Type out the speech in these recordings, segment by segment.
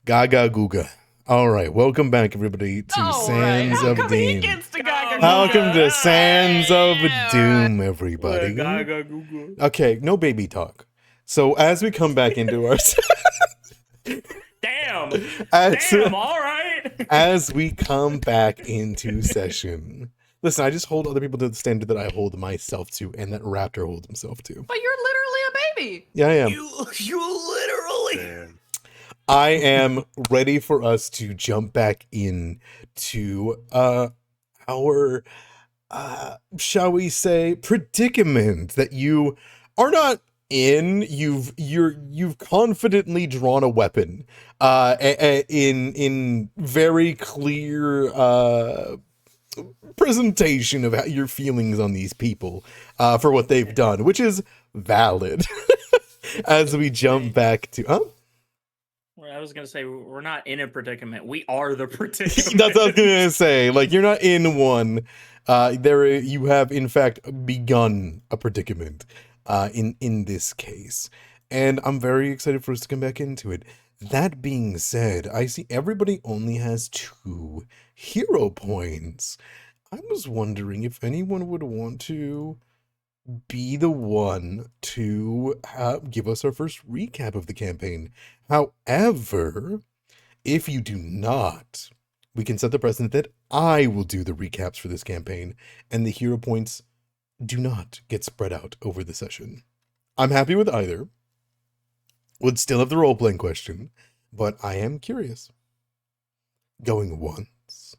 Gaga Googa. All right, welcome back, everybody, to All right. Sands How of come he Doom. gets the Gaga Welcome to Googa? Sands of Doom, Well, everybody. Gaga Google. Okay, no baby talk. So as we come back into our Damn. as, Damn. All right. as we come back into session. Listen, I just hold other people to the standard that I hold myself to, and that Raptor holds himself to. But you're literally a baby. Yeah, I am. You literally. I am ready for us to jump back in to our shall we say predicament that you are not in. You've confidently drawn a weapon in very clear presentation of how your feelings on these people for what they've done, which is valid. As we jump back to I was gonna say we're not in a predicament. We are the predicament. That's what I was gonna say. Like, you're not in one. You have in fact begun a predicament. In this case, and I'm very excited for us to come back into it. That being said, I see everybody only has 2 hero points. I was wondering if anyone would want to be the one to give us our first recap of the campaign. However, if you do not, we can set the precedent that I will do the recaps for this campaign, and the hero points do not get spread out over the session. I'm happy with either. Would still have the role-playing question, but I am curious. Going once.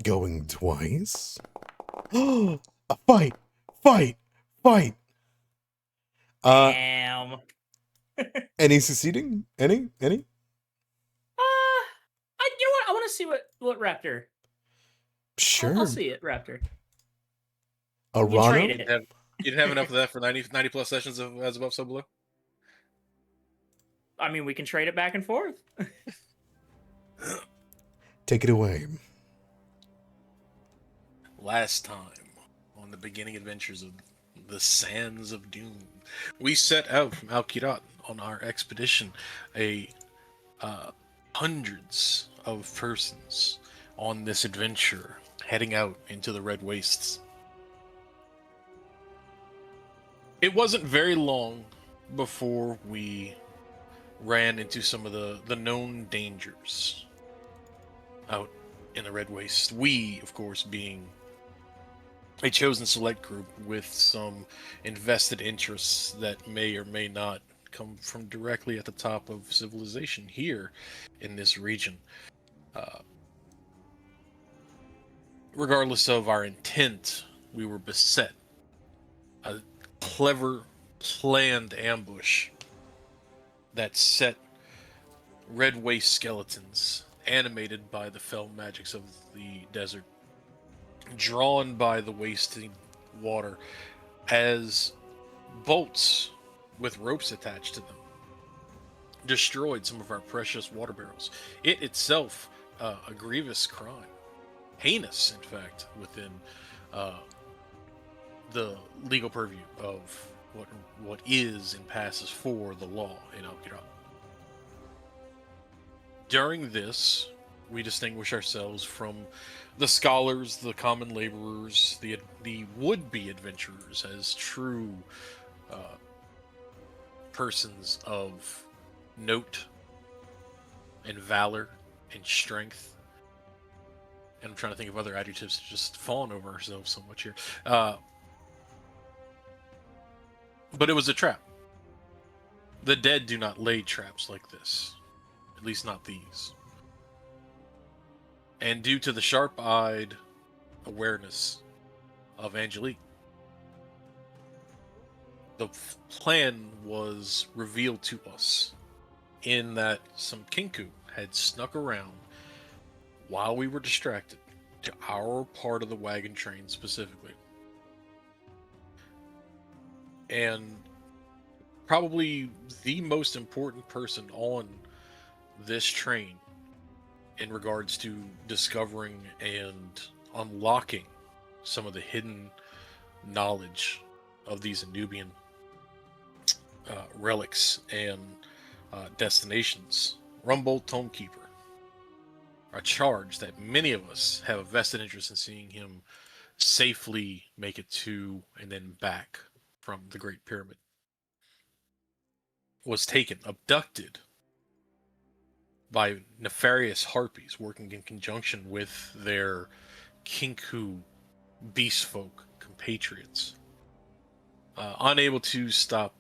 Going twice. A fight! Fight! Fight! Damn. Any succeeding? Any? You know what? I want to see what Raptor. Sure. I'll see it, Raptor. A You Rana? trade it. You didn't have enough of that for 90 plus sessions of As Above, So Below? I mean, we can trade it back and forth. Take it away. Last time, on the beginning adventures of the Sands of Doom, we set out from Kirat on our expedition. Hundreds of persons on this adventure, heading out into the Red Wastes. It wasn't very long before we ran into some of the known dangers out in the Red Waste. We, of course, being a chosen select group with some invested interests that may or may not come from directly at the top of civilization here in this region. Regardless of our intent, we were beset. A clever, planned ambush that set red waste skeletons, animated by the fell magics of the desert, drawn by the wasting water as bolts with ropes attached to them, destroyed some of our precious water barrels. It itself, a grievous crime, heinous, in fact, within the legal purview of what is and passes for the law in Kirat. During this, we distinguish ourselves from the scholars, the common laborers, the would-be adventurers as true persons of note and valor and strength. And I'm trying to think of other adjectives to just fawn over ourselves so much here. But it was a trap. The dead do not lay traps like this. At least not these. And due to the sharp-eyed awareness of Angelique, the plan was revealed to us in that some Kinku had snuck around while we were distracted to our part of the wagon train specifically. And probably the most important person on this train in regards to discovering and unlocking some of the hidden knowledge of these Anubian relics and destinations, Rumbold Tomekeeper, a charge that many of us have a vested interest in seeing him safely make it to and then back from the Great Pyramid, was taken, abducted by nefarious harpies working in conjunction with their Kinku beastfolk compatriots. Unable to stop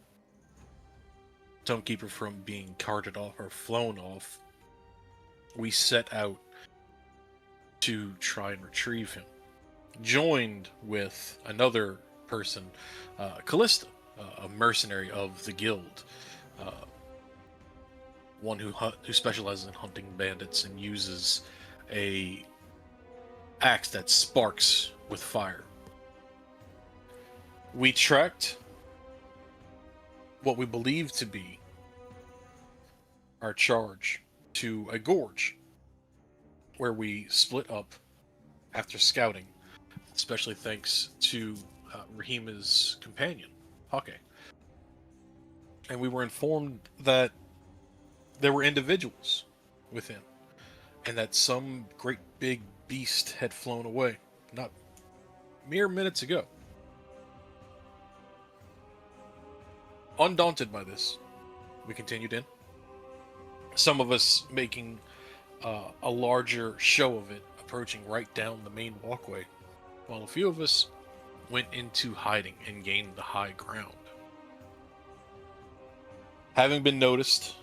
Tomekeeper from being carted off or flown off, we set out to try and retrieve him. Joined with another person, Callista, a mercenary of the guild, one who specializes in hunting bandits and uses a axe that sparks with fire. We tracked what we believe to be our charge to a gorge where we split up after scouting, especially thanks to Rahima's companion, Hake. And we were informed that there were individuals within, and that some great big beast had flown away, not mere minutes ago. Undaunted by this, we continued in. Some of us making a larger show of it, approaching right down the main walkway, while a few of us went into hiding and gained the high ground. Having been noticed,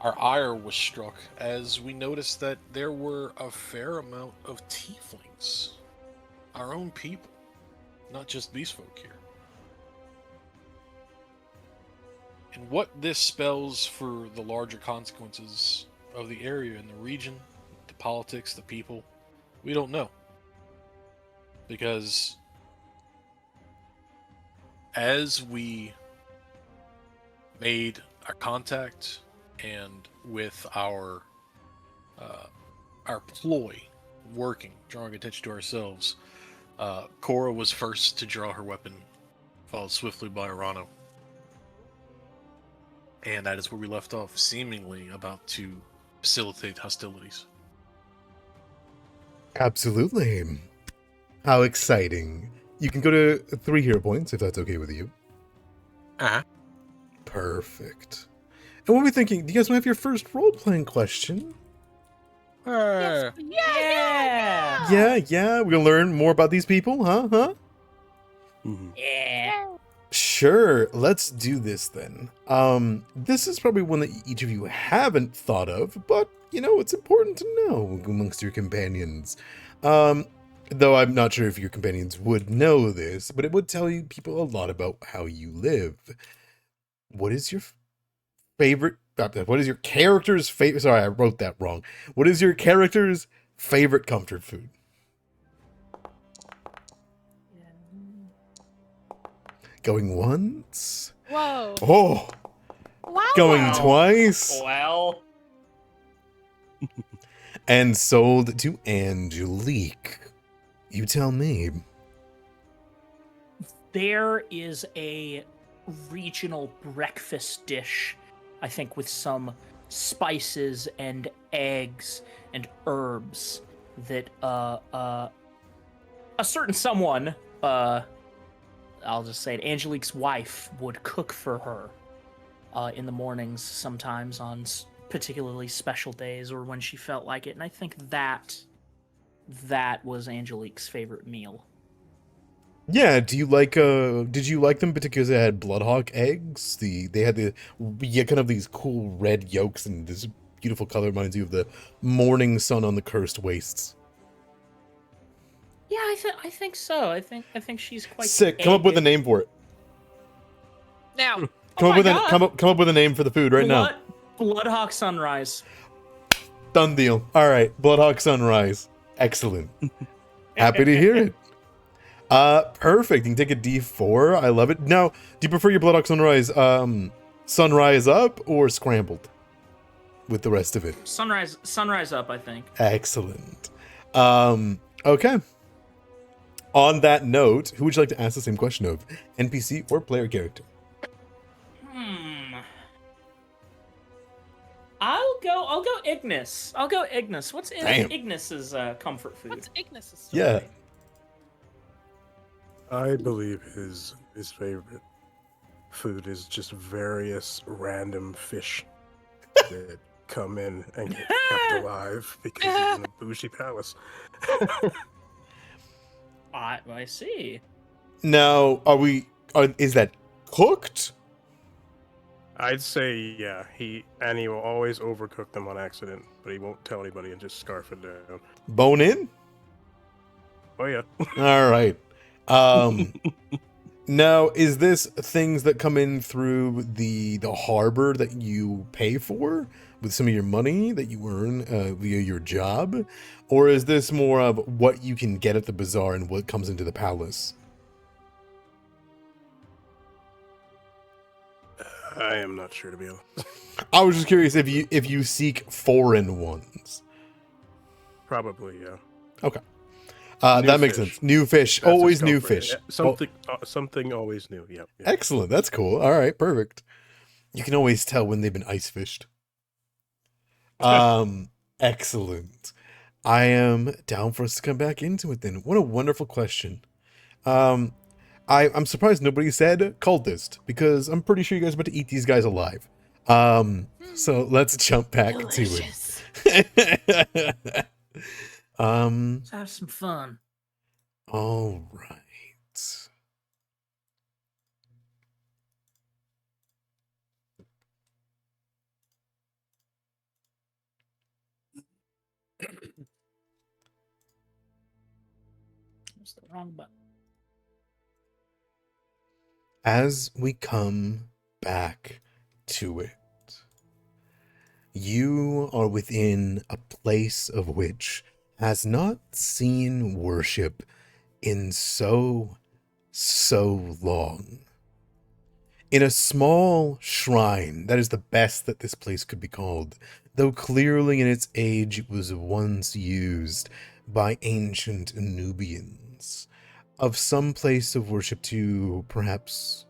our ire was struck as we noticed that there were a fair amount of tieflings, our own people, not just beastfolk here. And what this spells for the larger consequences of the area and the region, the politics, the people, we don't know. Because as we made our contact and with our ploy working, drawing attention to ourselves, Cora was first to draw her weapon, followed swiftly by Arano. And that is where we left off, seemingly about to facilitate hostilities. Absolutely. How exciting. You can go to 3 hero points if that's okay with you. Uh-huh. Perfect. And what are we thinking? Do you guys want to have your first role-playing question? Yeah. Yeah. We're going to learn more about these people, huh? Mm-hmm. Yeah. Sure, let's do this then. This is probably one that each of you haven't thought of, but, it's important to know amongst your companions. Though I'm not sure if your companions would know this, but it would tell you people a lot about how you live. What is your favorite... What is your character's favorite... Sorry, I wrote that wrong. What is your character's favorite comfort food? Going once. Whoa. Oh, Wow. going twice. Well, And sold to Angelique. You tell me. there is a regional breakfast dish, I think, with some spices and eggs and herbs that a certain someone, I'll just say it, Angelique's wife would cook for her in the mornings sometimes on particularly special days or when she felt like it. And I think that was Angelique's favorite meal. Yeah, do you like did you like them because they had bloodhawk eggs? They had kind of these cool red yolks and this beautiful color, reminds you of the morning sun on the cursed wastes. Yeah, I think so. I think she's quite Sick. Come up with a name for it. Now. Come up with God. come up with a name for the food right now. Bloodhawk Sunrise. Done deal. All right, Bloodhawk Sunrise. Excellent. Happy to hear it. Perfect. You can take a D4. I love it. Now, do you prefer your Bloodhawk Sunrise sunrise up or scrambled with the rest of it? Sunrise up, I think. Excellent. Okay. On that note, who would you like to ask the same question of? NPC or player character? I'll go Ignis. I'll go Ignis. What's Damn. Ignis's comfort food? What's Ignis's Yeah. story? I believe his favorite food is just various random fish that come in and get kept alive because he's in a bougie palace. I see. Now, is that cooked? I'd say, yeah, he will always overcook them on accident, but he won't tell anybody and just scarf it down. Bone in? Oh yeah. All right. Now, is this things that come in through the harbor that you pay for with some of your money that you earn via your job? Or is this more of what you can get at the bazaar and what comes into the palace? I am not sure, to be honest. I was just curious if you seek foreign ones. Probably, yeah. Okay. New That makes fish. sense. New fish. That's a Always scope new for it. fish. Something always new. Yep. Excellent. That's cool. All right. Perfect. You can always tell when they've been ice fished. Excellent. I am down for us to come back into it then. What a wonderful question. I'm surprised nobody said cultist because I'm pretty sure you guys are about to eat these guys alive. So let's jump back Delicious. to it. Let's have some fun. All right. That's the wrong button. As we come back to it, you are within a place of which has not seen worship in so long. In a small shrine, that is the best that this place could be called, though clearly in its age it was once used by ancient Nubians, of some place of worship to perhaps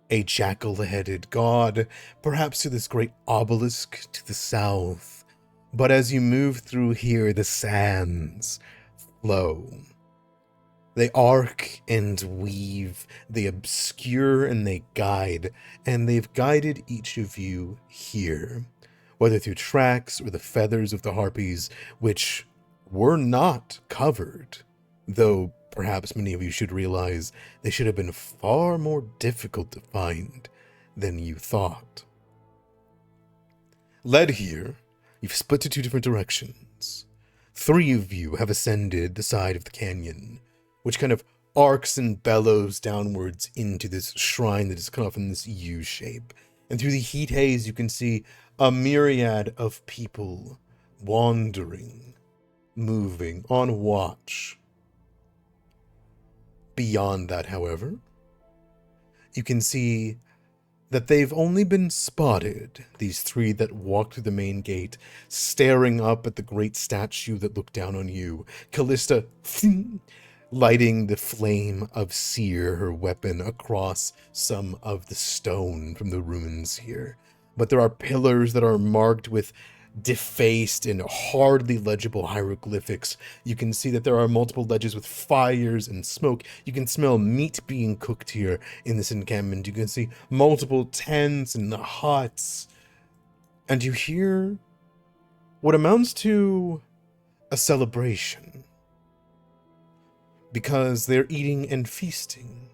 a jackal-headed god, perhaps to this great obelisk to the south. But as you move through here, the sands flow. They arc and weave, they obscure and they guide, and they've guided each of you here, whether through tracks or the feathers of the harpies, which were not covered, though perhaps many of you should realize they should have been far more difficult to find than you thought. Led here, you've split to two different directions. 3 of you have ascended the side of the canyon, which kind of arcs and bellows downwards into this shrine that is cut off in this U shape. And through the heat haze, you can see a myriad of people wandering, moving, on watch. Beyond that, however, you can see that they've only been spotted, these 3 that walk through the main gate, staring up at the great statue that looked down on you. Callista lighting the flame of seer, her weapon, across some of the stone from the ruins here. But there are pillars that are marked with defaced and hardly legible hieroglyphics. You can see that there are multiple ledges with fires and smoke. You can smell meat being cooked here in this encampment. You can see multiple tents and huts. And you hear what amounts to a celebration, because they're eating and feasting.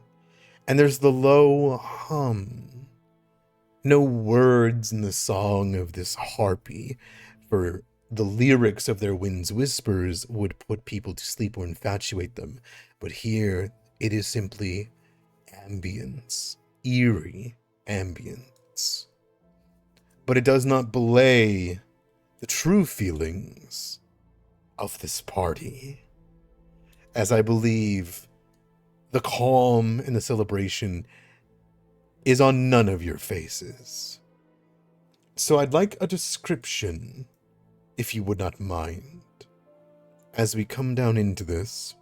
And there's the low hum. No words in the song of this harpy, for the lyrics of their wind's whispers would put people to sleep or infatuate them. But here, it is simply ambience, eerie ambience. But it does not belay the true feelings of this party, as I believe the calm and the celebration is on none of your faces. So I'd like a description, if you would not mind, as we come down into this.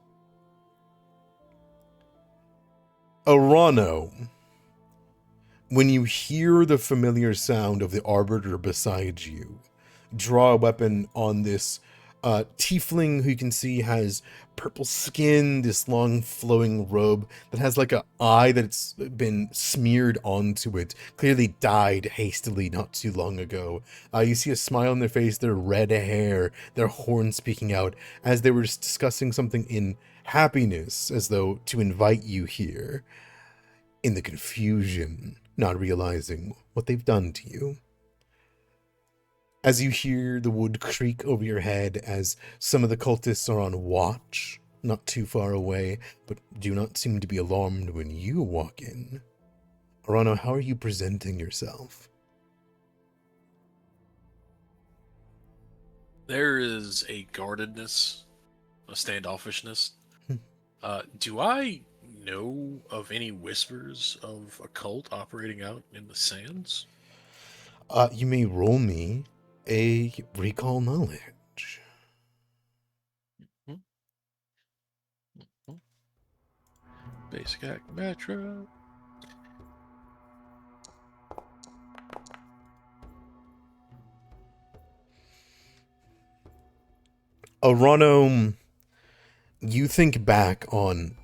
Arano, when you hear the familiar sound of the arbiter beside you, draw a weapon on this tiefling who you can see has purple skin, this long flowing robe that has like a eye that's been smeared onto it, clearly died hastily not too long ago. You see a smile on their face, their red hair, their horns speaking out as they were just discussing something in happiness, as though to invite you here, in the confusion, not realizing what they've done to you. As you hear the wood creak over your head as some of the cultists are on watch, not too far away, but do not seem to be alarmed when you walk in. Arano, how are you presenting yourself? There is a guardedness, a standoffishness. Do I know of any whispers of a cult operating out in the sands? You may roll me a recall knowledge. Basic act metra. Arano, you think back on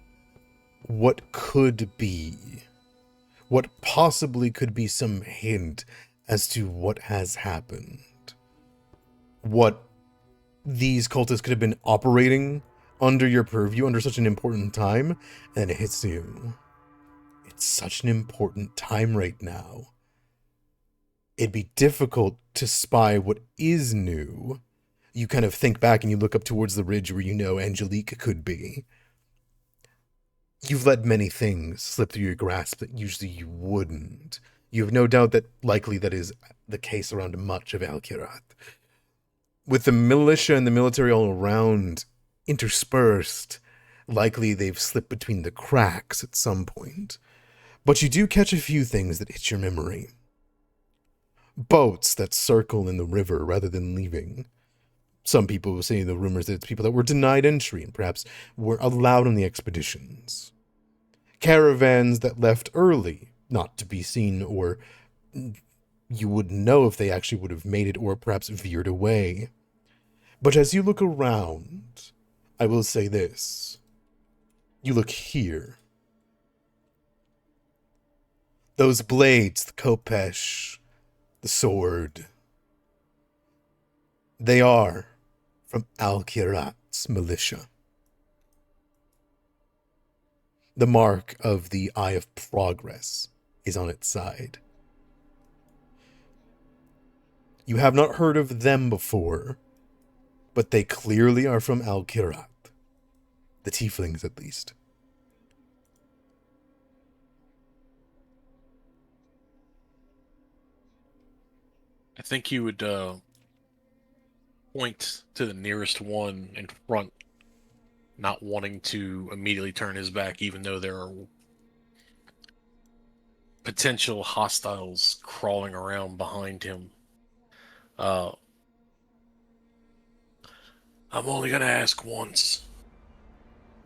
what could be, what possibly could be some hint as to what has happened. What these cultists could have been operating under your purview under such an important time, and it hits you. It's such an important time right now. It'd be difficult to spy what is new. You kind of think back and you look up towards the ridge where you know Angelique could be. You've let many things slip through your grasp that usually you wouldn't. You have no doubt that likely that is the case around much of Kirat. With the militia and the military all around interspersed, likely they've slipped between the cracks at some point. But you do catch a few things that hit your memory. Boats that circle in the river rather than leaving. Some people will say the rumors that it's people that were denied entry and perhaps were allowed on the expeditions. Caravans that left early, not to be seen, or you wouldn't know if they actually would have made it or perhaps veered away. But as you look around, I will say this. You look here. Those blades, the kopesh, the sword, they are from Kirat's militia. The mark of the Eye of Progress is on its side. You have not heard of them before, but they clearly are from Kirat. The tieflings, at least. I think you would point to the nearest one in front, not wanting to immediately turn his back, even though there are potential hostiles crawling around behind him. I'm only gonna ask once.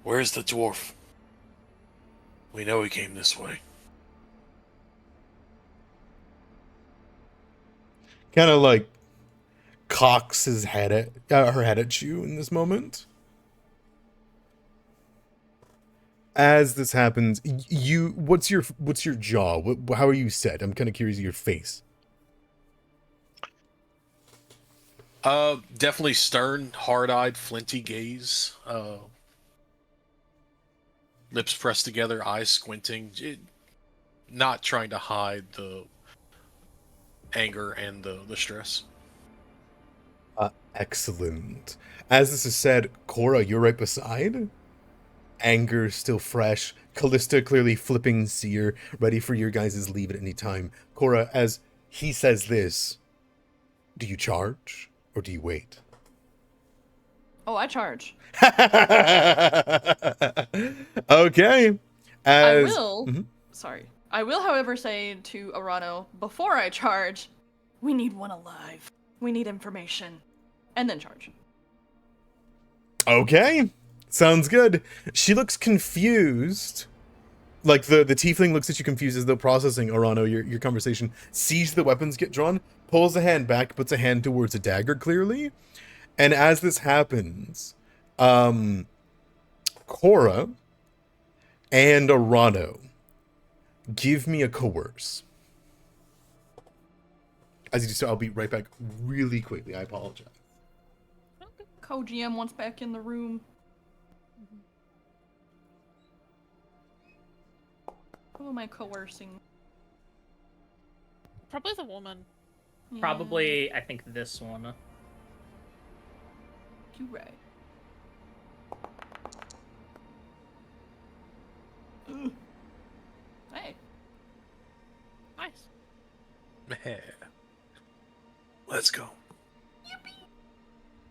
Where's the dwarf? We know he came this way. Kind of like cocks his head at her head at you in this moment. As this happens, what's your jaw? How are you set? I'm kind of curious of your face. Definitely stern, hard-eyed, flinty gaze. Lips pressed together, eyes squinting. Not trying to hide the anger and the stress. Excellent. As this is said, Cora, you're right beside. Anger still fresh. Callista clearly flipping seer, ready for your guys' leave at any time. Cora, as he says this, do you charge or do you wait? Oh, I charge. Okay. I will. Mhm. Sorry. I will, however, say to Arano, before I charge, we need one alive. We need information. And then charge. Okay. Sounds good. She looks confused. Like the tiefling looks at you confused as though processing Arano, your conversation, sees the weapons get drawn, pulls a hand back, puts a hand towards a dagger clearly. And as this happens, Cora and Arano, give me a coerce. As you do so, I'll be right back really quickly. I apologize. Co-GM wants back in the room. Who am I coercing? Probably the woman. Yeah, Probably, I think this one. you're right. Ugh. Hey. Nice. Let's go.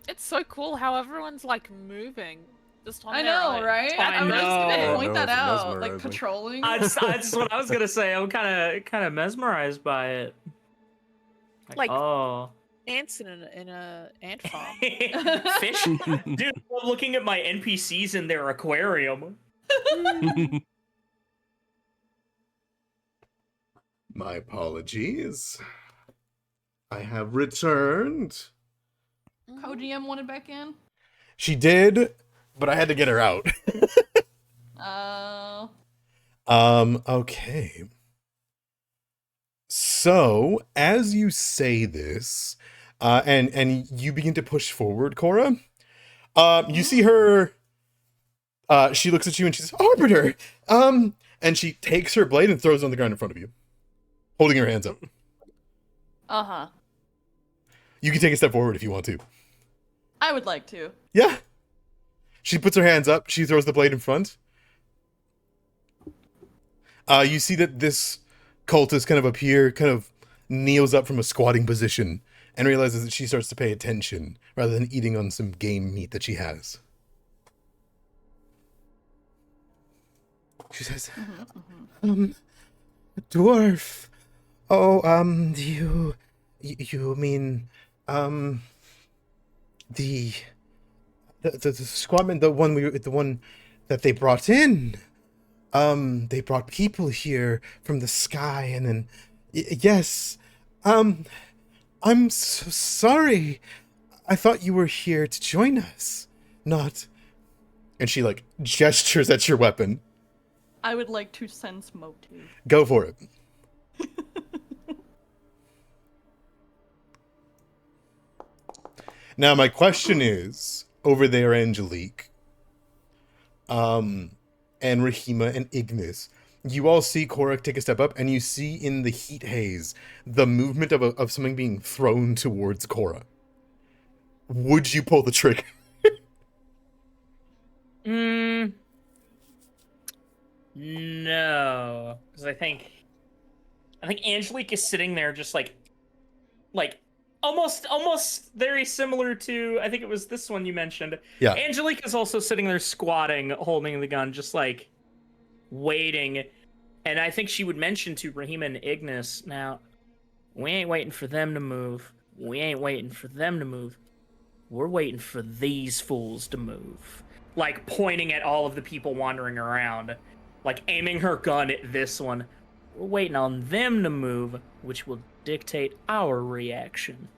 It's so cool how everyone's like moving. Just on I their know, own. right? I I'm just gonna know. point I that know, it's out. Like mesmerizing. patrolling. That's what I was gonna say. I'm kind of mesmerized by it. Like- oh, Ants in a ant farm. fish. Dude, I'm looking at my NPCs in their aquarium. My apologies. I have returned. Co-GM wanted back in. She did, but I had to get her out. Oh. Okay. So, as you say this, and you begin to push forward, Cora, you see her, she looks at you and she says, Arbiter! And she takes her blade and throws it on the ground in front of you, holding her hands up. Uh-huh. You can take a step forward if you want to. I would like to. Yeah. She puts her hands up, she throws the blade in front. You see that this cultist kind of kneels up from a squatting position and realizes that she starts to pay attention rather than eating on some game meat that she has. She says, dwarf. Oh, you mean, the squadman, the one that they brought in. They brought people here from the sky, and then, yes, I'm so sorry. I thought you were here to join us, not. And she like gestures at your weapon. I would like to sense motive. Go for it. Now, my question is, over there, Angelique, and Rahima and Ignis, you all see Korak take a step up, and you see in the heat haze the movement of something being thrown towards Cora. Would you pull the trigger? No, because I think Angelique is sitting there just like almost very similar to, I think it was this one you mentioned. Yeah. Angelique is also sitting there squatting, holding the gun, just like waiting. And I think she would mention to Rahima and Ignis, now, we ain't waiting for them to move. We ain't waiting for them to move. We're waiting for these fools to move. Like pointing at all of the people wandering around. Like aiming her gun at this one. We're waiting on them to move, which will dictate our reaction.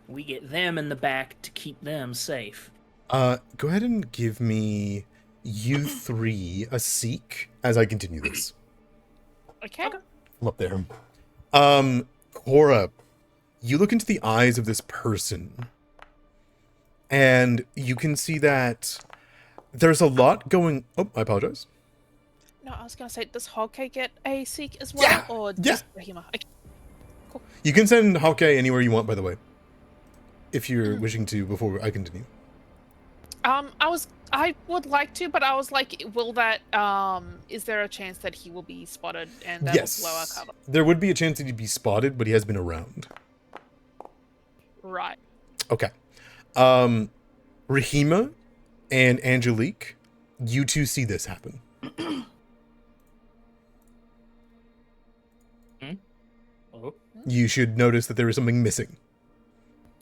We get them in the back to keep them safe. Go ahead and give me you three a seek as I continue this. Okay. I'm up there. Cora, you look into the eyes of this person, and you can see that there's a lot going. Oh, I apologize. No, I was gonna say, does Hawkeye get a seek as well, Yeah, or yeah. just Rahima? Okay. You can send Hawkeye anywhere you want, by the way, if you're wishing to. Before I continue. I would like to, but I was like, will that is there a chance that he will be spotted and that will blow our Yes, cover? there would be a chance that he'd be spotted, but he has been around. Right. Okay. Rahima and Angelique, you two see this happen. Oh. You should notice that there is something missing.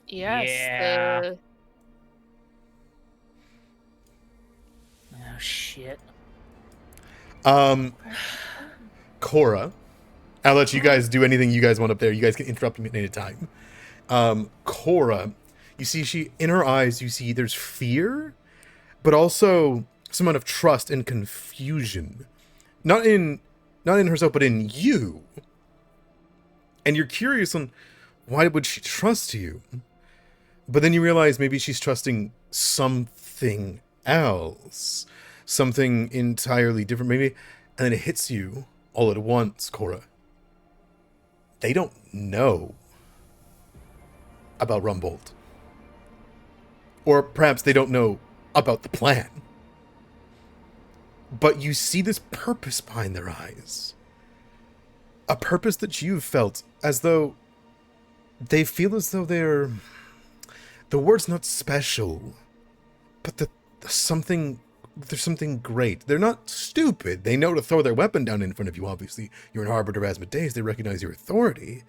Yes. Yeah. Oh shit. Cora, I'll let you guys do anything you guys want up there. You guys can interrupt me at any time. Cora, you see in her eyes, you see there's fear, but also some amount of trust and confusion. Not in herself, but in you. And you're curious on why would she trust you? But then you realize maybe she's trusting something else. Something entirely different, maybe. And then it hits you all at once, Cora. They don't know about Rumbold. Or perhaps they don't know about the plan. But you see this purpose behind their eyes. A purpose that you've felt as though they feel as though they're... The word's not special, but there's something great. They're not stupid. They know to throw their weapon down in front of you, obviously. You're an Arbiter Asmodeus. They recognize your authority.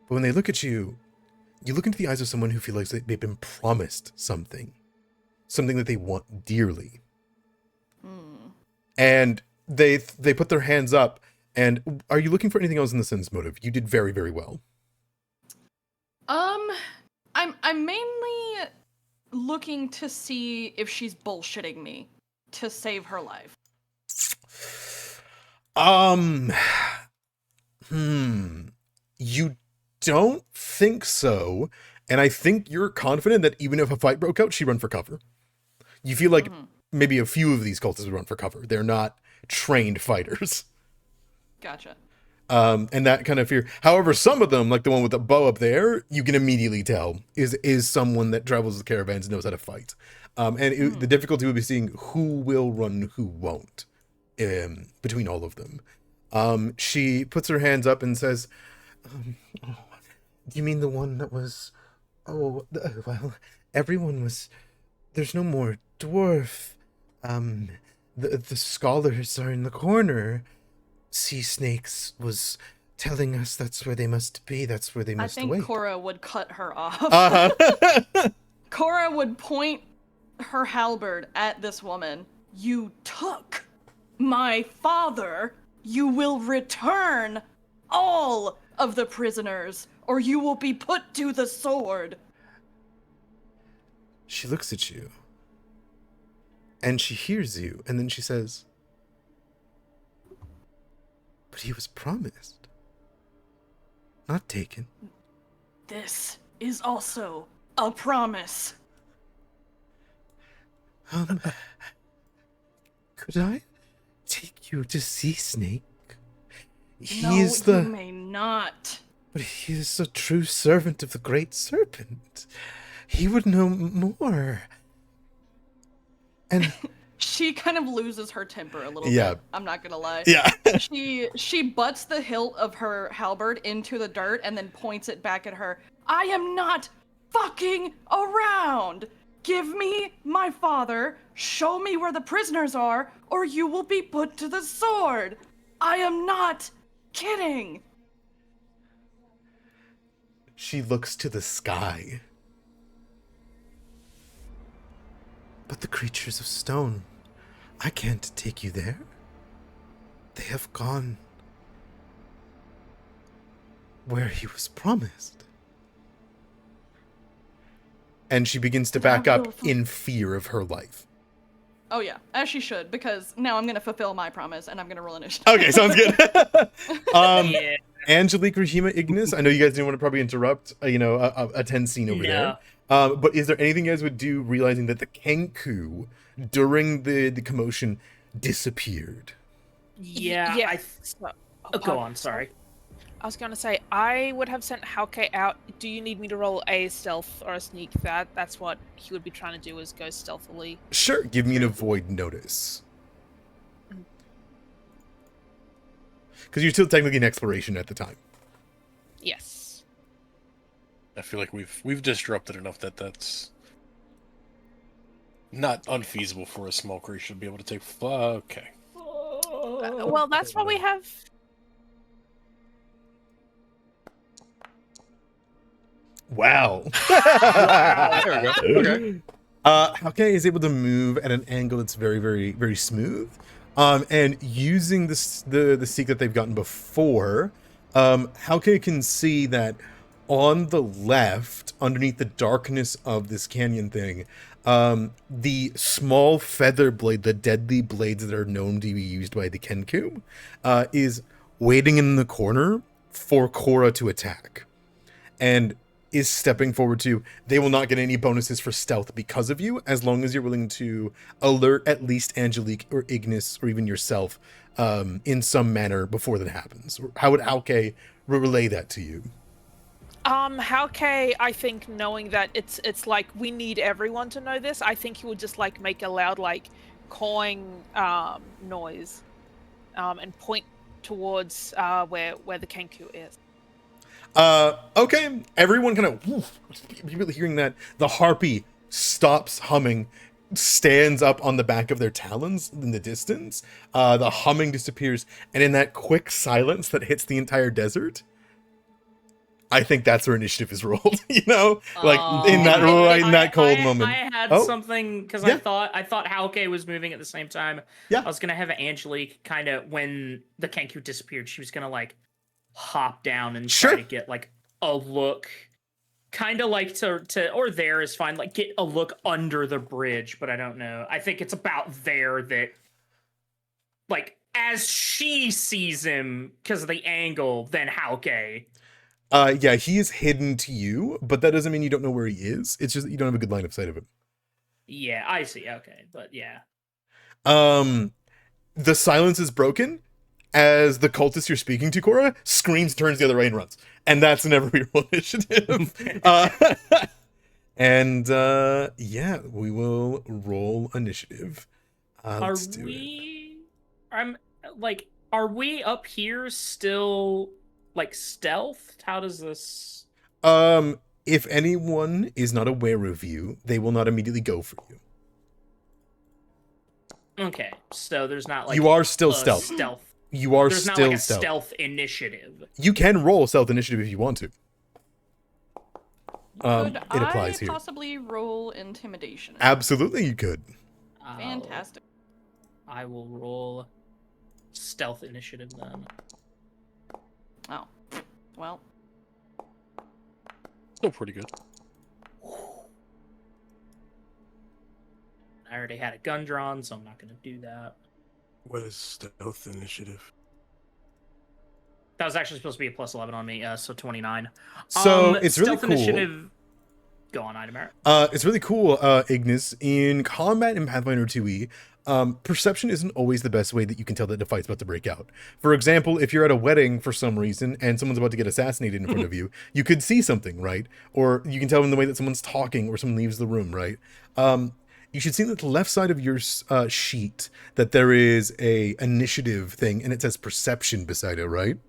But when they look at you, you look into the eyes of someone who feels like they've been promised something. Something that they want dearly. And they put their hands up. And are you looking for anything else in the sense motive? You did very, very well. I'm mainly looking to see if she's bullshitting me to save her life. You don't think so, and I think you're confident that even if a fight broke out, she'd run for cover. You feel like maybe a few of these cultists would run for cover. They're not trained fighters. Gotcha. And that kind of fear. However, some of them, like the one with the bow up there, you can immediately tell is someone that travels with caravans and knows how to fight. The difficulty would be seeing who will run, who won't, between all of them. She puts her hands up and says, do you mean the one that was... well, everyone was... There's no more dwarf. The scholars are in the corner. Sea Snakes was telling us that's where they must be. That's where they must wait. I think Cora would cut her off. Cora would point her halberd at this woman. You took my father. You will return all of the prisoners, or you will be put to the sword. She looks at you, and she hears you, and then she says, but he was promised, not taken. This is also a promise. Could I take you to Sea Snake? No, you may not. But he is a true servant of the Great Serpent. He would know more. And she kind of loses her temper a little yeah. bit. I'm not gonna lie. Yeah. She butts the hilt of her halberd into the dirt and then points it back at her. I am not fucking around. Give me my father, show me where the prisoners are, or you will be put to the sword. I am not kidding. She looks to the sky. But the creatures of stone, I can't take you there. They have gone where he was promised. And she begins to back up in fear of her life. Oh yeah, as she should, because now I'm gonna fulfill my promise and I'm gonna roll initiative. Okay, sounds good. Yeah. Angelique, Rahima, Ignis, I know you guys didn't want to probably interrupt, a tense scene over there. But is there anything you guys would do realizing that the Kenku, during the commotion, disappeared? Yeah. Go on, sorry. I was going to say, I would have sent Hauke out. Do you need me to roll a stealth or a sneak? That's what he would be trying to do, is go stealthily. Sure, give me an avoid notice. Because you're still technically in exploration at the time. Yes. I feel like we've disrupted enough that's not unfeasible for a small creature to be able to take. Okay. Well, that's why we have... Wow. There we go. Okay. Hauke is able to move at an angle that's very, very, very smooth. And using the seek that they've gotten before, Hauke can see that on the left, underneath the darkness of this canyon thing, the small feather blade, the deadly blades that are known to be used by the Kenku, is waiting in the corner for Cora to attack. And is stepping forward to, they will not get any bonuses for stealth because of you, as long as you're willing to alert at least Angelique or Ignis or even yourself in some manner before that happens. How would Hauke relay that to you? Hauke, I think, knowing that it's like we need everyone to know this, I think he would just like make a loud like cawing noise and point towards where the Kenku is. Okay, everyone kind of really hearing that. The harpy stops humming, stands up on the back of their talons in the distance. The humming disappears, and in that quick silence that hits the entire desert, I think that's where initiative is rolled. You know, like in that right in that cold moment. I had something because yeah. I thought Hauke was moving at the same time. Yeah, I was gonna have Angelique kind of, when the Kenku disappeared, she was gonna like hop down and try to get like a look, kind of like to or there is fine, like get a look under the bridge, but I don't know. I think it's about there that, like, as she sees him because of the angle, then Hauke. Yeah, he is hidden to you, but that doesn't mean you don't know where he is. It's just that you don't have a good line of sight of him. Yeah, I see. Okay, but yeah. The silence is broken as the cultist you're speaking to, Cora, screams, turns the other way, and runs. And that's an every roll initiative. Yeah, we will roll initiative. Are we up here still like stealthed? How does this? If anyone is not aware of you, they will not immediately go for you. Okay, so there's not like you are still stealth. You are There's still not like a stealth initiative. You can roll stealth initiative if you want to. Could it applies I here. possibly roll intimidation? Absolutely, you could. Fantastic. I will roll stealth initiative then. Oh, well. Still pretty good. I already had a gun drawn, so I'm not going to do that. What is stealth initiative? That was actually supposed to be a plus 11 on me, so 29. So it's really stealth cool. Initiative. Go on, Idamer. It's really cool, Ignis. In combat in Pathfinder 2e, perception isn't always the best way that you can tell that a fight's about to break out. For example, if you're at a wedding for some reason and someone's about to get assassinated in front of you, you could see something, right? Or you can tell in the way that someone's talking or someone leaves the room, right? You should see that the left side of your sheet that there is a initiative thing, and it says perception beside it, right?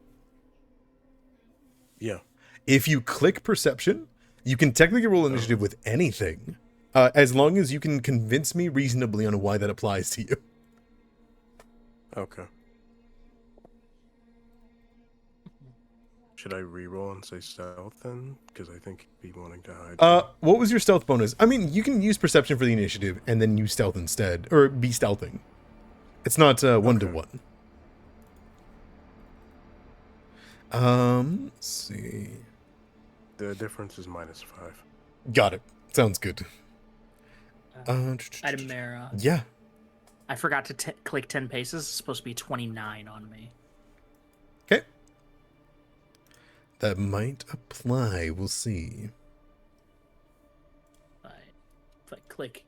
Yeah. If you click perception, you can technically roll initiative with anything, as long as you can convince me reasonably on why that applies to you. Okay. Should I reroll and say stealth then? Because I think he'd be wanting to hide. What was your stealth bonus? I mean, you can use perception for the initiative and then use stealth instead, or be stealthing. It's not 1-to-1. Let's see. The difference is -5. Got it. Sounds good. Idamera. Yeah. I forgot to click 10 paces. It's supposed to be 29 on me. Okay. That might apply. We'll see. If I click,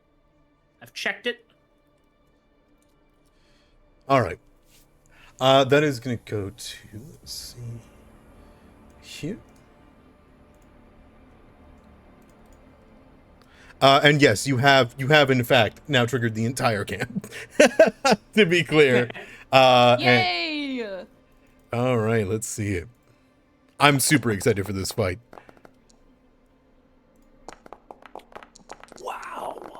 I've checked it. All right. That is going to go to, let's see, here. And yes, you have in fact now triggered the entire camp. To be clear. Yay! All right, let's see it. I'm super excited for this fight. Wow.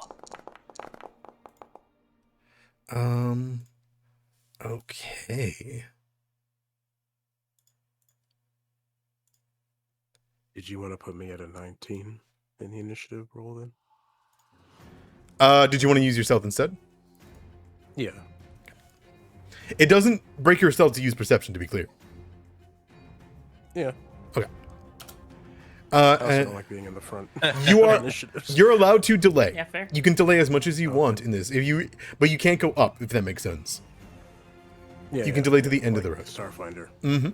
Okay. Did you want to put me at a 19 in the initiative roll then? Did you want to use your stealth instead? Yeah. It doesn't break your stealth to use perception, to be clear. Yeah. Okay. I also And don't like being in the front. you are Initiatives. you're allowed to delay. Yeah, fair. You can delay as much as you want in this. But you can't go up, if that makes sense. Yeah, You can delay to the end of the road. Starfinder. Mm-hmm.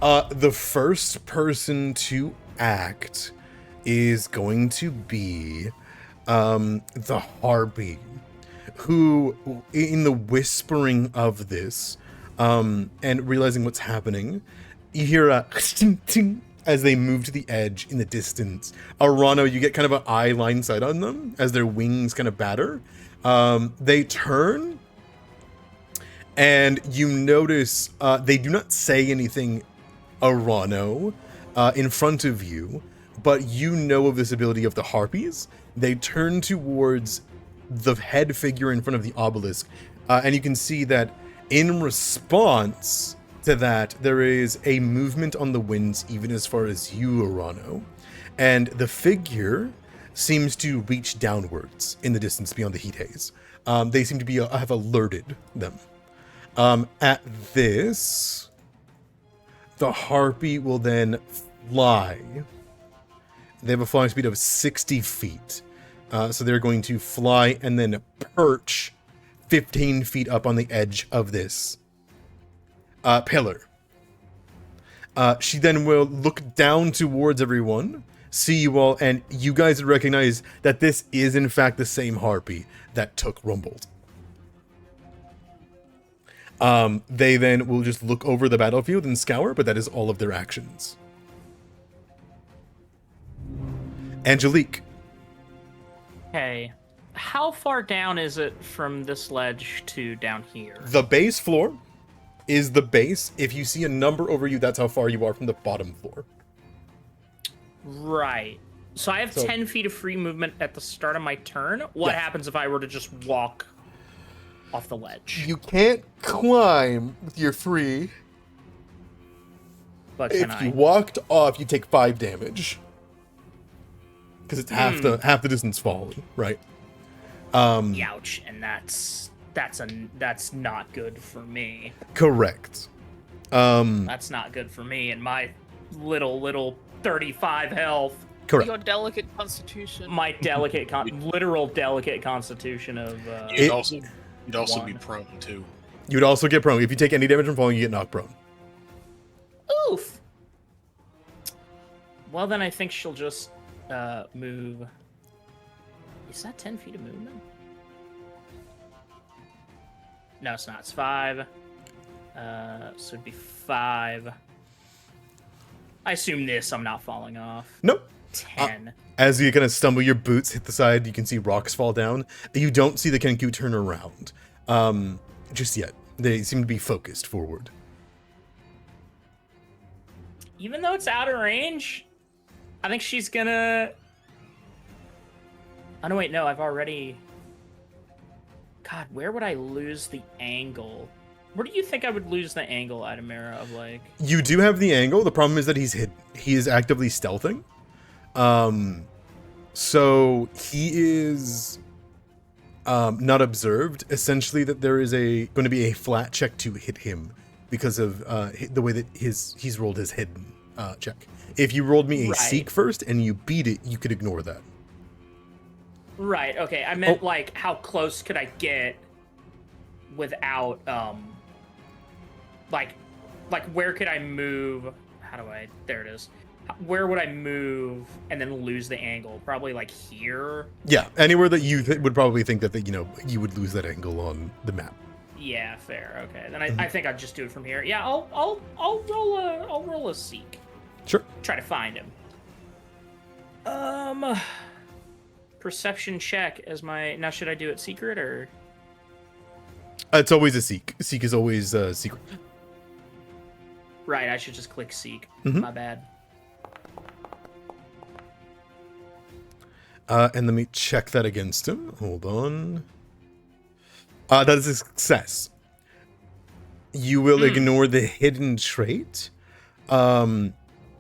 Yeah. The first person to act is going to be the harpy, who, in the whispering of this, and realizing what's happening, you hear a ting as they move to the edge in the distance. Arano, you get kind of an eye line sight on them as their wings kind of batter. They turn, and you notice they do not say anything, Arano, in front of you, but you know of this ability of the harpies. They turn towards the head figure in front of the obelisk, and you can see that in response to that, there is a movement on the winds even as far as you, Arano, and the figure seems to reach downwards in the distance beyond the heat haze. They seem to be have alerted them. At this, the harpy will then fly. They have a flying speed of 60 feet. So they're going to fly and then perch 15 feet up on the edge of this pillar. She then will look down towards everyone, see you all, and you guys recognize that this is in fact the same harpy that took Rumbold. They then will just look over the battlefield and scour, but that is all of their actions. Angelique. Okay. How far down is it from this ledge to down here? The base floor is the base. If you see a number over you, that's how far you are from the bottom floor. Right. So I have 10 feet of free movement at the start of my turn. What happens if I were to just walk off the ledge? You can't climb with your free. But can If you I? walked off, you take 5 damage. Because it's half the distance falling, right? Ouch, and that's not good for me. Correct. That's not good for me and my little 35 health. Correct. Your delicate constitution. My literal delicate constitution of You'd also be one. prone too. You'd also get prone. If you take any damage from falling, you get knocked prone. Oof. Well, then I think she'll just move. Is that 10 feet of movement? No, it's not. It's 5. So it'd be 5. I assume this, I'm not falling off. Nope. 10. As you kind of stumble, your boots hit the side, you can see rocks fall down. You don't see the Kenku turn around just yet. They seem to be focused forward. Even though it's out of range, I think she's gonna... Oh, no, wait, no, I've already... God, where would I lose the angle? Where do you think I would lose the angle, Adamara, of, like... You do have the angle. The problem is that he's hidden. He is actively stealthing. So he is not observed. Essentially, that there is going to be a flat check to hit him because of the way that he's rolled his hidden check. If you rolled me a seek first and you beat it, you could ignore that. Right, okay. I meant, like, how close could I get without, like, where could I move? How do I... There it is. Where would I move and then lose the angle? Probably, like, here? Yeah, anywhere that you would probably think that, you would lose that angle on the map. Yeah, fair. Okay, then I think I'd just do it from here. Yeah, I'll roll a seek. Sure. Try to find him. Perception check as my... Now, should I do it secret, or...? It's always a seek. Seek is always secret. Right, I should just click seek. Mhm. My bad. And let me check that against him. Hold on. That is a success. You will ignore the hidden trait.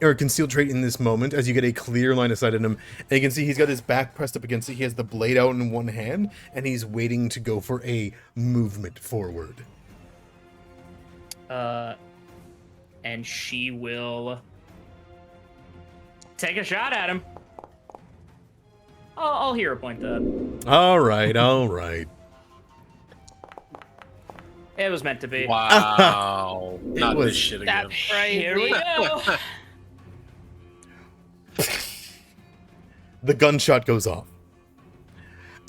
or concealed trait in this moment as you get a clear line of sight at him. And you can see he's got his back pressed up against it. He has the blade out in one hand, and he's waiting to go for a movement forward. And she will take a shot at him. I'll hero point that. All right, all right. It was meant to be. Wow. Not was- this shit again. That's right. Here we go. The gunshot goes off.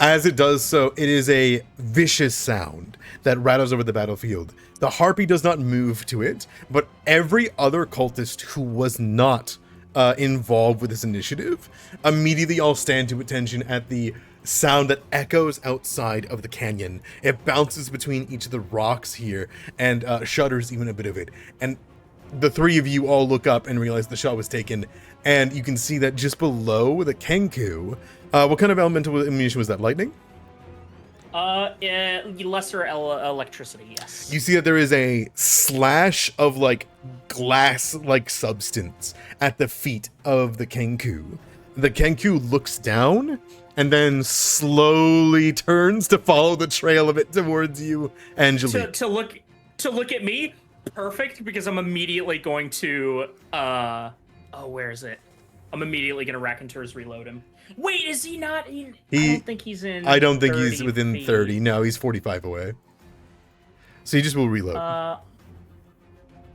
As it does so, it is a vicious sound that rattles over the battlefield. The harpy does not move to it, but every other cultist who was not involved with this initiative immediately all stand to attention at the sound that echoes outside of the canyon. It bounces between each of the rocks here and shudders even a bit of it. And the three of you all look up and realize the shot was taken, and you can see that just below the Kenku, what kind of elemental ammunition was that? Lightning? Lesser electricity, yes. You see that there is a slash of like glass-like substance at the feet of the Kenku. The Kenku looks down and then slowly turns to follow the trail of it towards you, Angelique. To look at me, perfect, because I'm immediately going to where is it? I'm immediately gonna Raconteurs reload him. Wait, is he not in? I don't think he's in. I don't think 30 he's within feet. 30. No, he's 45 away. So he just will reload.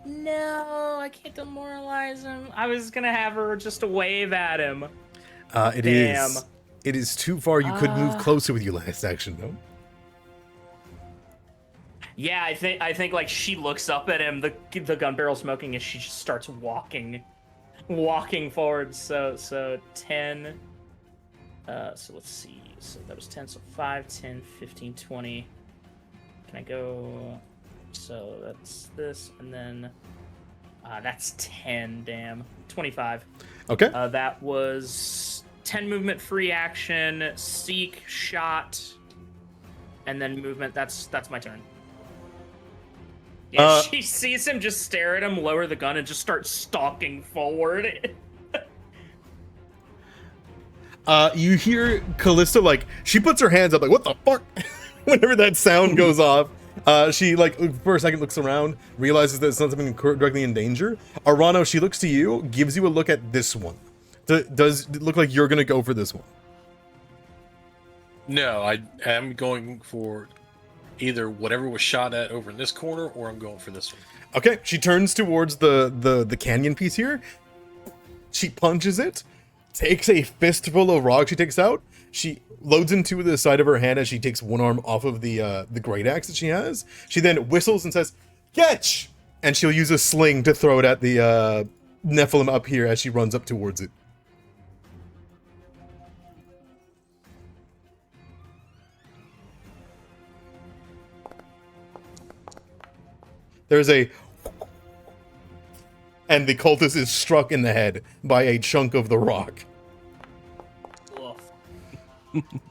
No, I can't demoralize him. I was gonna have her just to wave at him. It Damn. is. It is too far. You could move closer with your last action, though. Yeah, I think like she looks up at him, the gun barrel smoking, and she just starts walking forward. So 10. So let's see. So that was 10. So 5, 10, 15, 20. Can I go? So that's this, and then that's 10. Damn, 25. Okay. That was 10 movement, free action, seek, shot, and then movement. That's my turn. Yeah, she sees him just stare at him, lower the gun, and just start stalking forward. You hear Callisto, like, she puts her hands up, like, what the fuck? Whenever that sound goes off, she, like, for a second looks around, realizes that it's not something directly in danger. Arano, she looks to you, gives you a look at this one. Does it look like you're going to go for this one? No, I am going for either whatever was shot at over in this corner, or I'm going for this one. Okay, she turns towards the canyon piece here. She punches it, takes a fistful of rocks she takes out. She loads into the side of her hand as she takes one arm off of the great axe that she has. She then whistles and says, "Catch!" And she'll use a sling to throw it at the Nephilim up here as she runs up towards it. There's a... And the cultist is struck in the head by a chunk of the rock.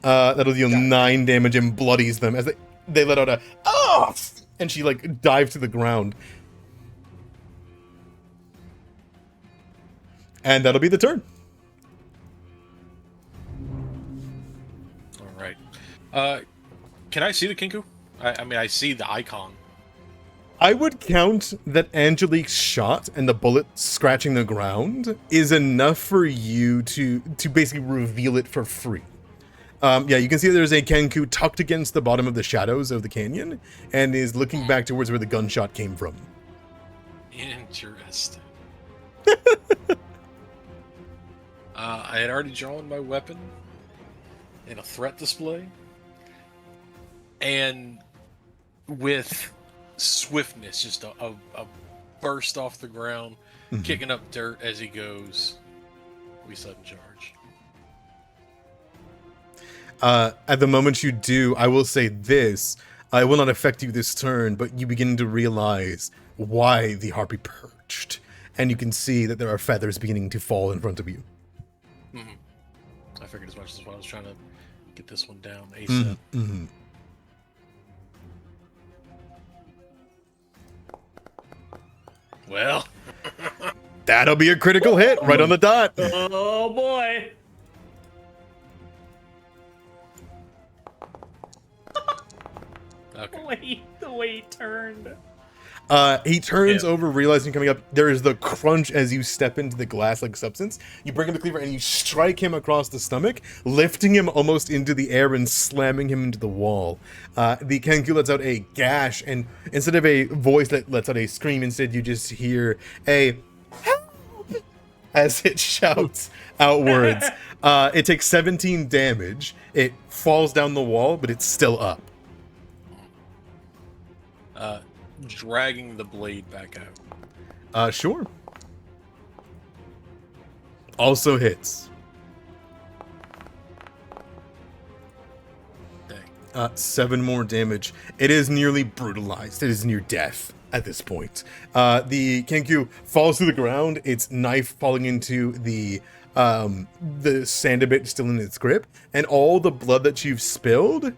That'll deal 9 damage and bloodies them as they let out a "oh!" And she like dives to the ground. And that'll be the turn. All right. Can I see the Kinku? I mean, I see the icon. I would count that Angelique's shot and the bullet scratching the ground is enough for you to basically reveal it for free. Yeah, you can see there's a Kenku tucked against the bottom of the shadows of the canyon and is looking back towards where the gunshot came from. Interesting. I had already drawn my weapon in a threat display, and with swiftness, just a burst off the ground, kicking up dirt as he goes. We sudden charge. At the moment you do, I will say this. It will not affect you this turn, but you begin to realize why the harpy perched. And you can see that there are feathers beginning to fall in front of you. I figured as much as I was trying to get this one down ASAP. Well, That'll be a critical hit right on the dot. Oh boy. Okay. The way he turned. He turns Yeah. over, realizing coming up, there is the crunch as you step into the glass-like substance. You bring him the cleaver and you strike him across the stomach, lifting him almost into the air and slamming him into the wall. The Kenku lets out a gash, and instead of a voice that lets out a scream, instead you just hear a help as it shouts outwards. It takes 17 damage. It falls down the wall, but it's still up. Dragging the blade back out. Sure. Also hits. Dang. 7 more damage. It is nearly brutalized. It is near death at this point. The Kenku falls to the ground, its knife falling into the sand a bit still in its grip, and all the blood that you've spilled,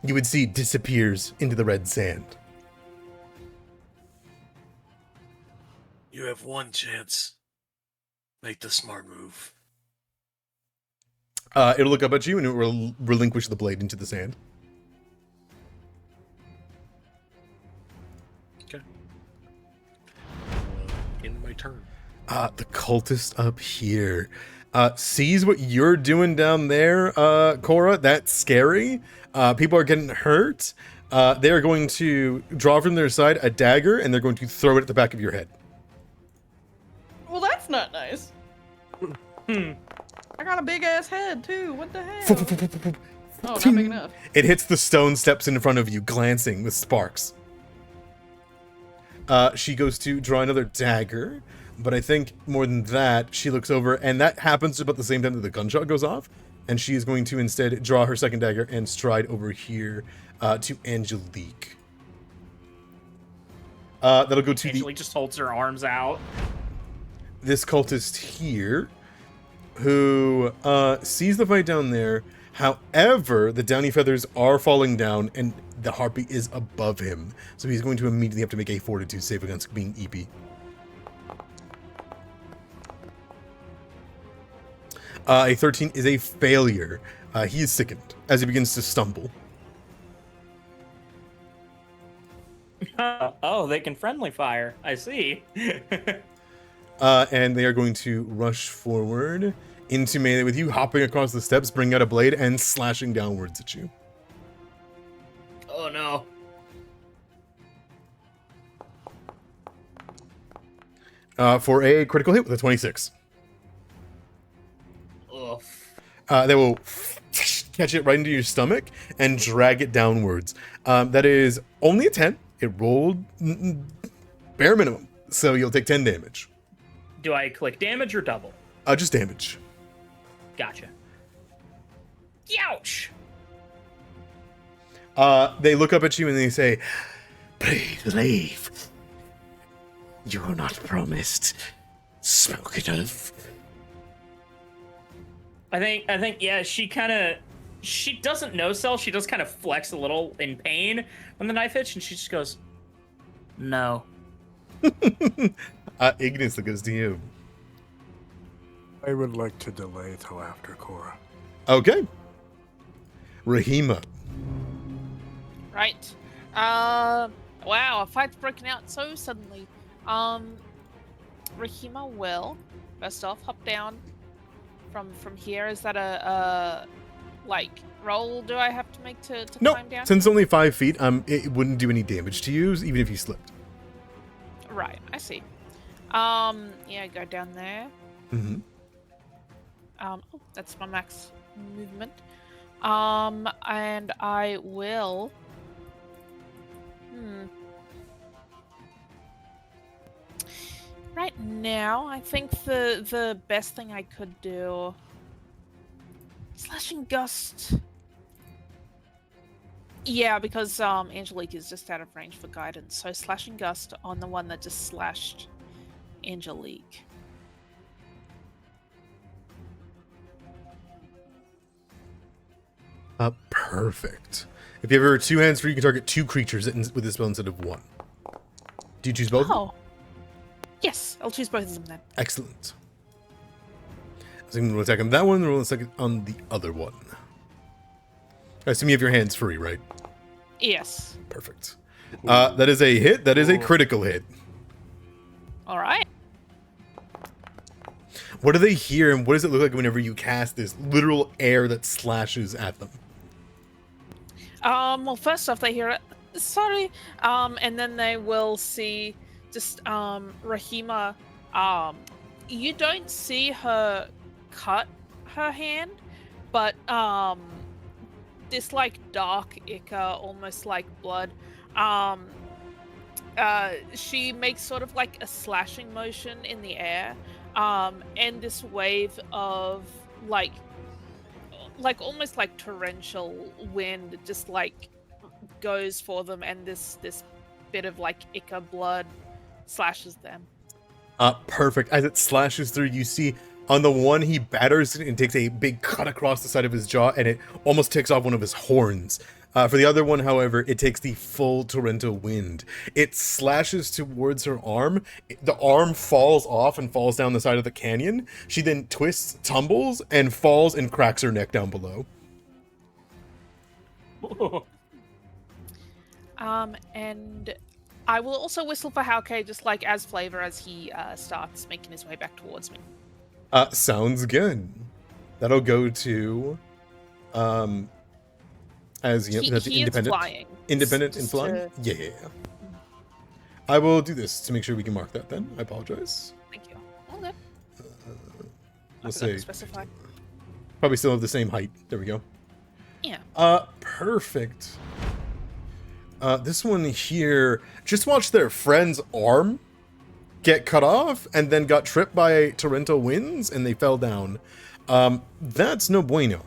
you would see disappears into the red sand. You have one chance. Make the smart move. It'll look up at you and it will relinquish the blade into the sand. Okay. End my turn. The cultist up here sees what you're doing down there, Cora. That's scary. People are getting hurt. They're going to draw from their side a dagger, and they're going to throw it at the back of your head. Well, that's not nice. I got a big ass head too. What the hell? Oh, not big enough. It hits the stone steps in front of you, glancing with sparks. She goes to draw another dagger, but I think more than that, she looks over, and that happens about the same time that the gunshot goes off, and she is going to instead draw her second dagger and stride over here to Angelique. That'll go to Angelique just holds her arms out. this cultist here, who sees the fight down there. However, the downy feathers are falling down, and the harpy is above him, so he's going to immediately have to make a fortitude save against being EP. A 13 is a failure. He is sickened as he begins to stumble. Oh, they can friendly fire. I see. And they are going to rush forward into melee with you, hopping across the steps, bringing out a blade, and slashing downwards at you. Oh no. For a critical hit with a 26. Ugh. They will catch it right into your stomach and drag it downwards. That is only a 10. It rolled bare minimum, so you'll take 10 damage. Do I click damage or double? Just damage. Gotcha. Ouch! They look up at you and they say, "Please leave. You are not promised. Spoken of." I think, yeah, she doesn't no sell. She does kind of flex a little in pain when the knife hits, and she just goes, no. Ignis, that goes to you. I would like to delay till after Cora. Okay. Rahima. Right. Wow, a fight's broken out so suddenly. Rahima will, first off, hop down from here. Is that a like roll do I have to make to No, climb down? since it's only 5 feet, it wouldn't do any damage to you, even if you slipped. Right, I see. Yeah, go down there. Mm-hmm. Oh, that's my max movement. And I will. Right now, I think the best thing I could do. Slashing gust. Yeah, because Angelique is just out of range for guidance, so slashing gust on the one that just slashed Angelique. Perfect. If you have two hands free, you can target 2 creatures with this spell instead of 1. Do you choose both? Oh, Yes, I'll choose both of them then. Excellent. So I'm going to attack on that one, and roll a second on the other one. I assume you have your hands free, right? Yes. Perfect. That is a hit. That is a critical hit. All right. What do they hear, and what does it look like whenever you cast this literal air that slashes at them? Well, first off, they hear it. Sorry. And then they will see just Rahima. You don't see her cut her hand, but this like dark ichor, almost like blood. She makes sort of like a slashing motion in the air, and this wave of like almost like torrential wind just like goes for them, and this bit of like ichor blood slashes them. Perfect. As it slashes through, you see on the one he batters and takes a big cut across the side of his jaw, and it almost takes off one of his horns. For the other one, however, it takes the full torrential wind. It slashes towards her arm. The arm falls off and falls down the side of the canyon. She then twists, tumbles, and falls and cracks her neck down below. And I will also whistle for Hauke, just like as flavor as he starts making his way back towards me. Sounds good. That'll go to, as you know, that's he independent. is flying. Independent and Just flying? to- Yeah. I will do this to make sure we can mark that then. I apologize. Thank you. Okay. Let's I forgot to say specify. probably still have the same height. There we go. Yeah. Perfect. This one here, just watch their friend's arm get cut off and then got tripped by torrential winds and they fell down. That's no bueno.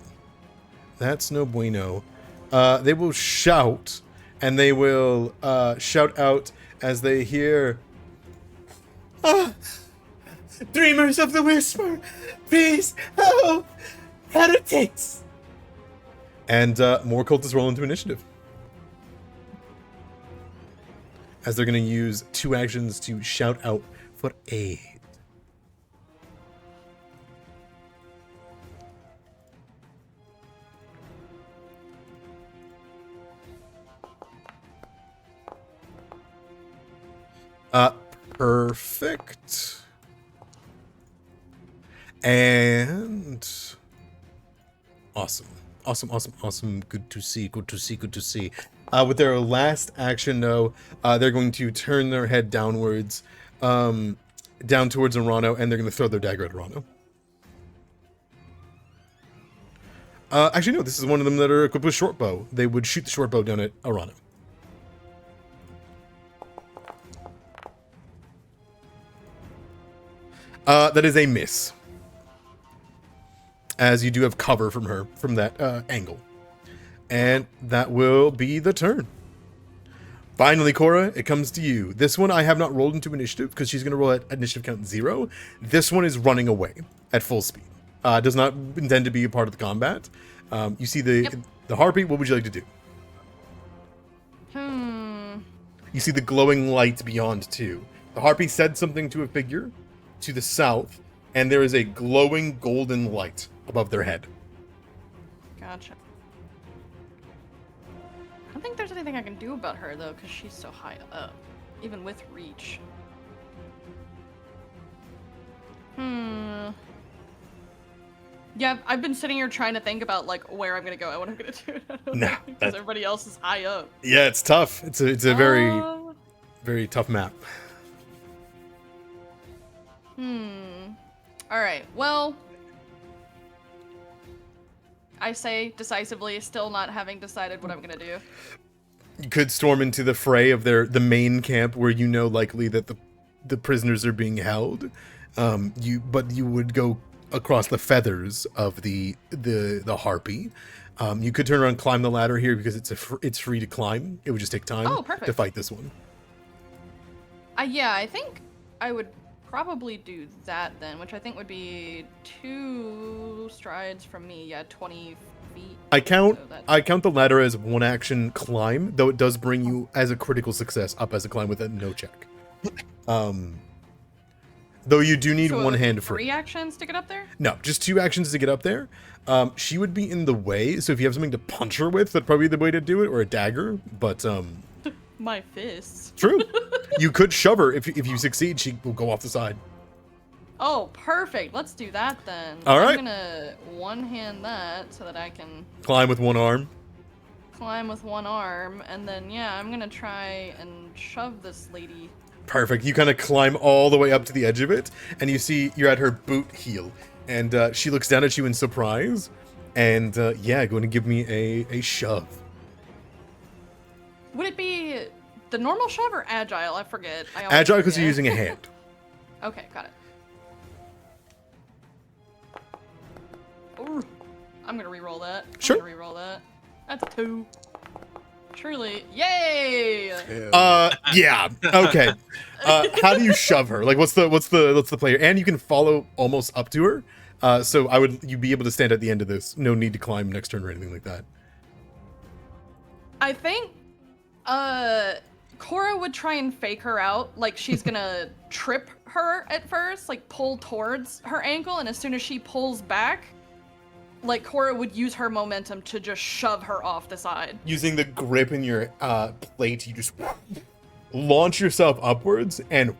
That's no bueno. They will shout, and they will shout out as they hear, Dreamers of the Whisper, please help, heretics! And more cultists roll into initiative. As they're going to use 2 actions to shout out for aid. Perfect. And awesome. Awesome. Good to see. With their last action, though, they're going to turn their head downwards, down towards Arano, and they're going to throw their dagger at Arano. Actually, no, this is one of them that are equipped with short bow. They would shoot the short bow down at Arano. That is a miss. As you do have cover from her, from that angle. And that will be the turn. Finally, Cora, it comes to you. This one I have not rolled into initiative because she's going to roll at initiative count 0. This one is running away at full speed. Does not intend to be a part of the combat. You see the harpy. What would you like to do? You see the glowing light beyond too. The harpy said something to a figure to the south, and there is a glowing golden light above their head. Gotcha. I don't think there's anything I can do about her, though, because she's so high up. Even with reach. Yeah, I've been sitting here trying to think about, like, where I'm gonna go and what I'm gonna do. Nah, because everybody else is high up. Yeah, it's tough. It's a very, very tough map. Alright, well... I say decisively, still not having decided what I'm gonna do. You could storm into the fray of the main camp where you know likely that the prisoners are being held. But you would go across the feathers of the harpy. You could turn around and climb the ladder here because it's free to climb. It would just take time to fight this one. Yeah, I think I would probably do that then, which I think would be 2 strides from me. Yeah, 20 feet. I count the ladder as 1 action climb, though it does bring you as a critical success up as a climb with a no check. Though you do need So one it would hand be for 3 actions to get up there? No, just 2 actions to get up there. She would be in the way, so if you have something to punch her with, that'd probably be the way to do it, or a dagger. But My fists. true, you could shove her. If you succeed, she will go off the side. Oh, perfect. Let's do that then. All right. I'm gonna one-hand that so that I can Climb with one arm. climb with one arm, and then yeah, I'm gonna try and shove this lady. Perfect. You kind of climb all the way up to the edge of it, and you see you're at her boot heel, and she looks down at you in surprise, and yeah, going to give me a shove. Would it be the normal shove or agile? I forget. I always Agile because you're forget. using a hand. Okay, got it. Ooh, I'm gonna re-roll that. Sure. I'm gonna re-roll that. That's 2. Truly, yay! Yeah. Okay. How do you shove her? Like, what's the player? And you can follow almost up to her. So you'd be able to stand at the end of this. No need to climb next turn or anything like that. I think, Cora would try and fake her out, like she's gonna trip her at first, like pull towards her ankle, and as soon as she pulls back, like Cora would use her momentum to just shove her off the side. Using the grip in your plate, you just launch yourself upwards and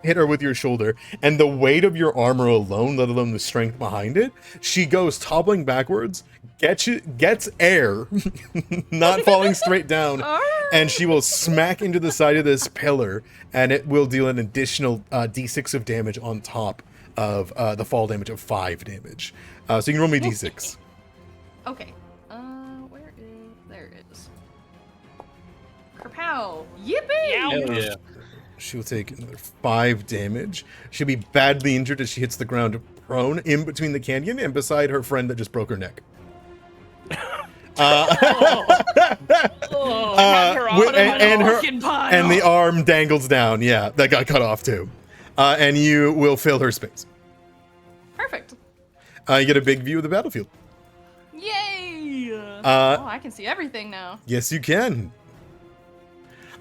hit her with your shoulder. And the weight of your armor alone, let alone the strength behind it, she goes toppling backwards, gets air, not falling straight down, and she will smack into the side of this pillar, and it will deal an additional d6 of damage on top of the fall damage of 5 damage. So you can roll me a d6. Okay. Where is... There it is. Kerpow! Yippee! Hell yeah. She'll take another 5 damage. She'll be badly injured as she hits the ground prone in between the canyon and beside her friend that just broke her neck. Have her on with- and her- fucking pile. And the arm dangles down. Yeah, that got cut off too. And you will fill her space. Perfect. You get a big view of the battlefield. Yay! Uh, I can see everything now. Yes, you can.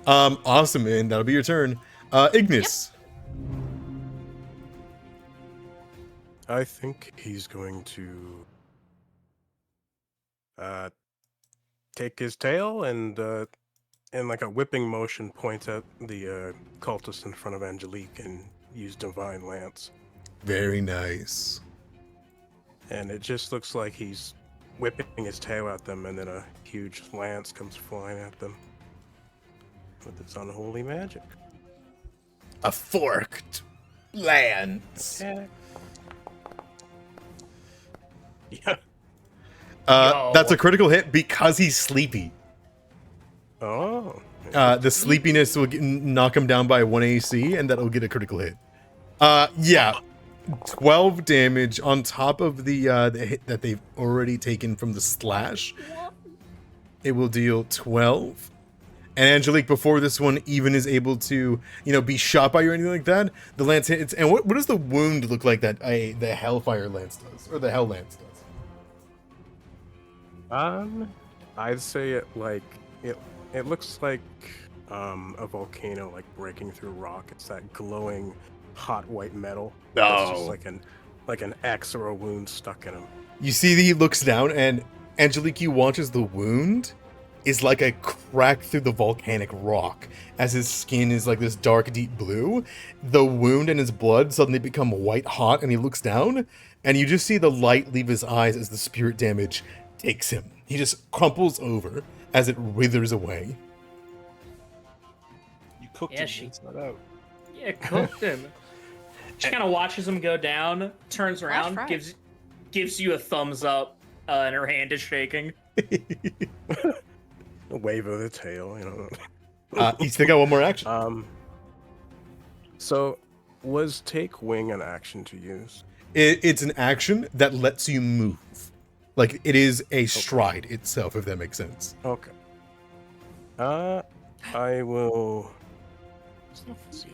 Awesome, and that'll be your turn. Ignis. I think he's going to take his tail and in like a whipping motion point at the cultist in front of Angelique and use Divine Lance. Very nice. And it just looks like he's whipping his tail at them, and then a huge lance comes flying at them with its unholy magic. A forked lance. Yeah. That's a critical hit because he's sleepy. Oh. The sleepiness will knock him down by 1 AC, and that'll get a critical hit. Yeah. 12 damage on top of the hit that they've already taken from the slash. It will deal 12. And Angelique, before this one even is able to, be shot by you or anything like that, the lance hits. And what does the wound look like that the Hellfire Lance does, or the Hell Lance does? I'd say it looks like a volcano like breaking through rock. It's that glowing hot white metal. It's just like an X or a wound stuck in him. You see that he looks down, and Angelique, you watch as the wound is like a crack through the volcanic rock. As his skin is like this dark, deep blue, the wound and his blood suddenly become white hot, and he looks down, and you just see the light leave his eyes as the spirit damage takes him. He just crumples over as it withers away. You cooked Yeah, it she- inside out. Yeah, cooked him. She kind of watches him go down, turns around, fried. gives you a thumbs up, and her hand is shaking. A wave of the tail, You still got one more action. So was take wing an action to use? It's an action that lets you move. Like, it is a stride itself, if that makes sense. Okay. I will. See.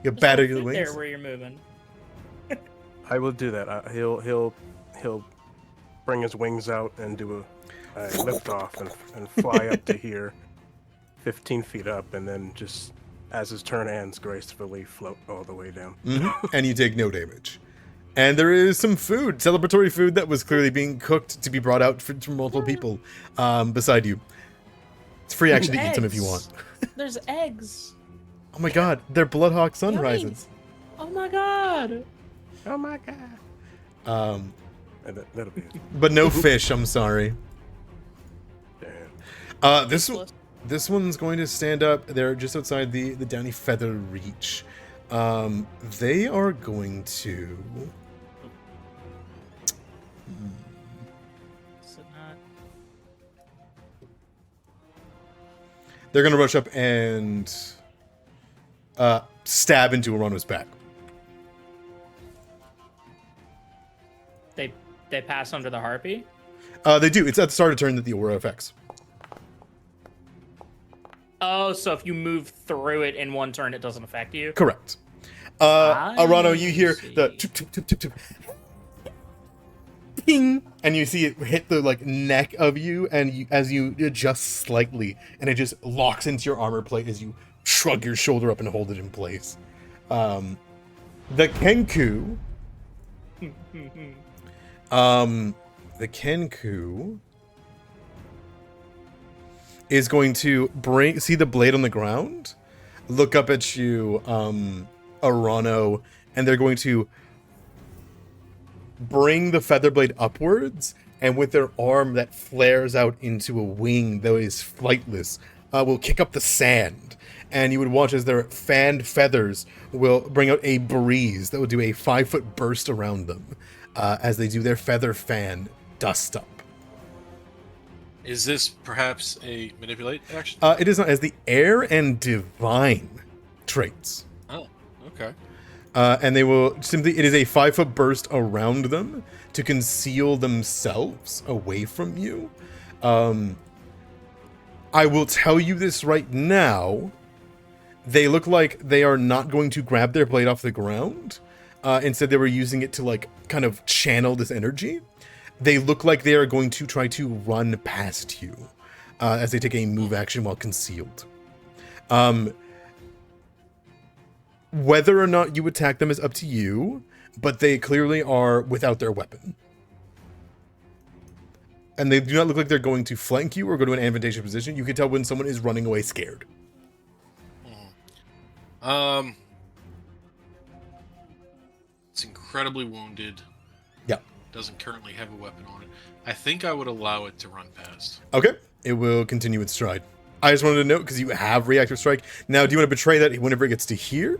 You Just batter don't your fit wings. there where you're moving. I will do that. He'll bring his wings out and do a lift off and fly up to here, 15 feet up, and then just as his turn ends, gracefully float all the way down. And you take no damage. And there is some food, celebratory food that was clearly being cooked to be brought out for multiple people beside you. It's free action to eat them if you want. There's eggs. Oh my god, they're Bloodhawk sunrises. Oh my god. Oh my god. That'll be it. But no fish, I'm sorry. Damn. This one's going to stand up. They're just outside the Downy Feather reach. They are going to... Is it not? They're going to rush up and stab into Arano's back. They pass under the harpy? They do. It's at the start of turn that the aura affects. Oh, so if you move through it in one turn, it doesn't affect you? Correct. Arano, you hear the toop, toop, toop, toop, toop. Ping! And you see it hit the neck of you, and as you adjust slightly, and it just locks into your armor plate as you shrug your shoulder up and hold it in place. The Kenku... the Kenku is going to see the blade on the ground, look up at you, Arano, and they're going to bring the feather blade upwards, and with their arm that flares out into a wing that is flightless, will kick up the sand. And you would watch as their fanned feathers will bring out a breeze that will do a 5-foot burst around them as they do their feather fan dust up. Is this perhaps a manipulate action? It is not, as the air and divine traits. Oh, okay. And they will simply, it is a 5-foot burst around them to conceal themselves away from you. I will tell you this right now. They look like they are not going to grab their blade off the ground. Instead, they were using it to kind of channel this energy. They look like they are going to try to run past you as they take a move action while concealed. Whether or not you attack them is up to you, but they clearly are without their weapon. And they do not look like they're going to flank you or go to an advantageous position. You can tell when someone is running away scared. It's incredibly wounded. Yeah. Doesn't currently have a weapon on it. I think I would allow it to run past. Okay. It will continue its stride. I just wanted to note, because you have reactive strike. Now, do you want to betray that whenever it gets to here?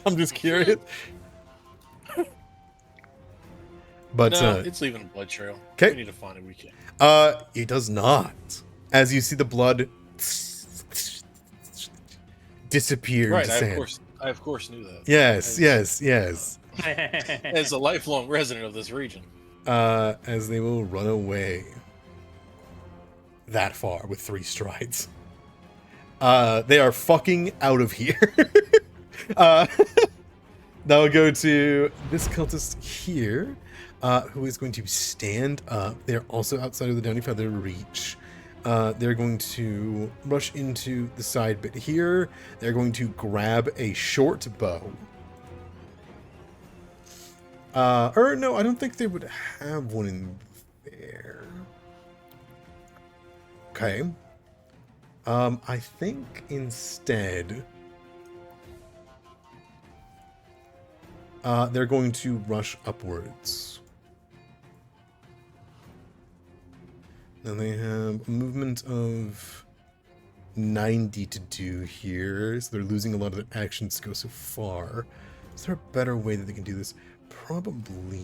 I'm just curious. But no, it's leaving a blood trail. Okay. We need to find a weekend. It does not. As you see the blood disappear Right, into sand. I of course knew that. Yes. As a lifelong resident of this region. As they will run away that far with 3 strides. They are fucking out of here. That'll go to this cultist here, who is going to stand up. They're also outside of the Downy Feather reach. They're going to rush into the side bit here. They're going to grab a short bow. Or no, I don't think they would have one in there. Okay. I think instead they're going to rush upwards. Now they have a movement of 90 to do here, so they're losing a lot of their actions to go so far. Is there a better way that they can do this? Probably.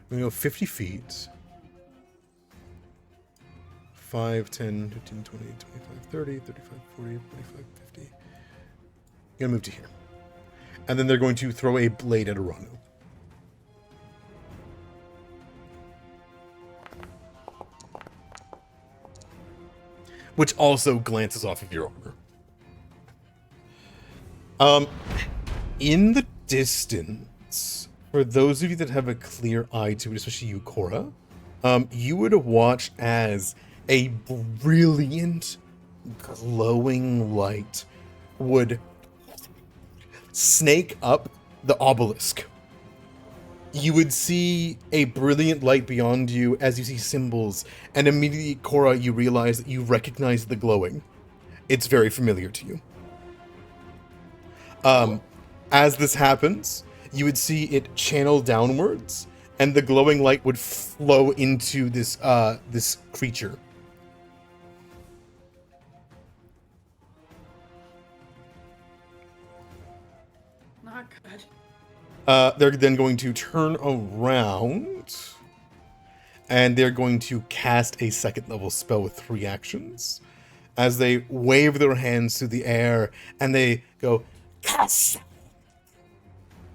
We're going to go 50 feet. 5, 10, 15, 20, 25, 30, 35, 40, 45, 50. I'm going to move to here. And then they're going to throw a blade at Arano. Which also glances off of your armor. In the distance, for those of you that have a clear eye to it, especially you, Cora, you would watch as a brilliant glowing light would snake up the obelisk. You would see a brilliant light beyond you as you see symbols, and immediately, Cora, you realize that you recognize the glowing. It's very familiar to you. As this happens, you would see it channel downwards, and the glowing light would flow into this this creature. Not good. They're then going to turn around, and they're going to cast a second level spell with 3 actions. As they wave their hands through the air, and they go, cast!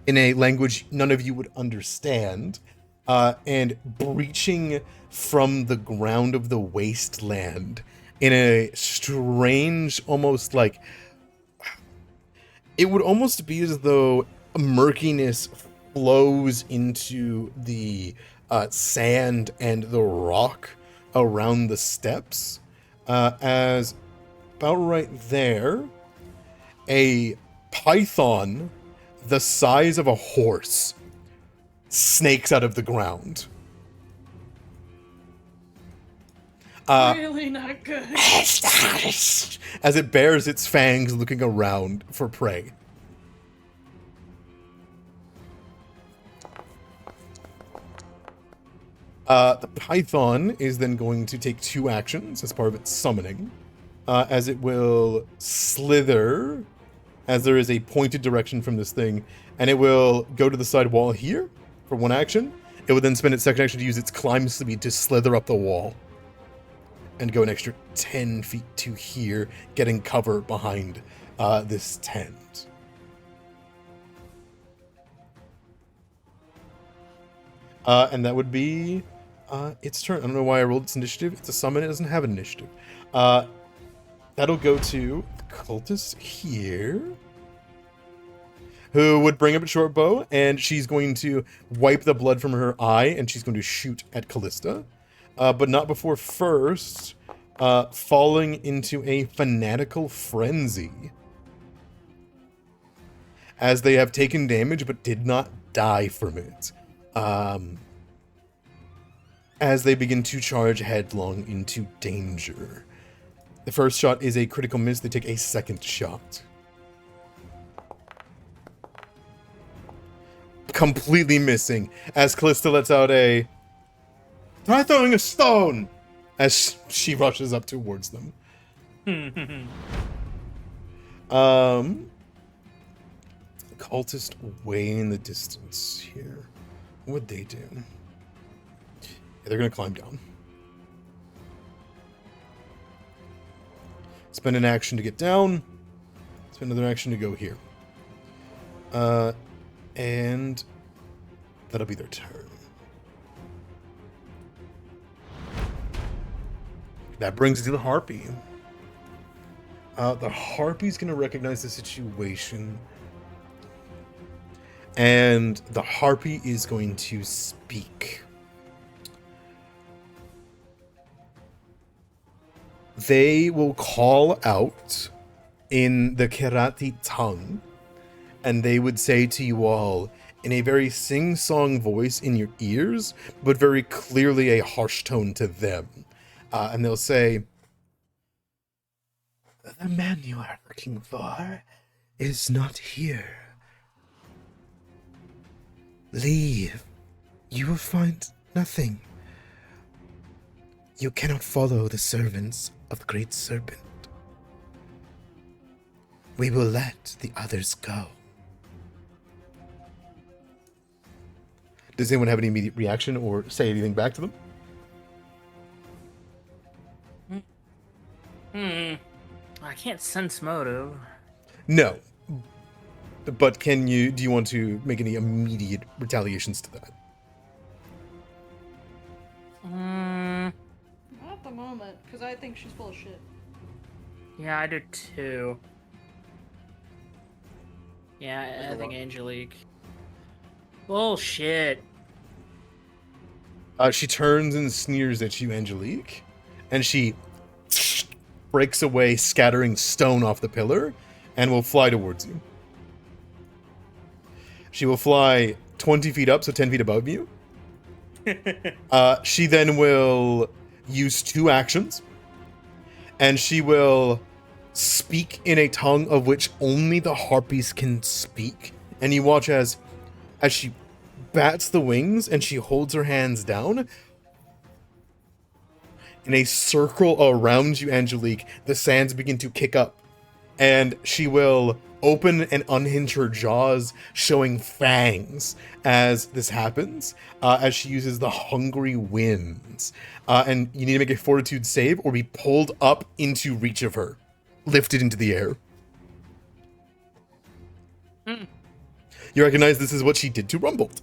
In a language none of you would understand, and breaching from the ground of the wasteland in a strange, almost like... It would almost be as though murkiness flows into the sand and the rock around the steps, as about right there, a python the size of a horse snakes out of the ground. Really not good. As it bares its fangs looking around for prey. The python is then going to take 2 actions as part of its summoning, as it will slither, as there is a pointed direction from this thing, and it will go to the side wall here for 1 action. It will then spend its second action to use its climb speed to slither up the wall and go an extra 10 feet to here, getting cover behind this tent. And that would be its turn. I don't know why I rolled its initiative. It's a summon, it doesn't have an initiative. That'll go to the cultist here, who would bring up a short bow, and she's going to wipe the blood from her eye, and she's going to shoot at Callista. But not before first falling into a fanatical frenzy, as they have taken damage but did not die from it. As they begin to charge headlong into danger. The first shot is a critical miss. They take a second shot. Completely missing, as Callista lets out a "try throwing a stone" as she rushes up towards them. Cultist way in the distance here. What would they do? Yeah, they're gonna climb down. Spend an action to get down. Spend another action to go here. And that'll be their turn. That brings us to the harpy. The harpy's gonna recognize the situation, and the harpy is going to speak. They will call out in the Kirati tongue, and they would say to you all in a very sing-song voice in your ears, but very clearly a harsh tone to them. And they'll say, "The man you are looking for is not here. Leave. You will find nothing. You cannot follow the servants of the Great Serpent. We will let the others go." Does anyone have any immediate reaction or say anything back to them? I can't sense motive. No. But do you want to make any immediate retaliations to that? Not at the moment, because I think she's full of shit. Yeah, I do too. Yeah, I think Angelique. Bullshit. She turns and sneers at you, Angelique, and she breaks away, scattering stone off the pillar, and will fly towards you. She will fly 20 feet up, so 10 feet above you. She then will use 2 actions, and she will speak in a tongue of which only the harpies can speak. And you watch as she bats the wings and she holds her hands down. In a circle around you, Angelique, the sands begin to kick up. And she will open and unhinge her jaws, showing fangs as this happens, as she uses the hungry winds. And you need to make a fortitude save or be pulled up into reach of her, lifted into the air. You recognize this is what she did to Rumbold.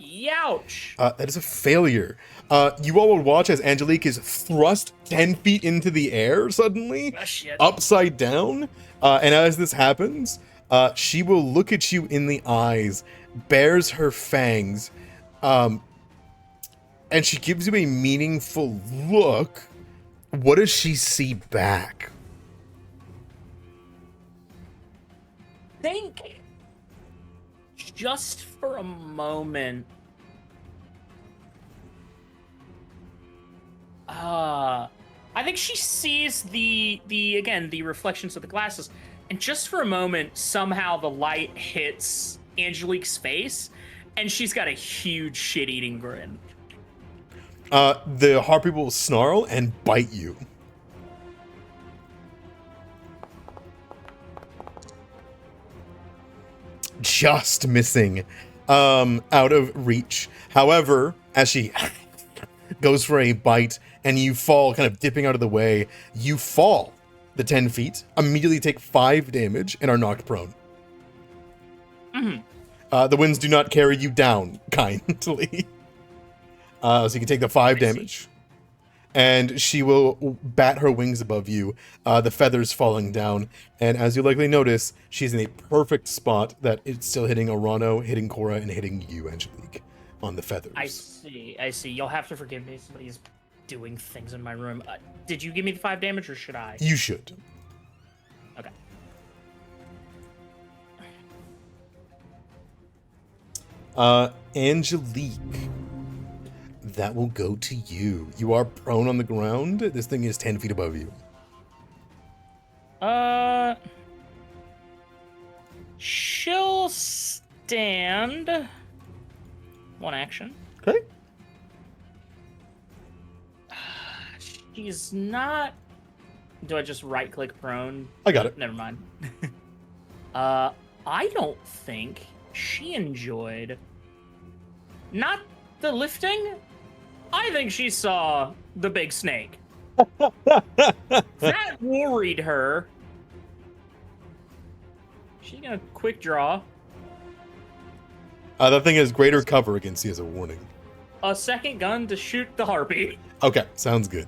Youch! That is a failure. You all will watch as Angelique is thrust 10 feet into the air suddenly, Oh, shit. upside down. And as this happens, she will look at you in the eyes, bares her fangs, and she gives you a meaningful look. What does she see back? Think just for a moment. I think she sees the reflections of the glasses, and just for a moment, somehow the light hits Angelique's face, and she's got a huge shit-eating grin. The harpy will snarl and bite you. Just missing out of reach. However, as she goes for a bite and you fall, kind of dipping out of the way, you fall the 10 feet, immediately take 5 damage, and are knocked prone. The winds do not carry you down kindly. So you can take the 5 damage. And she will bat her wings above you, the feathers falling down. And as you likely notice, she's in a perfect spot that it's still hitting Orano, hitting Cora, and hitting you, Angelique, on the feathers. I see. You'll have to forgive me. Somebody's doing things in my room. Did you give me the 5 damage, or should I? You should. Okay. Angelique, that will go to you. You are prone on the ground. This thing is 10 feet above you. She'll stand. 1 action. Okay. She's not. Do I just right-click prone? I got it. Never mind. I don't think she enjoyed. Not the lifting. I think she saw the big snake. That worried her. She's gonna quick draw. That thing has greater cover against you as a warning. A second gun to shoot the harpy. Okay, sounds good.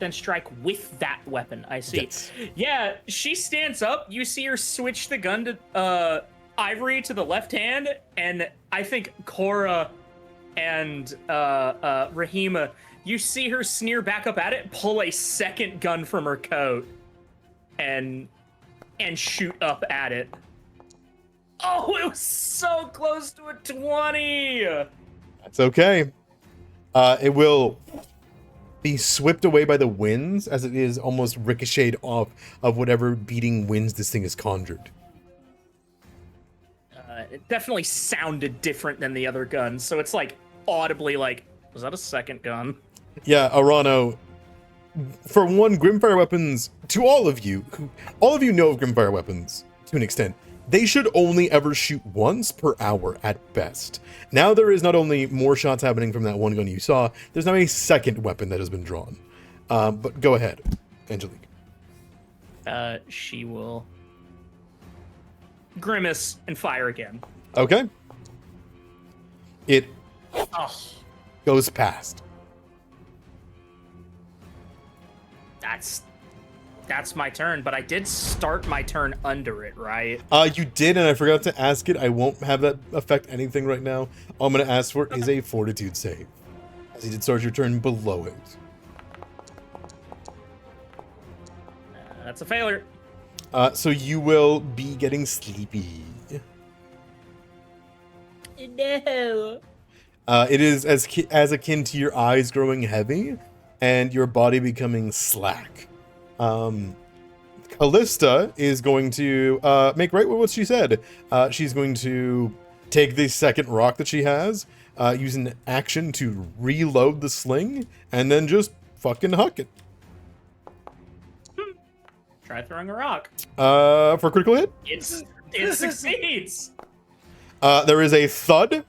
Then strike with that weapon. I see. Yes. Yeah, she stands up. You see her switch the gun to Ivory to the left hand, and I think Cora and Rahima, you see her sneer back up at it, pull a second gun from her coat, and shoot up at it. Oh, it was so close to a 20! That's okay. It will be swept away by the winds as it is almost ricocheted off of whatever beating winds this thing has conjured. It definitely sounded different than the other guns, so it's like audibly like, was that a second gun? Yeah, Arano, for one, Grimfire weapons, to all of you know of Grimfire weapons to an extent. They should only ever shoot once per hour at best. Now there is not only more shots happening from that one gun you saw, there's now a second weapon that has been drawn. But go ahead, Angelique. She will grimace and fire again. Okay. It Oh, goes past. that's That's my turn, but I did start my turn under it, right? You did, and I forgot to ask it. I won't have that affect anything right now. All I'm going to ask for is a fortitude save, as you did start your turn below it. That's a failure. So you will be getting sleepy. No. It is as akin to your eyes growing heavy and your body becoming slack. Callista is going to make right with what she said. She's going to take the second rock that she has, use an action to reload the sling, and then just fucking huck it. Try throwing a rock. For a critical hit? It succeeds. There is a thud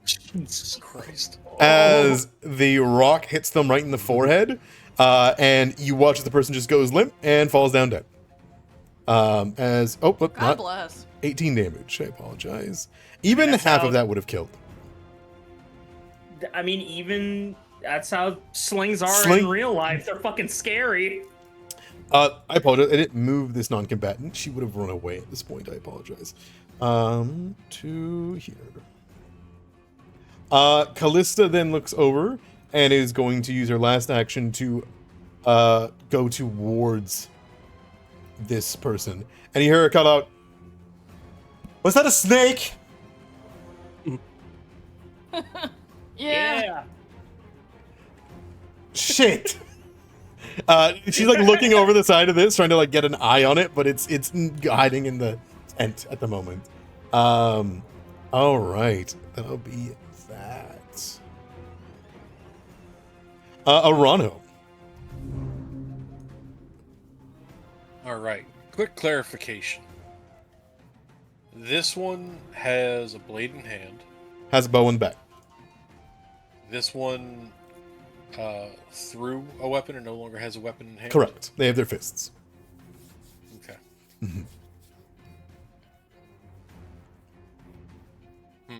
Jesus Christ. as the rock hits them right in the forehead, and you watch as the person just goes limp and falls down dead. God Not bless. 18 damage. I apologize. Even That's half how- of that would have killed. I mean, even that's how slings are Sling- in real life. They're fucking scary. I apologize. I didn't move this non-combatant. She would have run away at this point. I apologize. To here. Callista then looks over and is going to use her last action to go towards this person. And you hear her call out, "Was that a snake?" Yeah. Shit. She's like looking over the side of this, trying to like get an eye on it, but it's hiding in the tent at the moment. All right, that'll be that. Arano. All right. Quick clarification. This one has a blade in hand. Has a bow in the back. This one threw a weapon or no longer has a weapon in hand. Correct. They have their fists. Okay. Mhm. Hmm.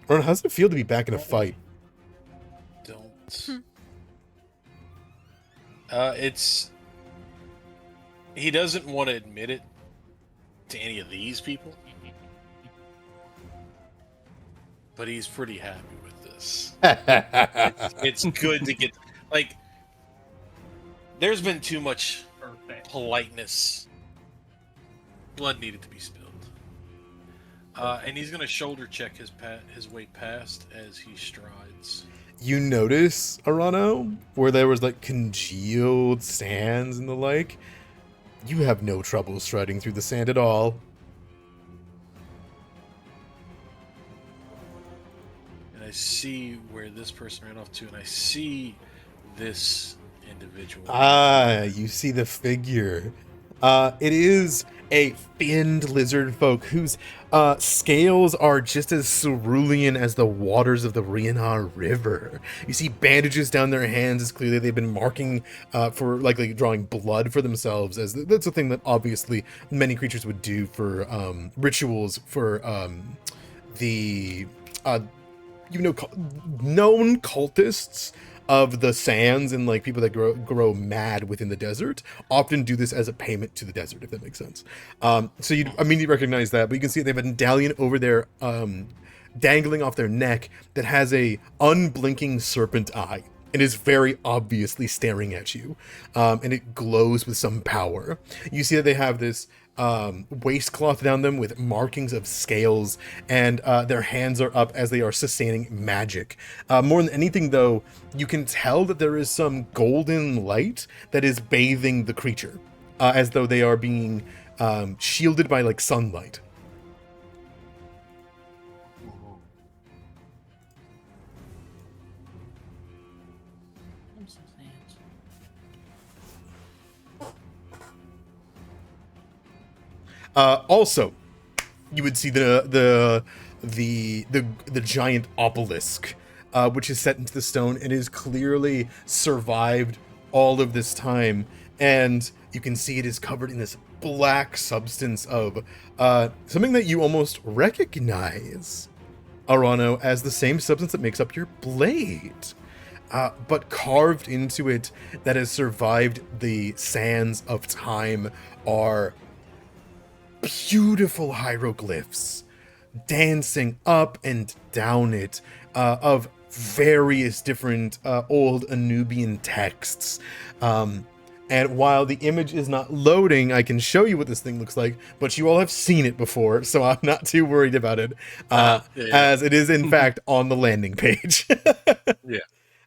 Arano, how does it feel to be back in a fight? Don't. It's. He doesn't want to admit it to any of these people, but he's pretty happy with this. It's good to get like. There's been too much politeness. Blood needed to be spilled. And he's gonna shoulder check his way past as he strides. You notice, Arano, where there was like congealed sands and the like, you have no trouble striding through the sand at all. And I see where this person ran off to, and I see this individual. Ah, you see the figure. It is a finned lizard folk whose scales are just as cerulean as the waters of the Rienar River. You see bandages down their hands as clearly they've been marking for likely drawing blood for themselves, as that's a thing that obviously many creatures would do for rituals for the known cultists of the sands and like people that grow mad within the desert often do this as a payment to the desert, if that makes sense. So you immediately recognize that, but you can see they have a medallion over there dangling off their neck that has a unblinking serpent eye. It is very obviously staring at you, and it glows with some power. You see that they have this waistcloth down them with markings of scales, and their hands are up as they are sustaining magic. More than anything, though, you can tell that there is some golden light that is bathing the creature, as though they are being shielded by like sunlight. Also, you would see the giant obelisk, which is set into the stone and is clearly survived all of this time, and you can see it is covered in this black substance of something that you almost recognize. Arano, as the same substance that makes up your blade. But carved into it that has survived the sands of time are beautiful hieroglyphs dancing up and down it of various different old Anubian texts. And while the image is not loading, I can show you what this thing looks like, but you all have seen it before, so I'm not too worried about it, as it is in fact on the landing page. Yeah.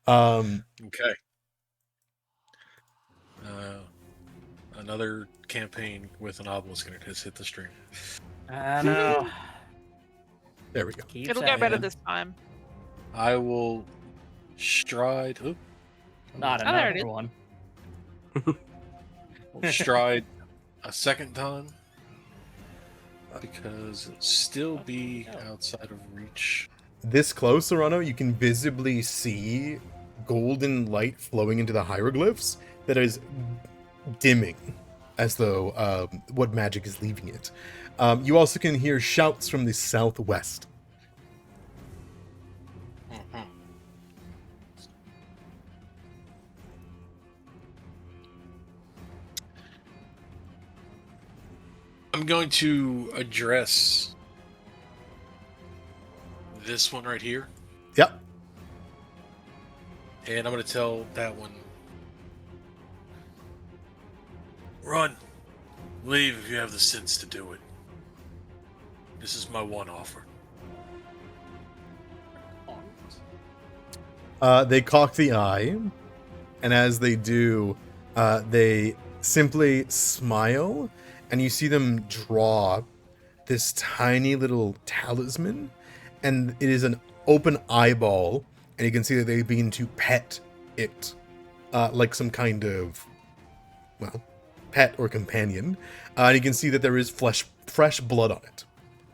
Okay. Another campaign with an obelisk in it has hit the stream. I know. There we go. It'll get better this time. I will stride. Oop, Not Oh, there it another is. one. will stride a second time because it'll still be outside of reach. This close, Arano, you can visibly see golden light flowing into the hieroglyphs that is dimming, as though what magic is leaving it. You also can hear shouts from the southwest. I'm going to address this one right here, Yep. and I'm going to tell that one, run. Leave if you have the sense to do it. This is my one offer. They cock the eye, and as they do, they simply smile, and you see them draw this tiny little talisman, and it is an open eyeball, and you can see that they begin to pet it, like some kind of, well, pet or companion. And you can see that there is fresh blood on it,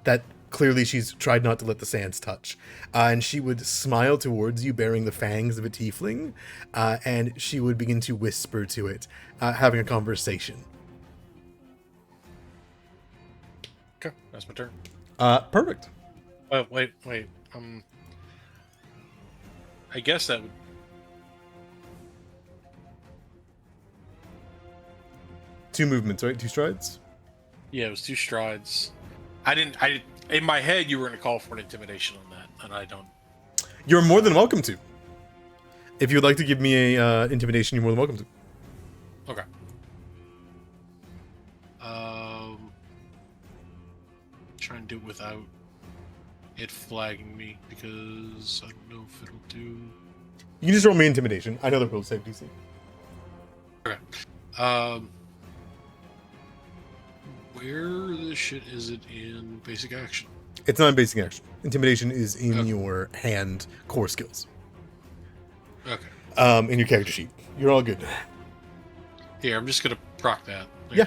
that clearly she's tried not to let the sands touch. And she would smile towards you, bearing the fangs of a tiefling, and she would begin to whisper to it, having a conversation. Okay, that's my turn. Perfect. Wait. I guess that would. Two movements, right? Two strides? Yeah, it was 2 strides. In my head, you were going to call for an intimidation on that, and I don't. You're more than welcome to. If you would like to give me a intimidation, you're more than welcome to. Okay. Try and do it without it flagging me because I don't know if it'll do. You can just roll me intimidation. I know the rules save DC. Okay. Where the shit is it in basic action? It's not in basic action. Intimidation is in your hand core skills. Okay. In your character sheet. You're all good. Here, I'm just gonna proc that. Yeah.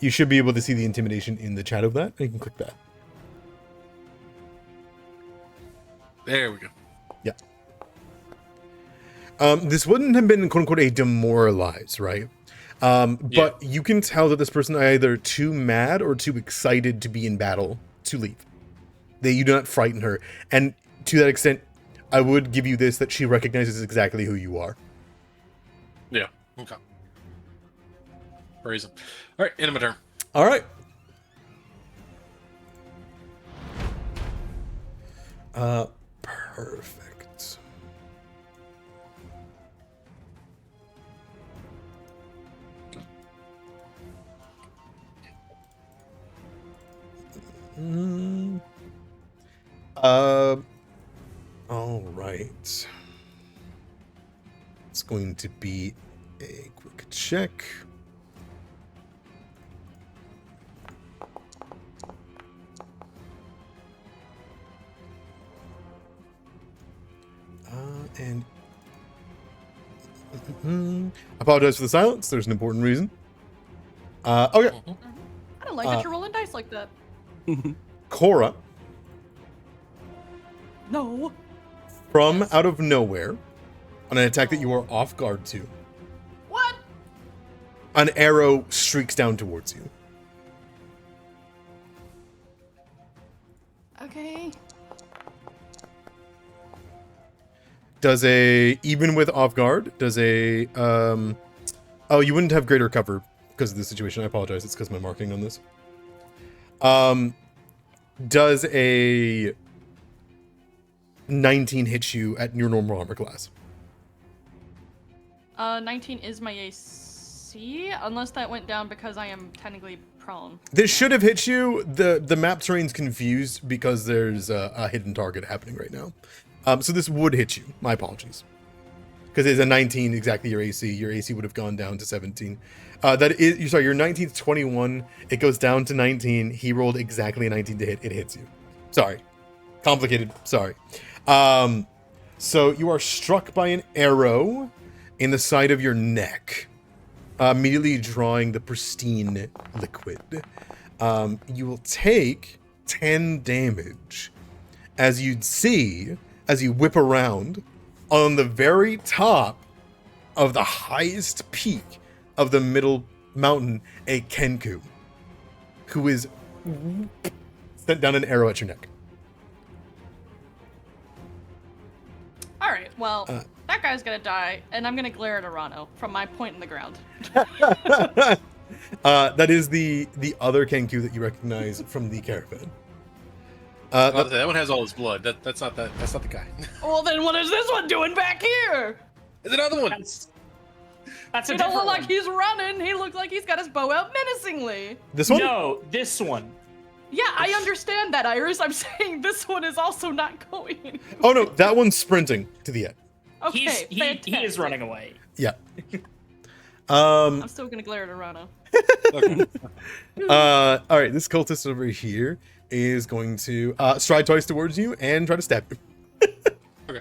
You should be able to see the intimidation in the chat of that, and you can click that. There we go. Yeah. This wouldn't have been, quote unquote, a demoralize, right? But you can tell that this person is either too mad or too excited to be in battle to leave. You do not frighten her. And to that extent, I would give you this, that she recognizes exactly who you are. Yeah. Okay. Praise him. All right, end of my turn. All right. Perfect. All right. It's going to be a quick check. And apologize for the silence. There's an important reason. Okay. I don't like that you're rolling dice like that. Cora, No. from out of nowhere, on an attack that you are off guard to. What? An arrow streaks down towards you. Okay. Does even with off guard, does oh, you wouldn't have greater cover because of the situation. I apologize. It's because of my marking on this. Does a 19 hit you at your normal armor class? 19 is my AC, unless that went down because I am technically prone. This should have hit you. The map terrain's confused because there's a hidden target happening right now. So this would hit you. My apologies. Because it's a 19, exactly your AC. Your AC would have gone down to 17. Sorry, your 19's 21. It goes down to 19. He rolled exactly a 19 to hit. It hits you. Sorry. Complicated. Sorry. So you are struck by an arrow in the side of your neck, immediately drawing the pristine liquid. You will take 10 damage as you'd see as you whip around on the very top of the highest peak of the middle mountain, a Kenku, who is sent down an arrow at your neck. All right, well, that guy's gonna die, and I'm gonna glare at Arano from my point in the ground. That is the other Kenku that you recognize from the caravan. That one has all his blood. That's not the guy. Well, then what is this one doing back here? There's another one. That's a He don't different look like one. he's running. He looks like he's got his bow out menacingly. This one? No, this one. Yeah, I understand that, Iris. I'm saying this one is also not going anywhere. Oh no, that one's sprinting to the end. Okay, He is fantastic. running away. Yeah. I'm still gonna glare at Arano. All right, this cultist over here is going to stride twice towards you and try to stab you. Okay.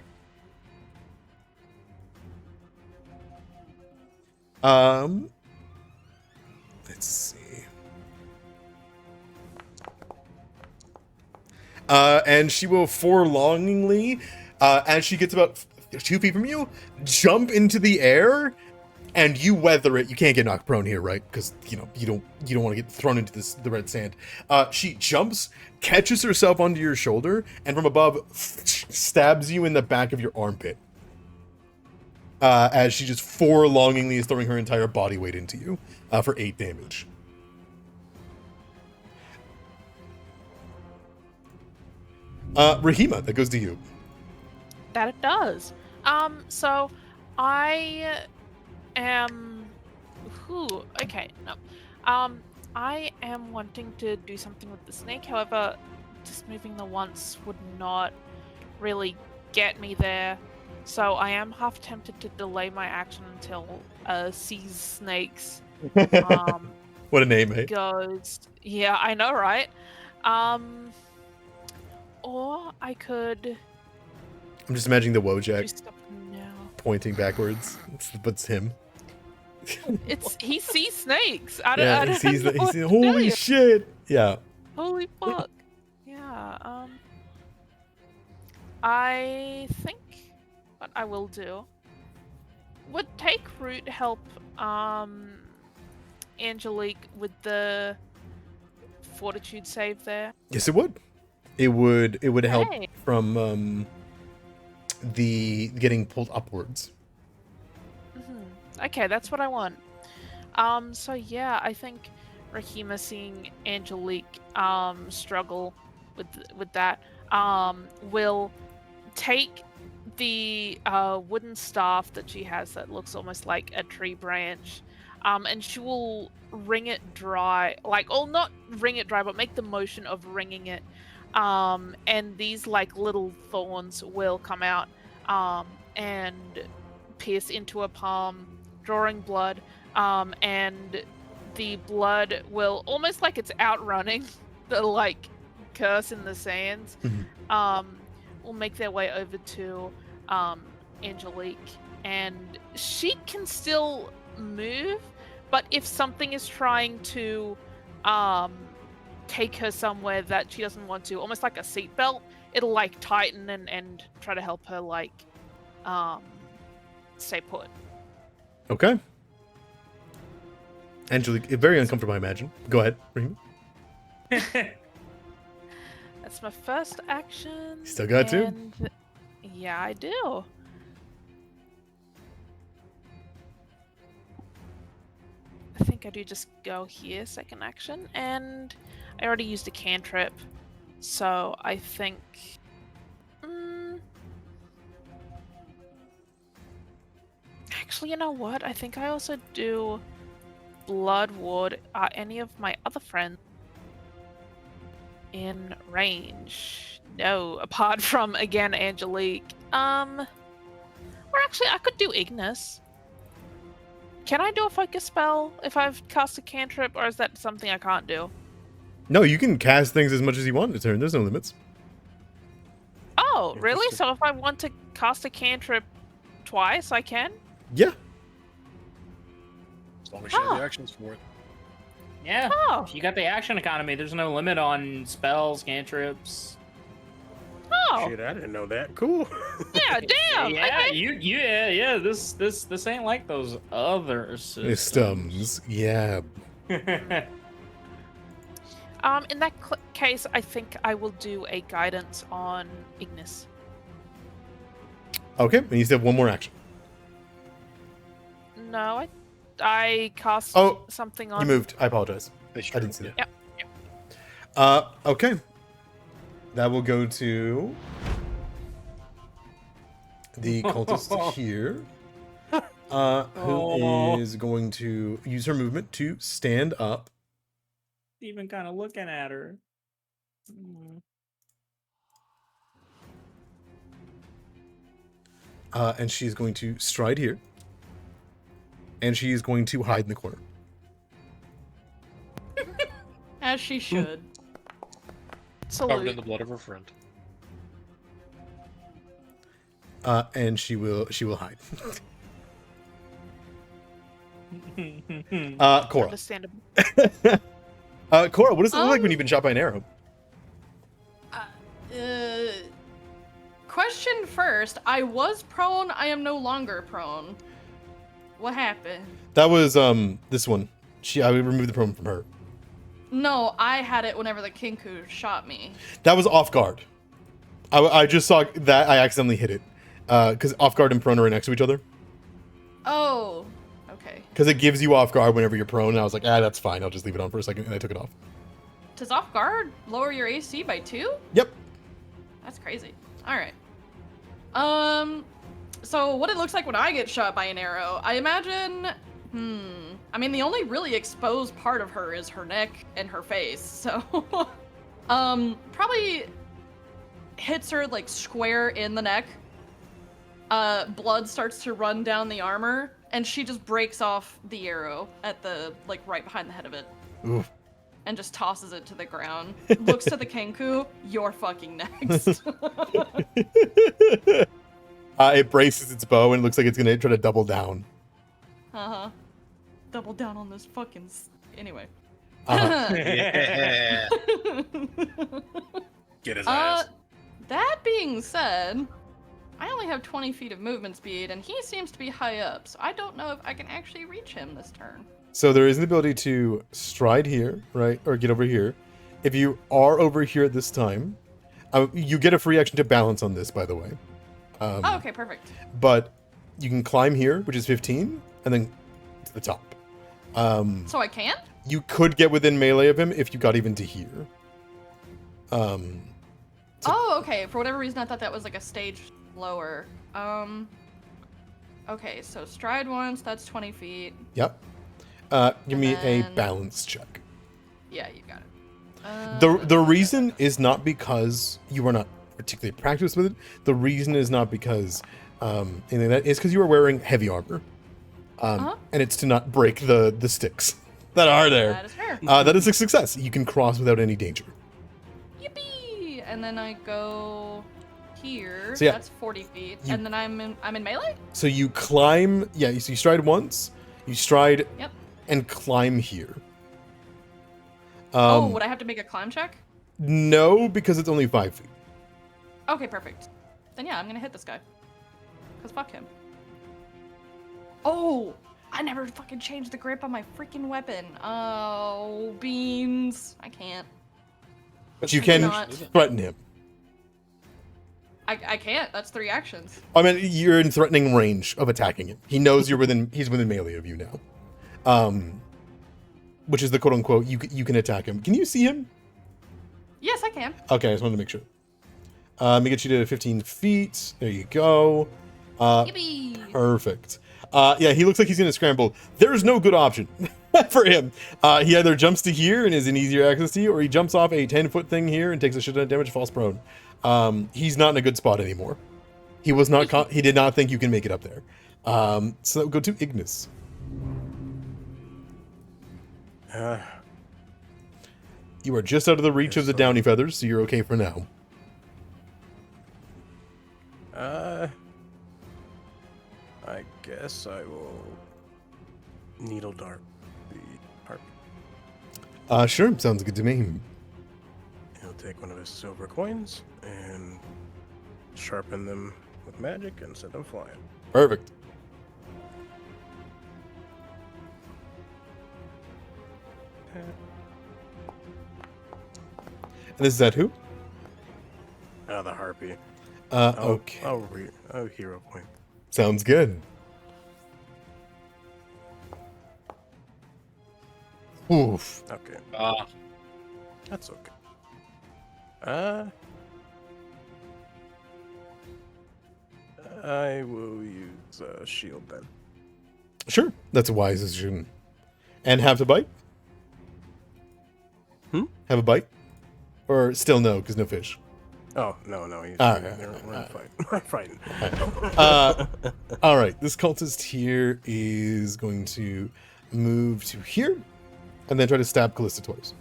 Let's see. And she will forlongingly, as she gets about 2 feet from you, jump into the air, and you weather it. You can't get knocked prone here, right? Because you don't want to get thrown into the red sand. She jumps, catches herself onto your shoulder, and from above stabs you in the back of your armpit. As she just forlongingly is throwing her entire body weight into you for 8 damage. Rahima, that goes to you. That it does. So I am. Okay, no. I am wanting to do something with the snake. However, just moving the once would not really get me there. So I am half tempted to delay my action until sees snakes. What a name, eh? Goes. Yeah, I know, right? Or I could I'm just imagining the do Wojak stuff now. pointing backwards. It's him. He sees snakes. I don't He sees know that. what to tell Holy you. shit! Yeah. Holy fuck. Yeah, I think what I will do would take root help Angelique with the fortitude save there. Yes, it would. It would help Hey. from the getting pulled upwards. Okay, that's what I want. So yeah, I think Rahima seeing Angelique struggle with that will take the wooden staff that she has that looks almost like a tree branch, and she will wring it dry, not wring it dry, but make the motion of wringing it, and these like little thorns will come out and pierce into a palm, drawing blood, and the blood will, almost like it's outrunning the like curse in the sands, will make their way over to Angelique, and she can still move, but if something is trying to take her somewhere that she doesn't want to, almost like a seatbelt, it'll like tighten and try to help her like stay put. Okay. Angelique, very uncomfortable, I imagine. Go ahead, Raheem. That's my first action. Still got two? and- Yeah, I do. I think I do just go here, second action, and I already used a cantrip, so I think. Actually, you know what? I think I also do Bloodwood. Are any of my other friends in range? No, apart from again Angelique. Or actually, I could do Ignis. Can I do a focus spell if I've cast a cantrip, or is that something I can't do? No, you can cast things as much as you want in a turn. There's no limits. Oh, really? Interesting. So if I want to cast a cantrip twice, I can? Yeah. As long as you have Oh. the actions for it. Yeah. Oh, If you got the action economy, there's no limit on spells, cantrips. oh, Shit, I didn't know that. Cool. yeah, damn. Yeah, Okay. yeah. This ain't like those other Systems. Yeah. In that case, I think I will do a guidance on Ignis. Okay, and you still have one more action. No, I cast Oh, something on. You moved. I apologize. That's I didn't see true, that. Yep. Okay. That will go to the cultist here, who is going to use her movement to stand up. Even kind of looking at her. Mm. And she's going to stride here. And she is going to hide in the corner. As she should. Covered in Salute. the blood of her friend. And she will hide. Cora. Understandable. Cora, what does it look like when you've been shot by an arrow? Question first. I was prone. I am no longer prone. What happened? That was this one. I removed the prone from her. No, I had it whenever the Kinku shot me. That was off guard. I just saw that I accidentally hit it. Because off guard and prone are right next to each other. Oh, okay. Because it gives you off guard whenever you're prone. And I was like, that's fine. I'll just leave it on for a second. And I took it off. Does off guard lower your AC by 2? Yep. That's crazy. All right. So what it looks like when I get shot by an arrow, I imagine. I mean, the only really exposed part of her is her neck and her face. So, probably hits her like square in the neck. Blood starts to run down the armor, and she just breaks off the arrow at the like right behind the head of it. Oof. And just tosses it to the ground. Looks to the Kenku, you're fucking next. It braces its bow and looks like it's gonna try to double down. Uh-huh. Double down on this fucking... Anyway. Yeah. Get his ass. That being said, I only have 20 feet of movement speed, and he seems to be high up, so I don't know if I can actually reach him this turn. So there is an ability to stride here, right? Or get over here. If you are over here at this time, you get a free action to balance on this, by the way. Oh, okay, perfect. But you can climb here, which is 15, and then to the top. So I can? You could get within melee of him if you got even to here. Oh, okay. For whatever reason, I thought that was like a stage lower. Okay, so stride once, that's 20 feet. Yep. Give me a then- balance check. Yeah, you got it. The reason is not because you are not particularly practiced with it. The reason is not because anything like that. It's because you are wearing heavy armor. And it's to not break the sticks that are there. That is fair. That is a success. You can cross without any danger. Yippee! And then I go here. So yeah, That's 40 feet. you- And then I'm in melee? So you climb, so you stride once, you stride Yep. and climb here. Oh, would I have to make a climb check? No, because it's only 5 feet. Okay, perfect. Then yeah, I'm gonna hit this guy. Because fuck him. Oh, I never fucking changed the grip on my freaking weapon. Oh, beans. I can't. But you I can cannot. threaten him. I can't. That's 3 actions. I mean, you're in threatening range of attacking him. He knows he's within melee of you now. Which is the quote unquote, you can attack him. Can you see him? Yes, I can. Okay, I just wanted to make sure. Let me get you to 15 feet. There you go. Yippee! Perfect. Yeah, he looks like he's going to scramble. There's no good option for him. He either jumps to here and is in easier access to you, or he jumps off a 10-foot thing here and takes a shit ton of damage, falls prone. He's not in a good spot anymore. He was not. He did not think you can make it up there. So go to Ignis. You are just out of the reach of the downy feathers, so you're okay for now. I guess I will needle dart the harpy. Sure, sounds good to me. He'll take one of his silver coins and sharpen them with magic and send them flying. Perfect. And this is at who? The harpy. Okay. Oh, hero point. Sounds good. Oof. Okay, Ah, that's okay. I will use shield then. Sure, that's a wise decision. And have to bite? Have a bite? Or still no, because no fish. Oh no, he's Okay. we're in a fight. We're fighting. All right, this cultist here is going to move to here, and then try to stab Callista twice.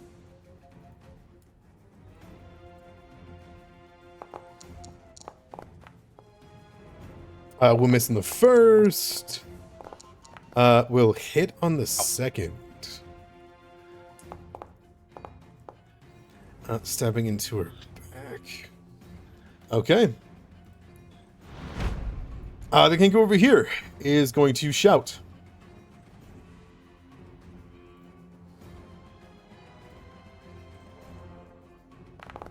We'll miss on the first. We'll hit on the second. Stabbing into her back. Okay. The Kenku over here is going to shout.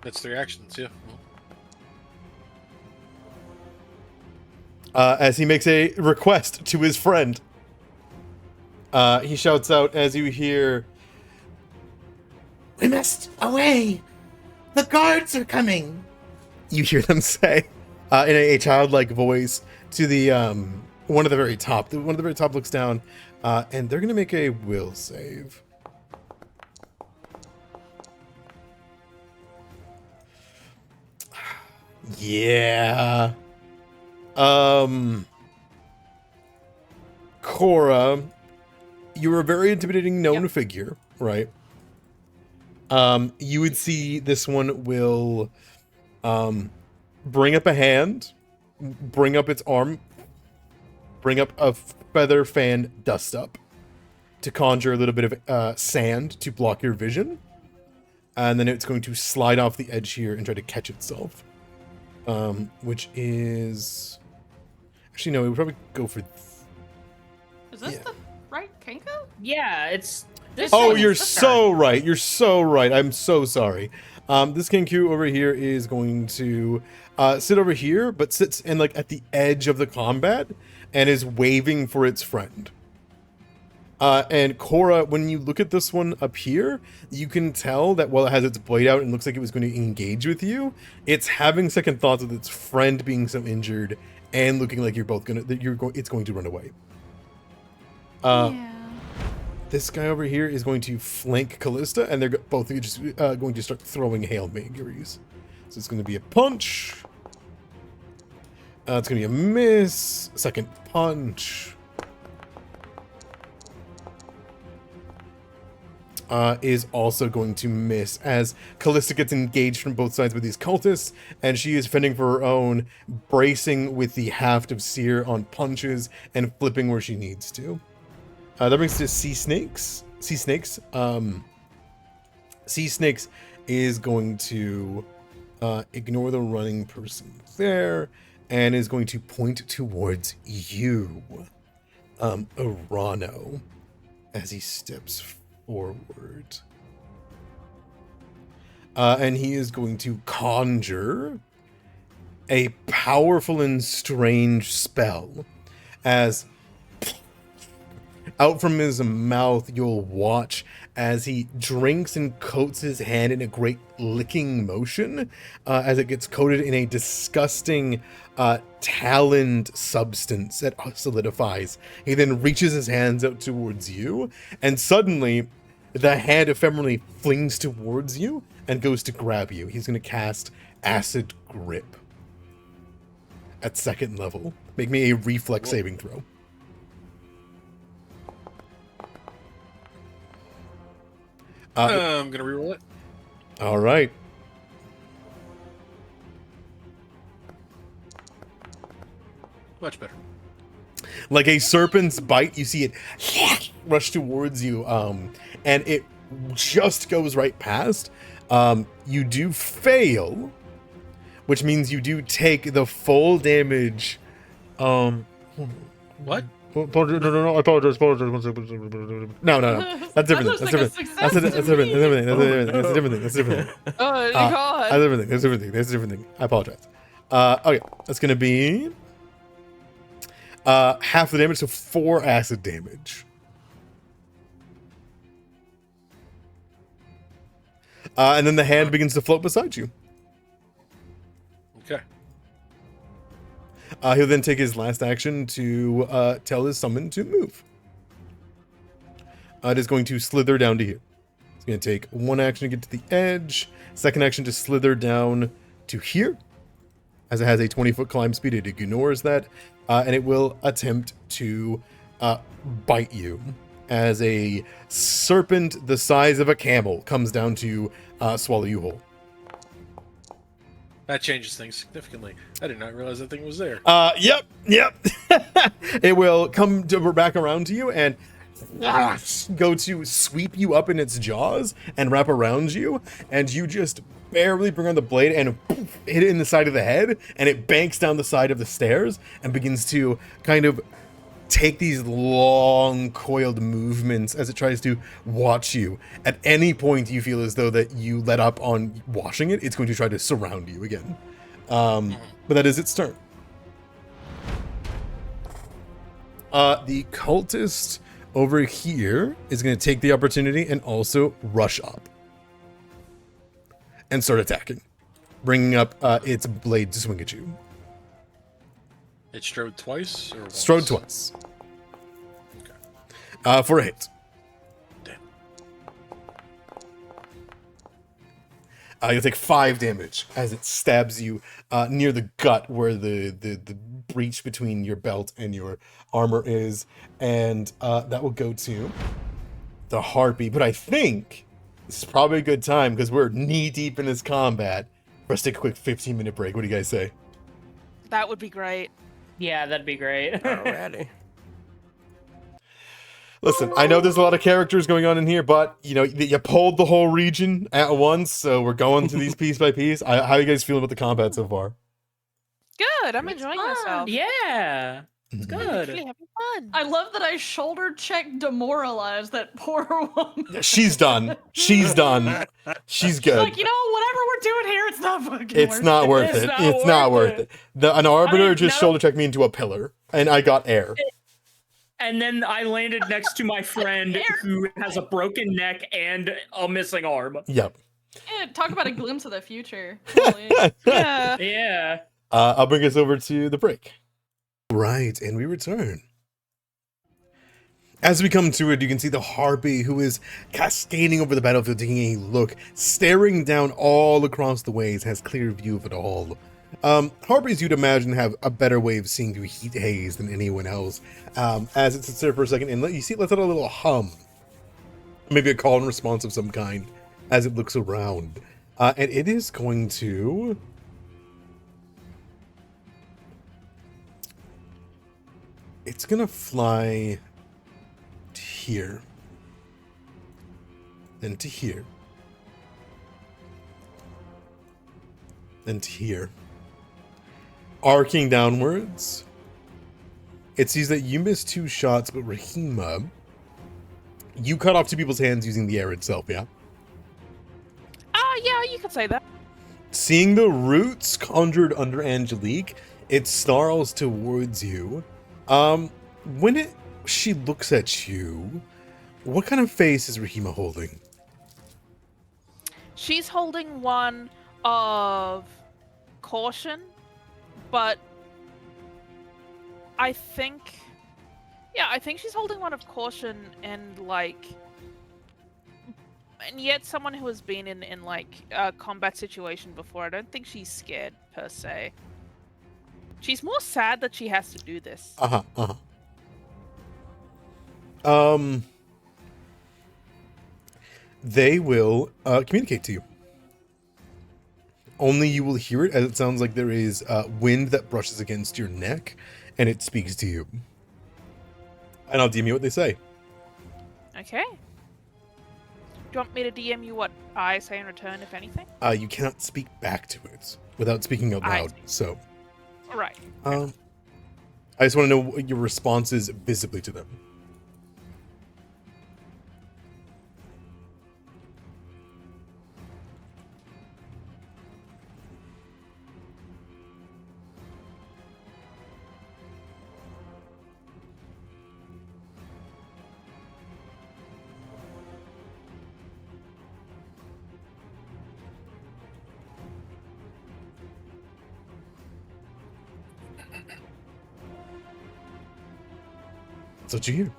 that's 3 actions, yeah. As he makes a request to his friend. He shouts out as you hear, "We must away! The guards are coming!" You hear them say, in a childlike voice, to the one at the very top. The one at the very top looks down, and they're going to make a will save. Yeah. Cora, you're a very intimidating known figure, right? You would see this one will bring up a hand, bring up its arm, bring up a feather fan dust up to conjure a little bit of sand to block your vision. And then it's going to slide off the edge here and try to catch itself. Which is... Actually, no, we would probably go for... Is this the right Kenku? Yeah, it's this. Oh, one is you're this so right. You're so right. I'm so sorry. This Kenku over here is going to sit over here, but sits in like at the edge of the combat and is waving for its friend. And Cora, when you look at this one up here, you can tell that while it has its blade out and looks like it was going to engage with you, it's having second thoughts with its friend being so injured and looking like it's going to run away. Yeah. This guy over here is going to flank Callista, and they're both just going to start throwing Hail Marys. So it's going to be a punch. It's going to be a miss. Second punch. Is also going to miss as Callista gets engaged from both sides with these cultists, and she is fending for her own, bracing with the haft of sear on punches and flipping where she needs to. That brings us to Sea Snakes. Sea Snakes is going to ignore the running person there and is going to point towards you. Urano as he steps forward. And he is going to conjure a powerful and strange spell. As out from his mouth, you'll watch as he drinks and coats his hand in a great licking motion, as it gets coated in a disgusting taloned substance that solidifies. He then reaches his hands out towards you, and suddenly the hand ephemerally flings towards you and goes to grab you. He's going to cast Acid Grip at 2nd level. Make me a reflex saving throw. I'm gonna reroll it. All right. Much better. Like a serpent's bite, you see it rush towards you, and it just goes right past. You do fail, which means you do take the full damage. What? No, I apologize. No. That's different. That's different. Oh God. That's a different thing. I apologize. Okay, that's gonna be half the damage, so 4 acid damage. And then the hand begins to float beside you. Okay. He'll then take his last action to tell his summon to move. It is going to slither down to here. It's going to take 1 action to get to the edge, 2nd action to slither down to here. As it has a 20-foot climb speed, it ignores that, and it will attempt to bite you. As a serpent the size of a camel comes down to swallow you whole. That changes things significantly. I did not realize that thing was there. Yep. It will come back around to you and go to sweep you up in its jaws and wrap around you, and you just barely bring on the blade and hit it in the side of the head, and it banks down the side of the stairs and begins to kind of take these long coiled movements as it tries to watch you. At any point you feel as though that you let up on watching it, it's going to try to surround you again. But that is its turn. The cultist over here is going to take the opportunity and also rush up and start attacking, bringing up its blade to swing at you. It strode twice? Or once? Strode twice. Okay. For a hit. Damn. You'll take 5 damage as it stabs you near the gut where the breach between your belt and your armor is. And that will go to the harpy. But I think this is probably a good time, because we're knee deep in this combat, for us to take a quick 15-minute break. What do you guys say? That would be great. Yeah, that'd be great. Alrighty. Listen, I know there's a lot of characters going on in here, but you pulled the whole region at once, so we're going through these piece by piece. How are you guys feeling about the combat so far? Good. I'm enjoying myself. Yeah, it's good. Actually having fun. I love that I shoulder check demoralized that poor woman. Yeah, she's done. She's done. She's good. Like, whatever we're doing here, it's not fucking It's not worth it. It's not worth it. An arbiter just shoulder checked me into a pillar, and I got air. And then I landed next to my friend who has a broken neck and a missing arm. Yep. Yeah, talk about a glimpse of the future. Holy. Yeah. Yeah. I'll bring us over to the break. Right, and we return. As we come to it, you can see the harpy, who is cascading over the battlefield, taking a look, staring down all across the ways, has clear view of it all. Harpies, you'd imagine, have a better way of seeing through heat haze than anyone else. As it sits there for a second, and you see it lets out a little hum. Maybe a call and response of some kind, as it looks around. And it is going to... It's gonna fly to here. Then to here. Then to here. Arcing downwards. it sees that you missed 2 shots, but Rahima, you cut off 2 people's hands using the air itself, yeah? Yeah, you could say that. Seeing the roots conjured under Angelique, it snarls towards you. When she looks at you, what kind of face is Rahima holding? She's holding one of caution, but I think she's holding one of caution and yet someone who has been in like a combat situation before. I don't think she's scared per se. She's more sad that she has to do this. They will communicate to you. Only you will hear it, as it sounds like there is wind that brushes against your neck, and it speaks to you. And I'll DM you what they say. Okay. Do you want me to DM you what I say in return, if anything? You cannot speak back to it without speaking out loud, so... Right. I just want to know what your response is visibly to them. That's what you hear.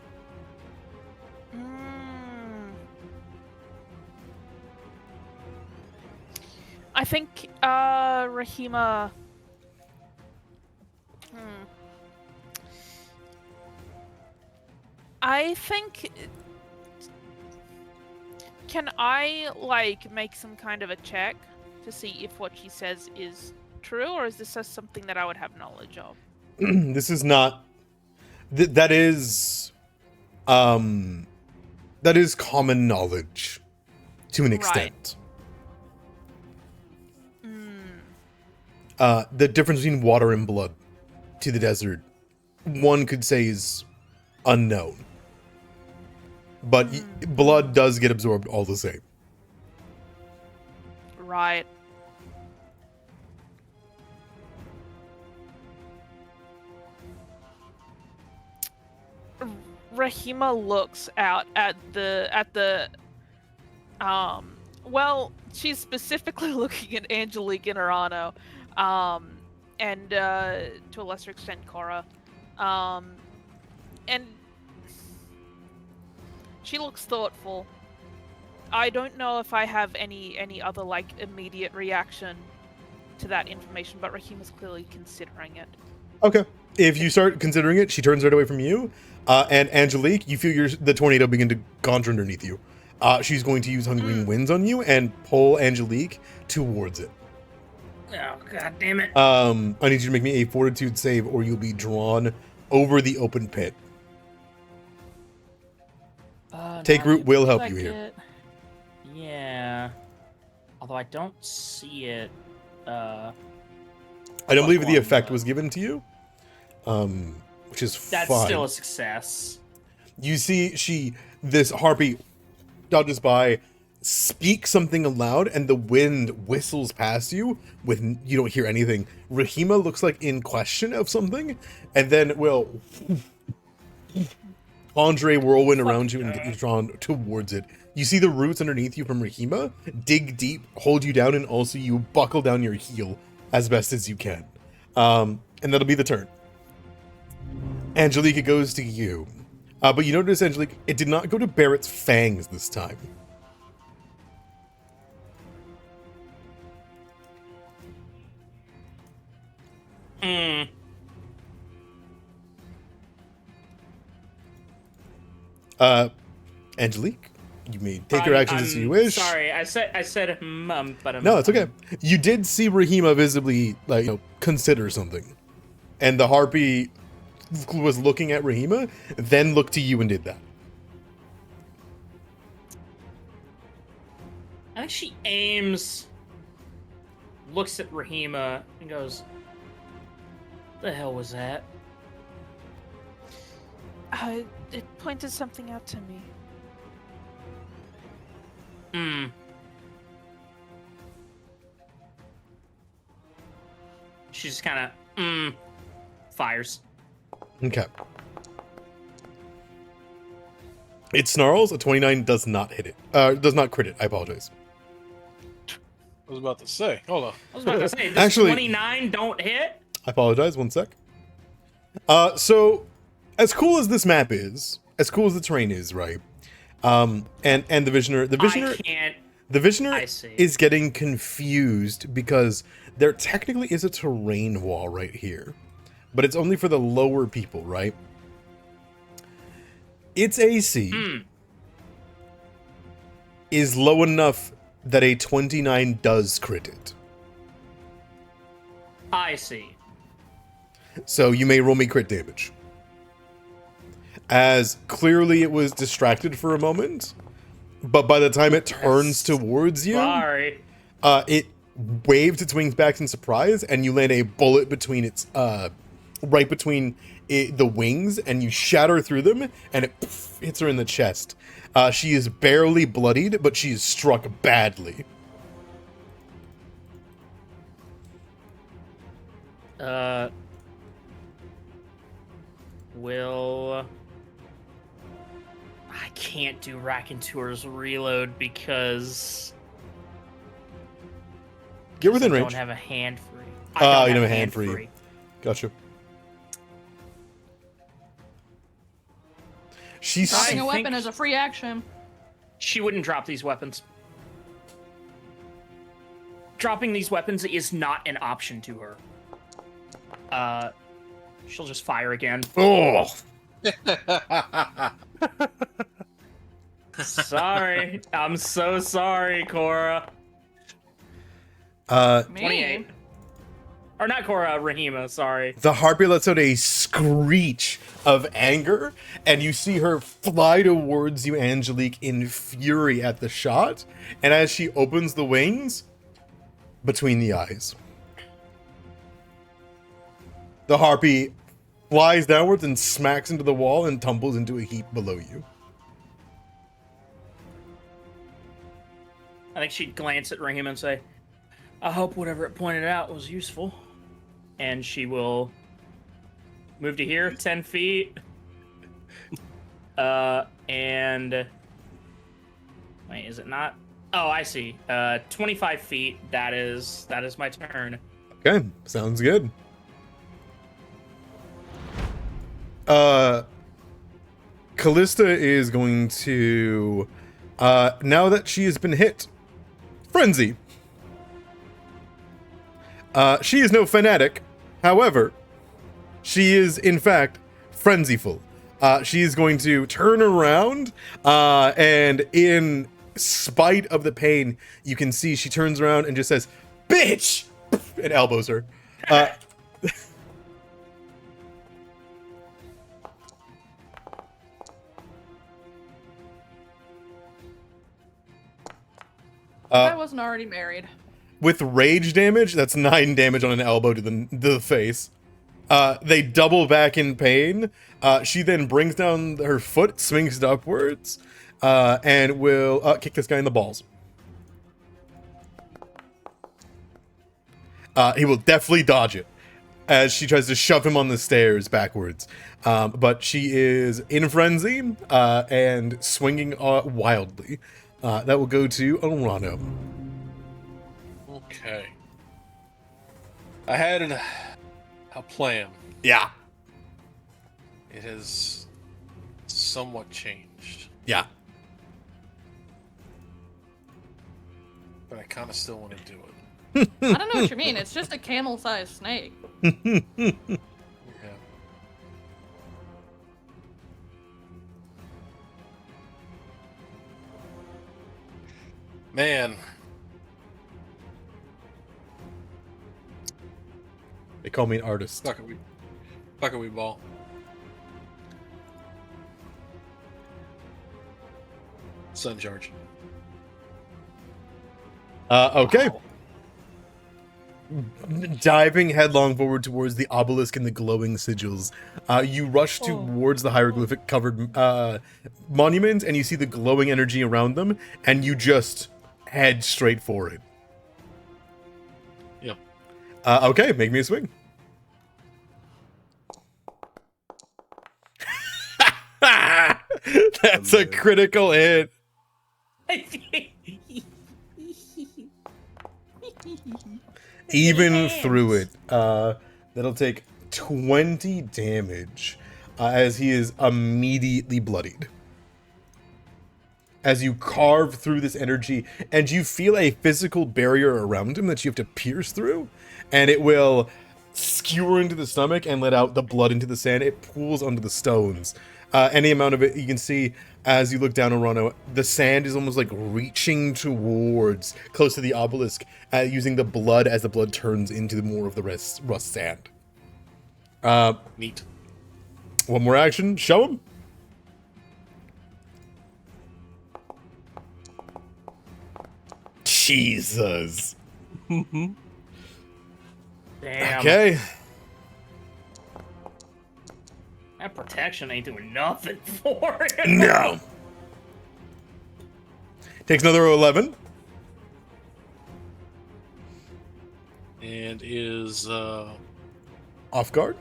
I think Rahima. I think. Can I make some kind of a check to see if what she says is true, or is this just something that I would have knowledge of? This is not. That is common knowledge to an extent. Right. The difference between water and blood to the desert, one could say is unknown. But blood does get absorbed all the same. Right. Rahima looks out at the well, she's specifically looking at Angelique and Arano, and to a lesser extent Cora, and she looks thoughtful. I don't know if I have any other immediate reaction to that information, but Rahima's clearly considering it. Okay. If you start considering it, she turns right away from you. And Angelique, you feel the tornado begin to conjure underneath you. She's going to use Hungering Winds on you and pull Angelique towards it. Oh, god damn it. I need you to make me a fortitude save or you'll be drawn over the open pit. Take root will help you here. Yeah. Although I don't see it. I don't believe the effect was given to you. Which is That's fine. still a success. You see this harpy dodges by, speaks something aloud, and the wind whistles past you you don't hear anything. Rahima looks like in question of something, and then will conjure a whirlwind around you and get you drawn towards it. You see the roots underneath you from Rahima dig deep, hold you down, and also you buckle down your heel as best as you can. And that'll be the turn. Angelique, it goes to you. But you notice, Angelique, it did not go to Barrett's fangs this time. Angelique, you may take your actions as you wish. Sorry, I said but no, it's okay. You did see Rahima visibly consider something, and the harpy was looking at Rahima, then looked to you and did that. I think she aims, looks at Rahima, and goes, "The hell was that?" It pointed something out to me. She just kind of fires. Okay. It snarls. A 29 does not hit it. Does not crit it. I apologize. I was about to say. Hold on. I was about to say, does Actually- 29 don't hit? I apologize. One sec. So, as cool as this map is, as cool as the terrain is, right? And the Visioner, I can't. the Visioner I see. is getting confused because there technically is a terrain wall right here, but it's only for the lower people, right? Its AC is low enough that a 29 does crit it. I see. So you may roll me crit damage. As clearly it was distracted for a moment, but by the time it turns towards you, Sorry. it waves its wings back in surprise, and you land a bullet between its right between the wings, and you shatter through them, and it hits her in the chest. She is barely bloodied, but she is struck badly. I can't do Raconteur's reload because Get within I range. don't have a hand free. You don't have a hand free. Gotcha. She's Dropping a think- weapon is a free action. She wouldn't drop these weapons. Dropping these weapons is not an option to her. She'll just fire again. oh. Sorry. I'm so sorry, Cora. Me? 28. Or not Cora, Rahima, sorry. The harpy lets out a screech of anger, and you see her fly towards you, Angelique, in fury at the shot. And as she opens the wings, between the eyes, the harpy flies downwards and smacks into the wall and tumbles into a heap below you. I think she'd glance at Rahima and say, I hope whatever it pointed out was useful. And she will move to here, 10 feet. And... Wait, is it not? Oh, I see. 25 feet. That is my turn. Okay, sounds good. Callista is going to, now that she has been hit, frenzy. She is no fanatic. However, she is, in fact, frenzyful. She is going to turn around, and in spite of the pain, you can see she turns around and just says, "Bitch!" and elbows her. I wasn't already married. With rage damage, that's 9 damage on an elbow to the face. They double back in pain. She then brings down her foot, swings it upwards, and will kick this guy in the balls. He will definitely dodge it as she tries to shove him on the stairs backwards. But she is in frenzy and swinging wildly. That will go to Alrano. Okay. I had a plan. Yeah. It has somewhat changed, Yeah. but I kind of still want to do it. I don't know what you mean. It's just a camel-sized snake. Yeah. Man, They call me an artist. fuck it, we ball. Sun charge. Okay. diving headlong forward towards the obelisk and the glowing sigils. You rush towards the hieroglyphic covered monument, and you see the glowing energy around them, and you just head straight for it. Yeah. Okay, make me a swing. That's a critical hit. Even through it, that'll take 20 damage as he is immediately bloodied. As you carve through this energy, and you feel a physical barrier around him that you have to pierce through, and it will skewer into the stomach and let out the blood into the sand. It pools onto the stones. Any amount of it, you can see as you look down on Rono, the sand is almost like reaching towards, close to the obelisk, using the blood as the blood turns into more of the rust sand. Neat. One more action, show him. Jesus. Damn. Okay. That protection ain't doing nothing for it. No. Takes another 11. And is Off guard.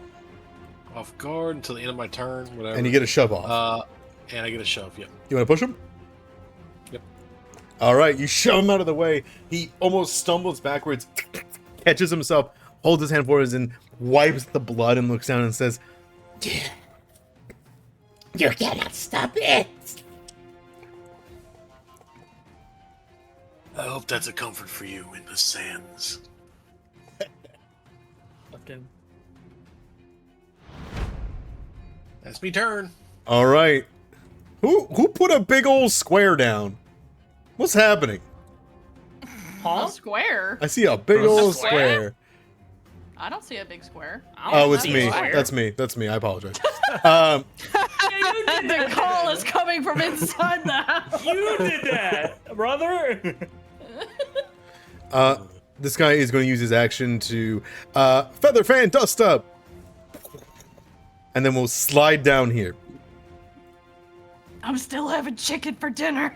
off guard until the end of my turn, whatever. And you get a shove off. And I get a shove, yep. You want to push him? Yep. All right, you shove him out of the way. He almost stumbles backwards, catches himself, holds his hand forwards, and wipes the blood and looks down and says, "You cannot stop it." I hope that's a comfort for you in the sands. Left him. That's me turn. All right. Who put a big old square down? What's happening? A square? I see a big A old square? square. I don't see a big square. Oh, it's see me. a square. That's me. That's me. I apologize. The call is coming from inside the house. You did that, brother. This guy is going to use his action to feather fan dust up, and then we'll slide down here. I'm still having chicken for dinner.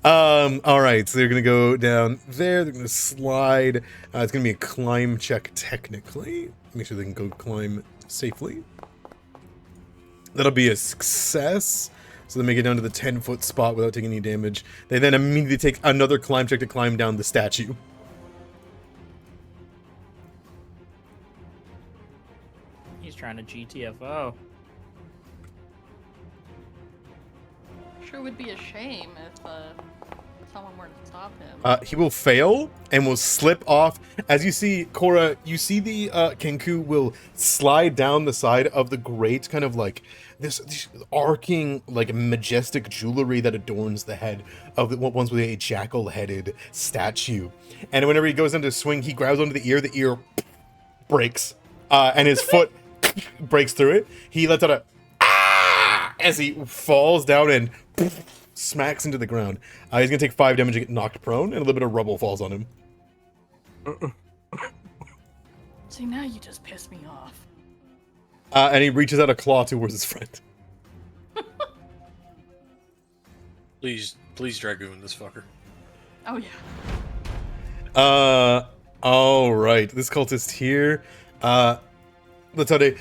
All right, so they're gonna go down there. They're gonna slide. It's gonna be a climb check technically. Make sure they can go climb safely. That'll be a success. So they make it down to the 10-foot spot without taking any damage. They then immediately take another climb check to climb down the statue. He's trying to GTFO. Sure would be a shame if someone were to stop him. He will fail and will slip off. As you see, Cora, you see the Kenku will slide down the side of the grate, kind of like this arcing, like majestic jewelry that adorns the head of the once with a jackal-headed statue. And whenever he goes into swing, he grabs onto the ear breaks, and his foot breaks through it. He lets out a as he falls down and smacks into the ground. He's gonna take 5 damage and get knocked prone, and a little bit of rubble falls on him. See, now you just pissed me off. And he reaches out a claw towards his friend. Please Dragoon this fucker. Oh yeah. All right. This cultist here. Let's how they.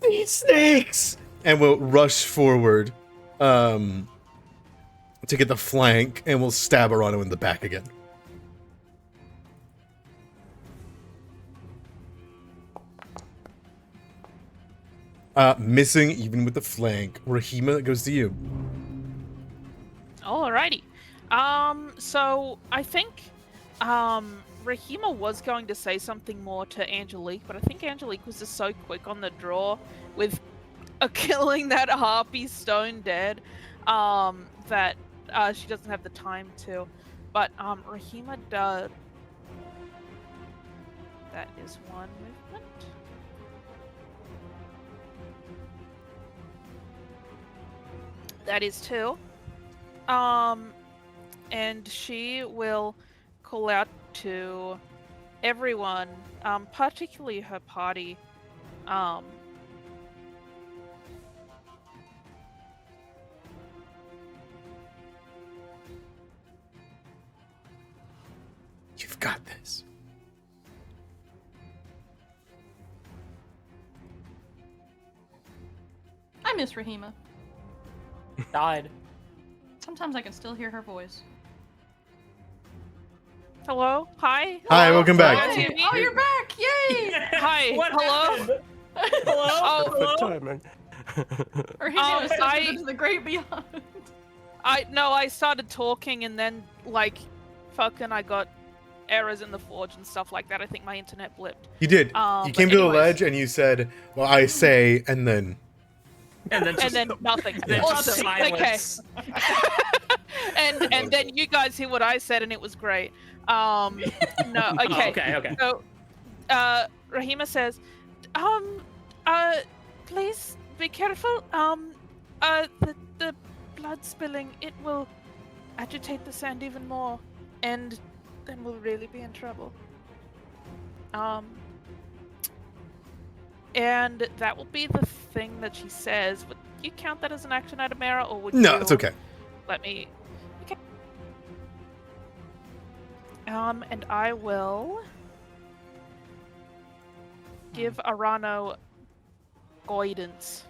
These snakes, and we'll rush forward, to get the flank, and we'll stab Arano in the back again. Missing even with the flank. Rahima, it goes to you. Alrighty. So I think Rahima was going to say something more to Angelique, but I think Angelique was just so quick on the draw with killing that harpy stone dead that she doesn't have the time to. But Rahima does. That is one movement. That is 2. And she will call out to everyone, particularly her party, You've got this. I miss Rahima. Died. Sometimes I can still hear her voice. hello, hi, Hi, hello? welcome back. Can you guys hear me? Oh, you're back! Yay! Hi, What hello? happened? Hello? Oh, Perfect Hello? timing. Rahima is I- into the great beyond. I started talking and then fucking I got errors in the forge and stuff like that. I think my internet blipped. You did. You came to the anyways. ledge and you said, "Well, I say," and then And then And just, then nothing. then just Awesome. silence. Okay. and then you guys hear what I said and it was great. No, okay. Oh, okay. So, Rahima says, please be careful. The blood spilling, it will agitate the sand even more, and then we'll really be in trouble. And that will be the thing that she says. Would you count that as an action item error, or would no, you it's okay. let me? Okay. And I will give Arano guidance.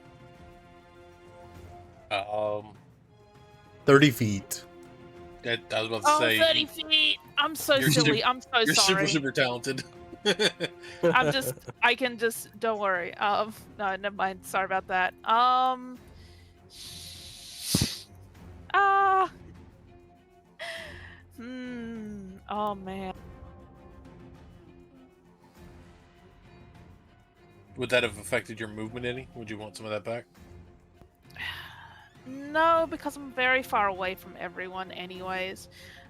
30 feet. I was about to Oh, say 30 feet! I'm so You're silly. super- I'm so you're sorry. super talented. I can just, don't worry. No, never mind. Sorry about that. Oh man. Would that have affected your movement any? Would you want some of that back? No, because I'm very far away from everyone anyways.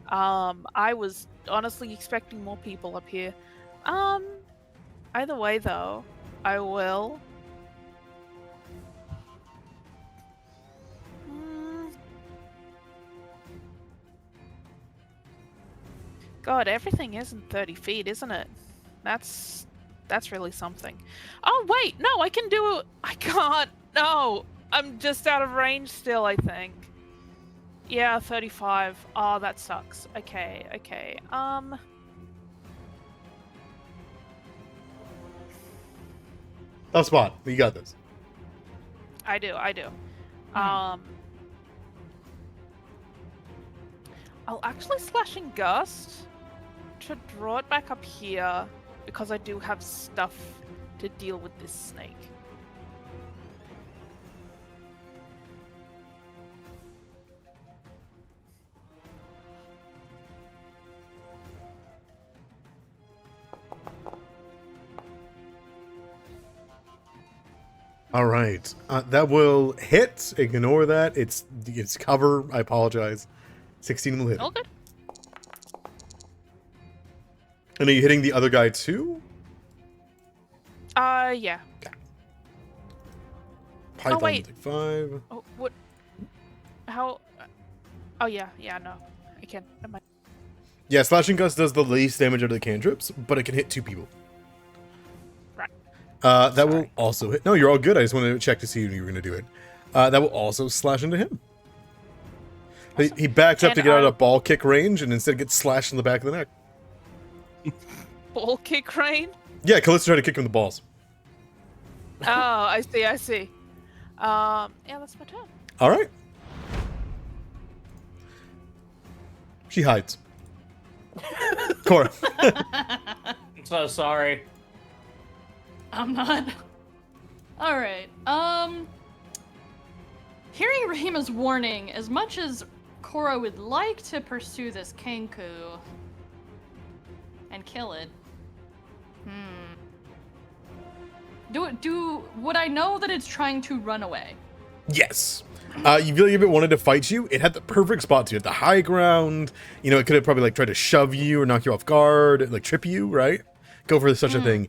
I was honestly expecting more people up here. Either way though, I will. God, everything isn't 30 feet, isn't it? That's really something. Oh wait, no, I can do it. I can't. No, I'm just out of range still, I think. Yeah, 35. Oh, that sucks. Okay. Tough spot. You got this. I do. I'll actually slashing gust to draw it back up here because I do have stuff to deal with this snake. All right. That will hit. Ignore that. It's cover. I apologize. 16 will hit. All good. And are you hitting the other guy too? Yeah. Python wait. take 5. Oh, what? How? Oh yeah. No, I can. Never mind. Yeah, Slashing Gust does the least damage out of the cantrips, but it can hit 2 people. Right. That will also hit. No, you're all good. I just wanted to check to see if you were going to do it. That will also slash into him. Awesome. He backs up And to get out I- of ball kick range and instead gets slashed in the back of the neck. Ball kick rain. Yeah, Callista tried to kick him in the balls. Oh, I see. Yeah, that's my turn. All right. She hides. Cora. I'm so sorry. I'm not. All right. Hearing Rahima's warning, as much as Cora would like to pursue this Kenku and kill it, would I know that it's trying to run away? Yes. You feel like if it wanted to fight you, it had the perfect spot to you. At the high ground, you know, it could have probably like tried to shove you or knock you off guard, like trip you, right? Go for such a thing.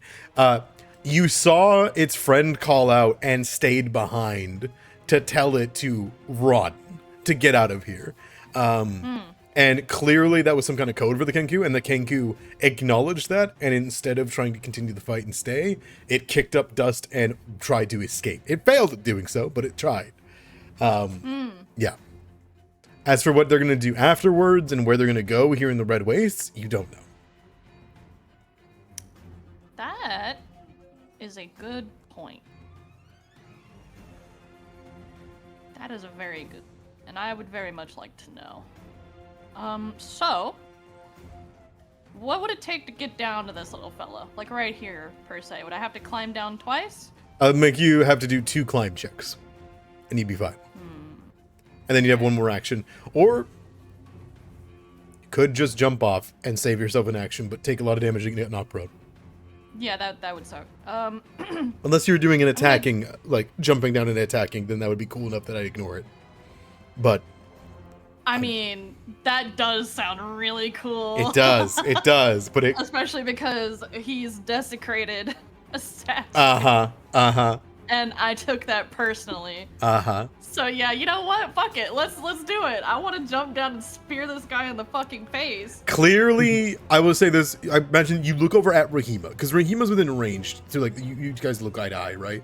You saw its friend call out and stayed behind to tell it to run, to get out of here. And And clearly that was some kind of code for the Kenku, and the Kenku acknowledged that, and instead of trying to continue the fight and stay, it kicked up dust and tried to escape. It failed at doing so, but it tried. Yeah. As for what they're going to do afterwards and where they're going to go here in the Red Wastes, you don't know. That is a good point. That is a very good, and I would very much like to know. So, what would it take to get down to this little fella? Like right here, per se. Would I have to climb down twice? Make you have to do 2 climb checks, and you'd be fine. And then you'd have one more action. Or you could just jump off and save yourself an action, but take a lot of damage and get knocked prone. Yeah, that would suck. Unless you're doing an attacking, like jumping down and attacking, then that would be cool enough that I'd ignore it. But I mean, that does sound really cool. it does, but it... Especially because he's desecrated a statue. Uh-huh. And I took that personally. Uh-huh. So yeah, you know what? Fuck it. Let's do it. I want to jump down and spear this guy in the fucking face. Clearly, I will say this. I imagine you look over at Rahima, because Rahima's within range. So, like, you guys look eye to eye, right?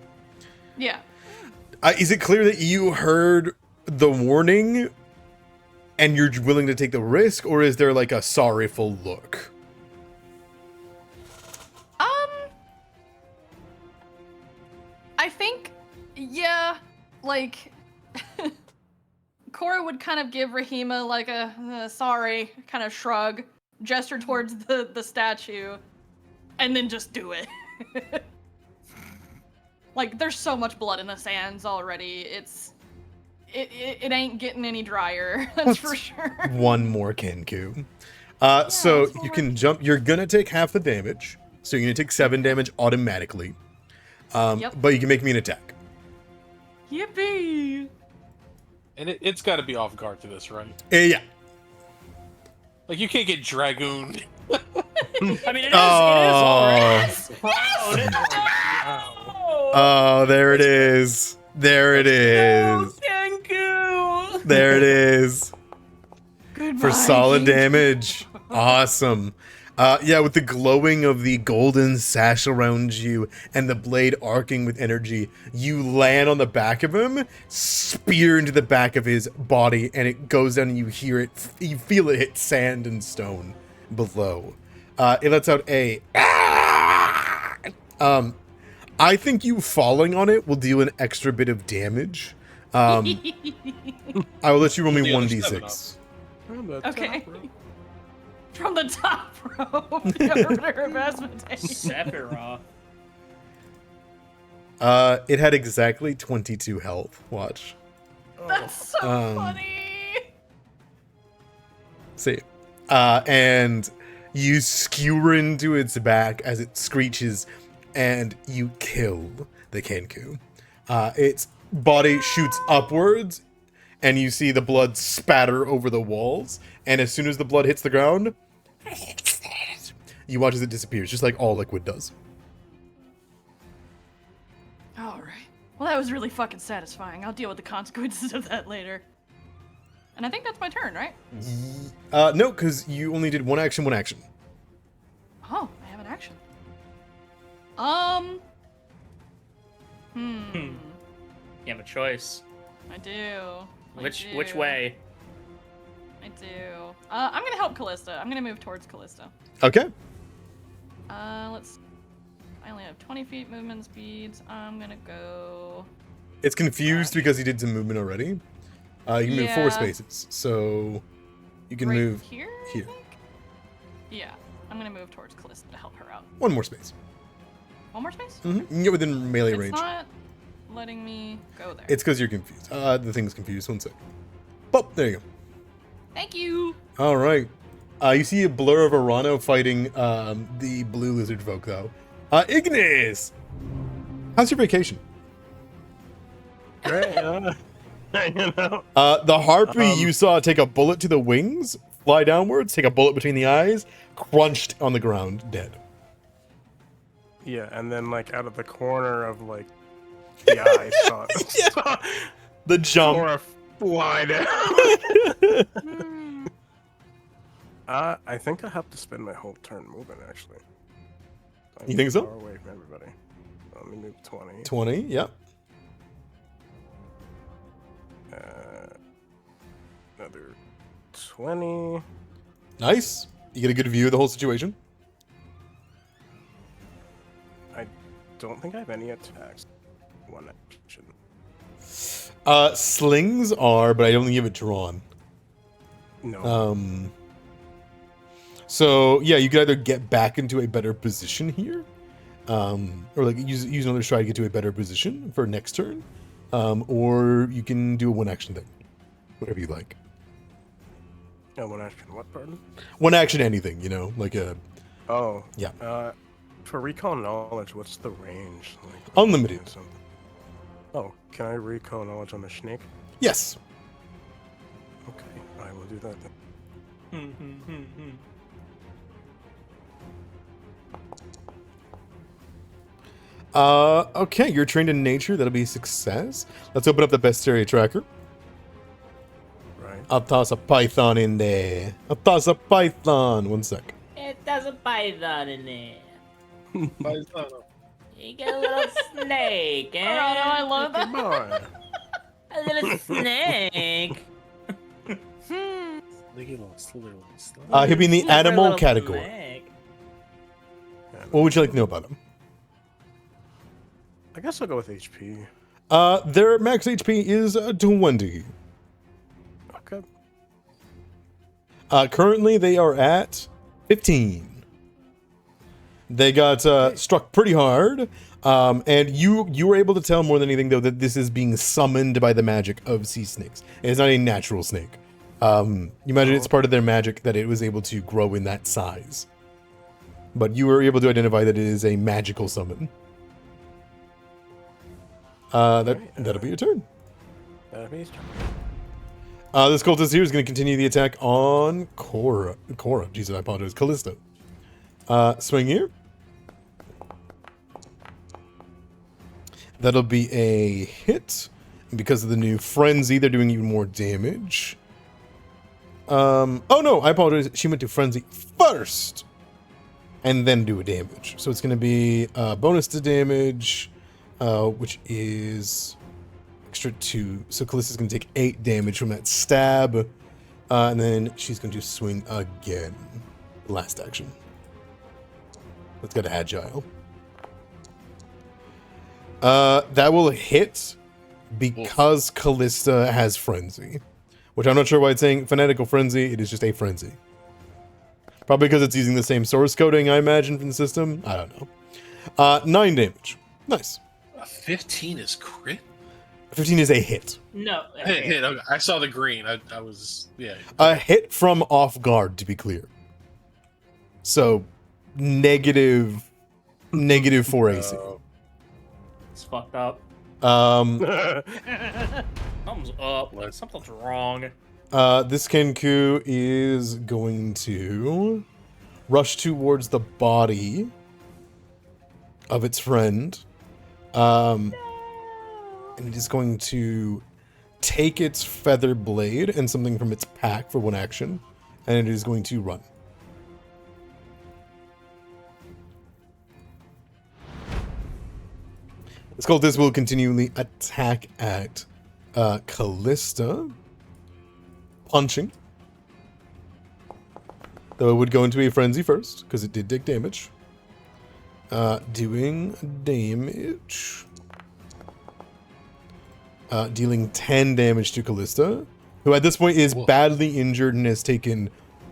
Yeah. Is it clear that you heard the warning and you're willing to take the risk, or is there, like, a sorrowful look? I think, yeah, like, Cora would kind of give Rahima, like, a sorry kind of shrug, gesture towards the statue, and then just do it. Like, there's so much blood in the sands already, it ain't getting any drier, that's for sure. One more Kenku. So you can jump, you're gonna take half the damage, so you're gonna take 7 damage automatically. Yep. But you can make me an attack. Yippee! And it's got to be off guard to this, right? Yeah. Like, you can't get dragooned. I mean, it is already. Oh, there it is. There it is. Kenku! There it is. Goodbye. For solid damage. Awesome. Yeah, with the glowing of the golden sash around you and the blade arcing with energy, you land on the back of him, spear into the back of his body, and it goes down and you hear it, you feel it hit sand and stone below. It lets out a... I think you falling on it will deal an extra bit of damage. I will let you roll me The other 1d6. Okay. From the top rope, the Arbiter of Asmodee. Sephiroth. It had exactly 22 health. Watch. That's so funny. See. And you skewer into its back as it screeches, and you kill the Kenku. Its body shoots upwards, and you see the blood spatter over the walls, and as soon as the blood hits the ground, you watch as it disappears, just like all liquid does. Alright. Well, that was really fucking satisfying. I'll deal with the consequences of that later. And I think that's my turn, right? No, because you only did one action. Oh, I have an action. You have a choice. I do. Which way? I do. I'm gonna help Callista. I'm gonna move towards Callista. Okay. Let's... I only have 20 feet movement speeds. I'm gonna go... It's confused because you did some movement already. You can move 4 Yeah. spaces, so you can right move here, I here. think? Yeah, I'm gonna move towards Callista to help her out. 1 more space. 1 more space? You can get within melee It's range. not letting me go there. It's because you're confused. The thing's confused. 1 sec. Boop, there you go. Thank you! All right. You see a blur of Arano fighting the blue lizard folk, though. Ignis! How's your vacation? Great. You know. The harpy you saw take a bullet to the wings, fly downwards, take a bullet between the eyes, crunched on the ground, dead. Yeah, and then like out of the corner of like the eye, saw The jump. Cora fly down. I think I have to spend my whole turn moving, actually. I'm You think so? Far away from everybody. Let me move 20. 20, yep. Another 20. Nice. You get a good view of the whole situation. I don't think I have any attacks. One action. Slings are, but I don't think you have it drawn. No. So yeah, you could either get back into a better position here, or like use another stride to get to a better position for next turn, or you can do a one action thing, whatever you like. One action. What, pardon? One action anything, you know, like a Oh. yeah. For recall knowledge, what's the range? Like, Unlimited. Oh, can I recall knowledge on the snake? Yes. Okay, I will do that then. Okay, you're trained in nature. That'll be a success. Let's open up the bestiary tracker. Right. I'll toss a python in there. I'll toss a python. One sec. It does a python in there. Python. You get a little snake, eh? I love that. Boy. A little snake. He'll be in the animal Little category. snake. What would you like to know about him? I guess I'll go with HP. Their max HP is 20. Okay. Currently, they are at 15. They got struck pretty hard, and you were able to tell more than anything, though, that this is being summoned by the magic of sea snakes. It's not a natural snake. You imagine it's part of their magic that it was able to grow in that size. But you were able to identify that it is a magical summon. That'll be your turn. That'll be his turn. This cultist here is going to continue the attack on Cora. Jesus, I apologize. Callisto. Swing here. That'll be a hit. And because of the new frenzy, they're doing even more damage. Oh no, I apologize. She went to frenzy first. And then do a damage. So it's going to be bonus to damage, which is extra 2. So Callista's going to take 8 damage from that stab. And then she's going to swing again. Last action. Let's go to agile. That will hit because Callista has frenzy. Which I'm not sure why it's saying fanatical frenzy. It is just a frenzy. Probably because it's using the same source coding, I imagine, from the system. I don't know. 9 damage. Nice. 15 is crit? 15 is a hit. No. Hit. Okay. I saw the green. I was, yeah. A hit from off guard, to be clear. So, negative 4 AC. It's fucked up. Um, Something's up. Something's wrong. This Kenku is going to rush towards the body of its friend. And it is going to take its feather blade and something from its pack for one action. And it is going to run. This cultist will continually attack at Callista. Punching. Though it would go into a frenzy first, because it did take damage. Doing damage. Dealing 10 damage to Callista, who at this point is badly injured and has taken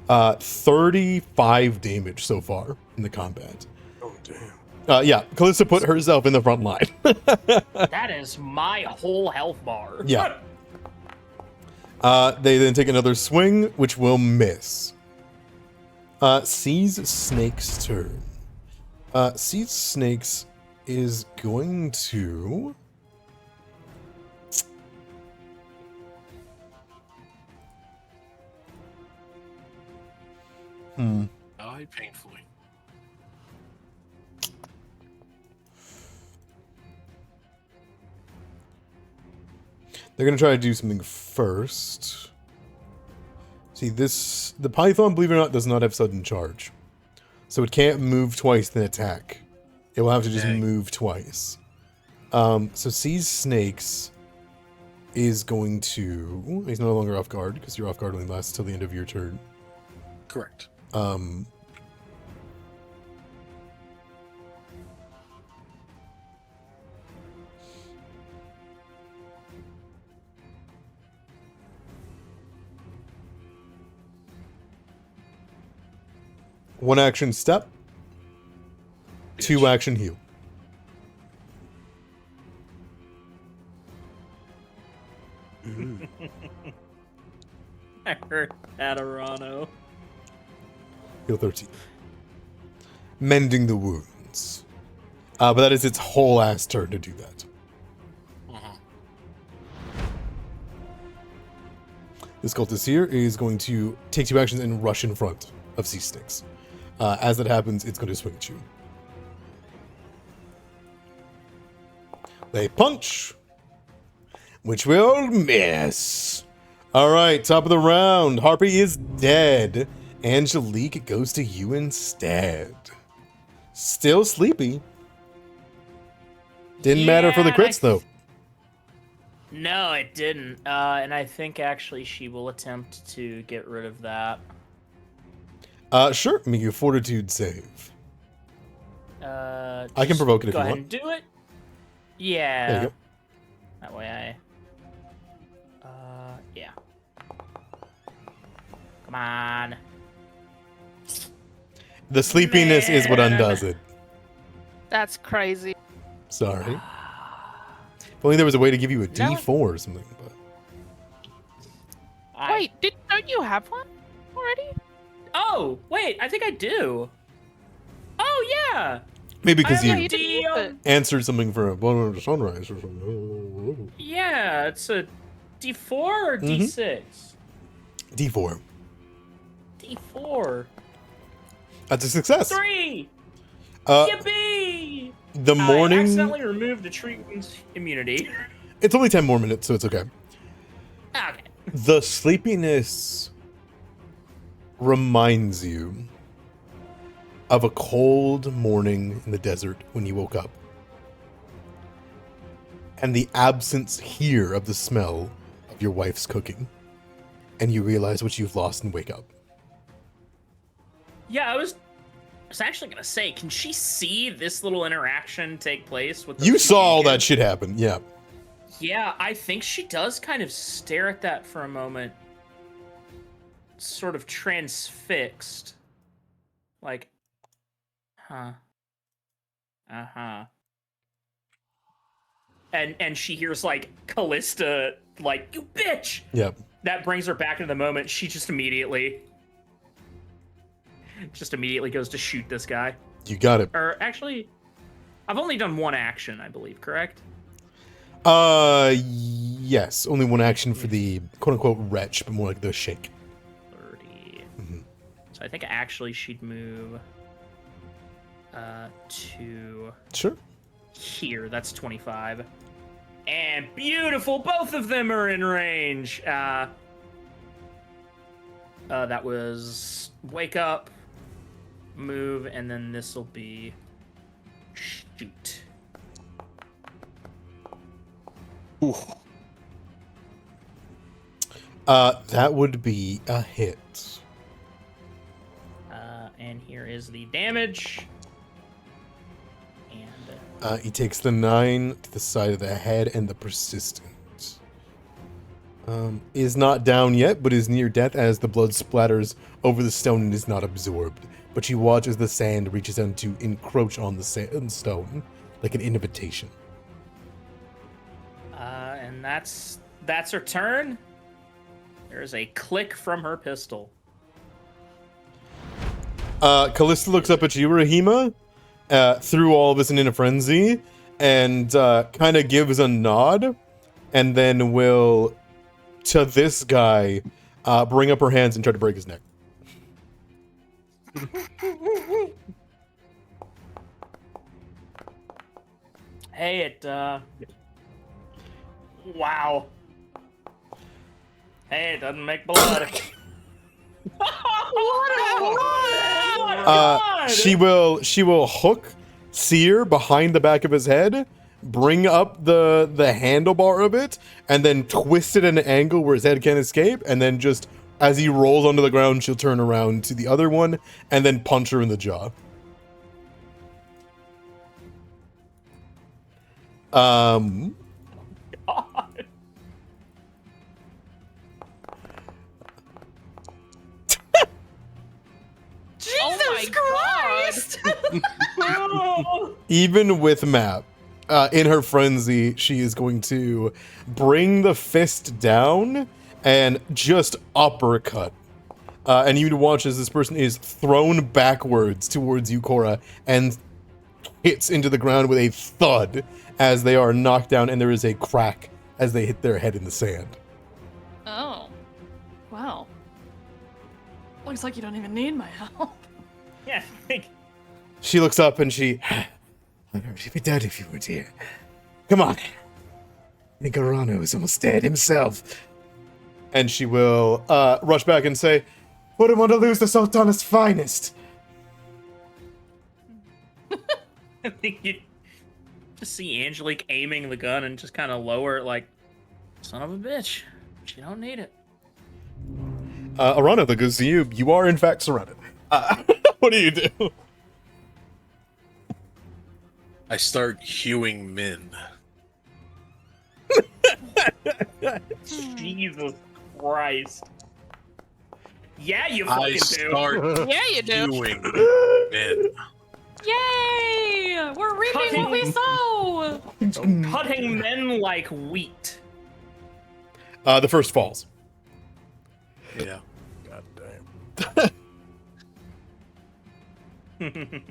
35 damage so far in the combat. Oh, damn. Yeah, Callista put herself in the front line. That is my whole health bar. Yeah. They then take another swing, which will miss. Sees Snake's turn. Sees Snakes is going to... Die painfully. They're going to try to do something first. So See, the python, believe it or not, does not have sudden charge. So it can't move twice then attack. It will have to just Dang. move twice. So sees snakes is going to... He's no longer off guard, because your off guard only lasts till the end of your turn. Correct. One action step. Two action heal. I heard Adirano. Heal 13. Mending the wounds. But that is its whole ass turn to do that. This cultist here is going to take 2 actions and rush in front of Sea Sticks. As that happens, it's going to swing at you. They punch, which will miss. All right, top of the round. Harpy is dead. Angelique goes to you instead. Still sleepy. Didn't matter for the Yeah, and crits, though. No, it didn't. And I think actually she will attempt to get rid of that. Sure. Make a fortitude save. I can Just provoke it if go you ahead want. and do it. Yeah. There you go. That way yeah. Come on. The sleepiness is what Man. undoes it. That's crazy. Sorry. If only there was a way to give you a D4 or something. But Wait, don't you have one already? Oh, wait, I think I do. Oh, yeah. maybe because yeah, you you didn't use it. answered something for a sunrise or something. Yeah, it's a D4 or D6? D4. D4. That's a success. 3! Uh, Yippee! the I morning. accidentally removed the treatment's immunity. It's only 10 more minutes, so it's okay. Okay. The sleepiness reminds you of a cold morning in the desert when you woke up. And the absence here of the smell of your wife's cooking. And you realize what you've lost and wake up. Yeah, I was actually gonna say, can she see this little interaction take place with? You those saw all that agents? shit happen, yeah. Yeah, I think she does kind of stare at that for a moment, sort of transfixed, like, huh, and she hears like Callista, like, you bitch. Yep. That brings her back into the moment. She just immediately goes to shoot this guy. You got it. Or actually, I've only done one action, I believe, correct? Yes. Only one action for the quote-unquote wretch, but more like the shake. 30. Mhm. So I think actually she'd move to Sure. here. That's 25. And beautiful, both of them are in range. That was wake up, move, and then this will be shoot. That would be a hit. And here is the damage. And He takes the 9 to the side of the head and the persistent. Is not down yet, but is near death as the blood splatters over the stone and is not absorbed. But you watch as the sand reaches out to encroach on the stone, like an invitation. and that's her turn. There's a click from her pistol. Callista looks up at you, Rahima, through all of this and in a frenzy, and kind of gives a nod, and then will, to this guy, bring up her hands and try to break his neck. Hey, wow. Hey, it doesn't make blood. She will hook Seer behind the back of his head, bring up the handlebar of it, and then twist it at an angle where his head can't escape, and then just as he rolls onto the ground, she'll turn around to the other one and then punch her in the jaw. God. Jesus Christ! Even with Map, in her frenzy, she is going to bring the fist down and just uppercut. And you watch as this person is thrown backwards towards you, Cora, and hits into the ground with a thud as they are knocked down, and there is a crack as they hit their head in the sand. Oh. Wow. Looks like you don't even need my help. Yeah, I think. She looks up and she... I'd already be dead if you weren't here. Come on. I think Arano is almost dead himself. And she will rush back and say, wouldn't want to lose the Sultana's finest. I think you just see Angelique aiming the gun and just kind of lower it like, son of a bitch. She don't need it. Arano, that goes to you. You are, in fact, surrounded. What do you do? I start hewing men. Jesus Christ. Yeah, you I fucking do. start Yeah, you do. hewing men. Yay! We're reaping what we sow! Cutting men like wheat. The first falls. Yeah. God damn.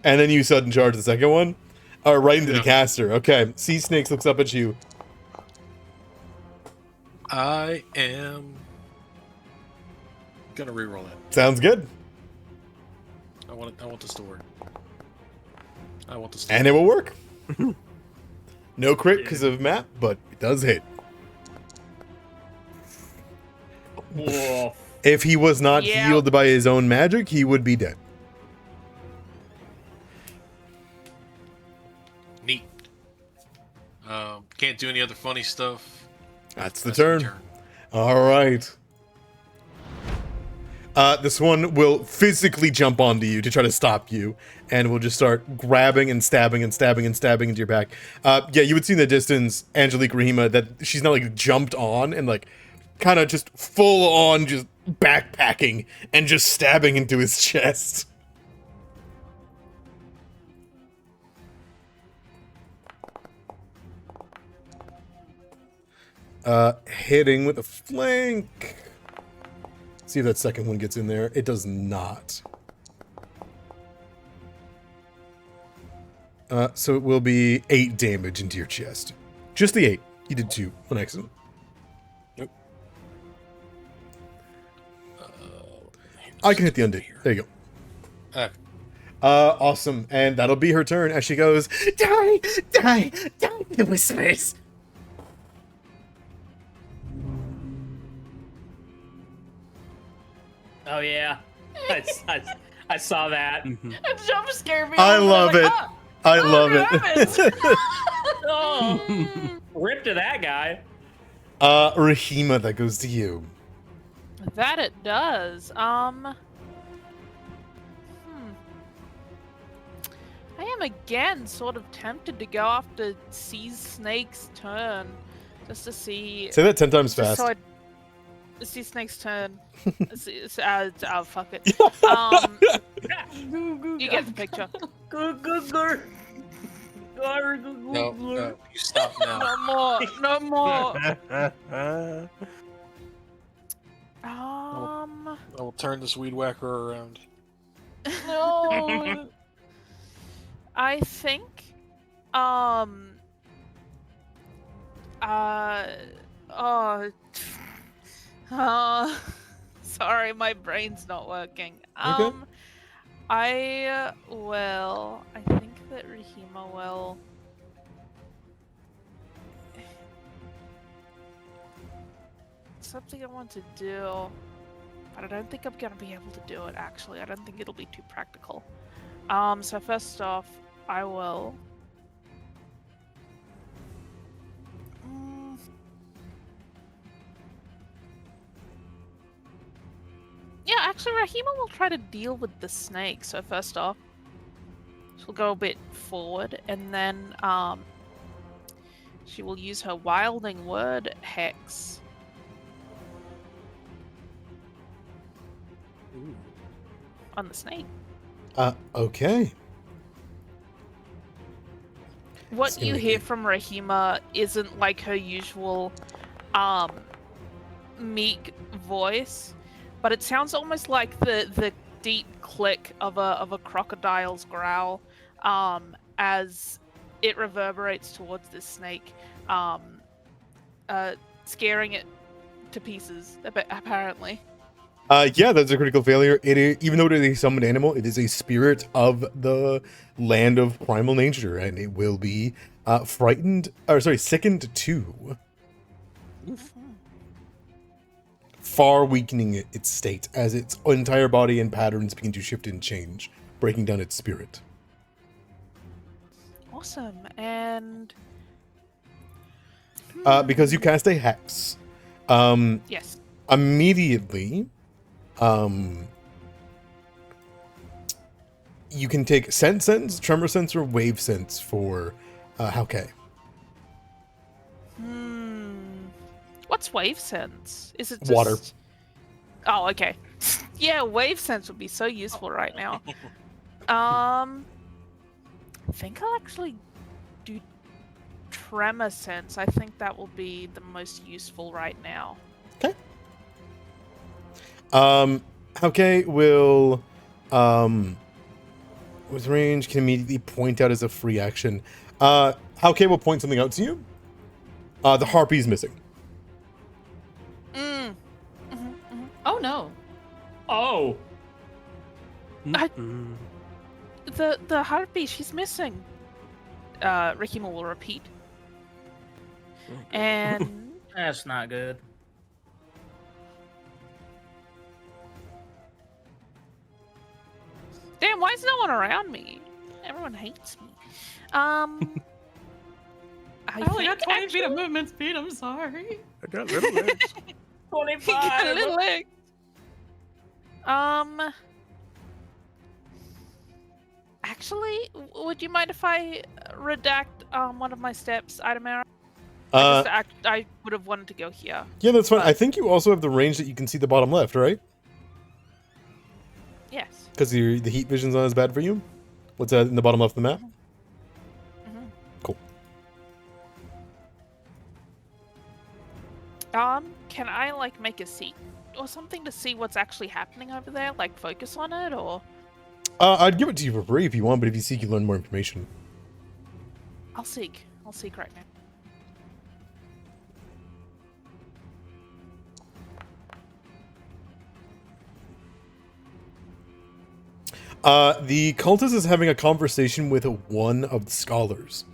And then you sudden charge the second one? Right into the caster. Okay. Sea Snakes looks up at you. I am gonna reroll that. Sounds good. I want this to work. I want this to And it will work. No crit because of map, but it does hit. Whoa. If he was not Yeah. healed by his own magic, he would be dead. Neat. Can't do any other funny stuff. That's the That's my turn. All right. This one will physically jump onto you to try to stop you, and will just start grabbing and stabbing and stabbing and stabbing into your back. Yeah, you would see in the distance, Angelique Rahima, that she's now like jumped on and like kind of just full on just backpacking and just stabbing into his chest. Hitting with a flank. See if that second one gets in there. It does not. So it will be 8 damage into your chest. Just the 8. You did 2 on accident. Nope. I can hit the undead. There you go. Awesome. And that'll be her turn as she goes, die, die, die, the whispers. Oh, yeah. I saw that. It jump scared me. I was love like, it. "Ah, I love rabbits." it. Oh, rip to that guy. Rahima, that goes to you. That it does. I am again sort of tempted to go after Sea Snake's turn, just to see. Say that 10 times just fast. so Sea Snake's turn. Oh, fuck it. You get the picture. No, you stop now. No more. I will turn this weed whacker around. No. I think, sorry, my brain's not working. Okay. I think that Rahima will. something I want to do, but I don't think I'm gonna be able to do it. Actually, I don't think it'll be too practical. So first off, I will. Yeah, actually, Rahima will try to deal with the snake. So first off, she'll go a bit forward, and then she will use her wilding word hex. On the snake. Okay. What you hear from Rahima isn't like her usual meek voice, but it sounds almost like the deep click of a crocodile's growl as it reverberates towards this snake, scaring it to pieces, apparently. Yeah, that's a critical failure. Even though it is a summoned animal, it is a spirit of the land of primal nature, and it will be sickened 2. Far weakening its state as its entire body and patterns begin to shift and change, breaking down its spirit. Awesome, and because you cast a hex, yes, immediately, you can take sense, tremor sense, or wave sense for Hauke. What's wave sense? Is it just... Water. Oh, okay. Yeah, wave sense would be so useful right now. I think I'll actually do tremor sense. I think that will be the most useful right now. Okay. Hauke will, with range, can immediately point out as a free action. Hauke will point something out to you. The harpy's missing. Oh no. Oh. The harpy, she's missing. Rahima will repeat. And That's not good. damn, why is no one around me? Everyone hates me. I only got 20 feet of actually- movement speed, I'm sorry. I got little legs. 25. Little legs. Actually, would you mind if I redact one of my steps, Idamara? I would have wanted to go here. Yeah, that's fine. I think you also have the range that you can see the bottom left, right? Yes. Because the heat vision's not as bad for you? What's that in the bottom left of the map? Cool. Can I like make a seat or something to see what's actually happening over there? Like focus on it, or I'd give it to you for free if you want, but if you seek, you learn more information. I'll seek right now. The cultist is having a conversation with one of the scholars,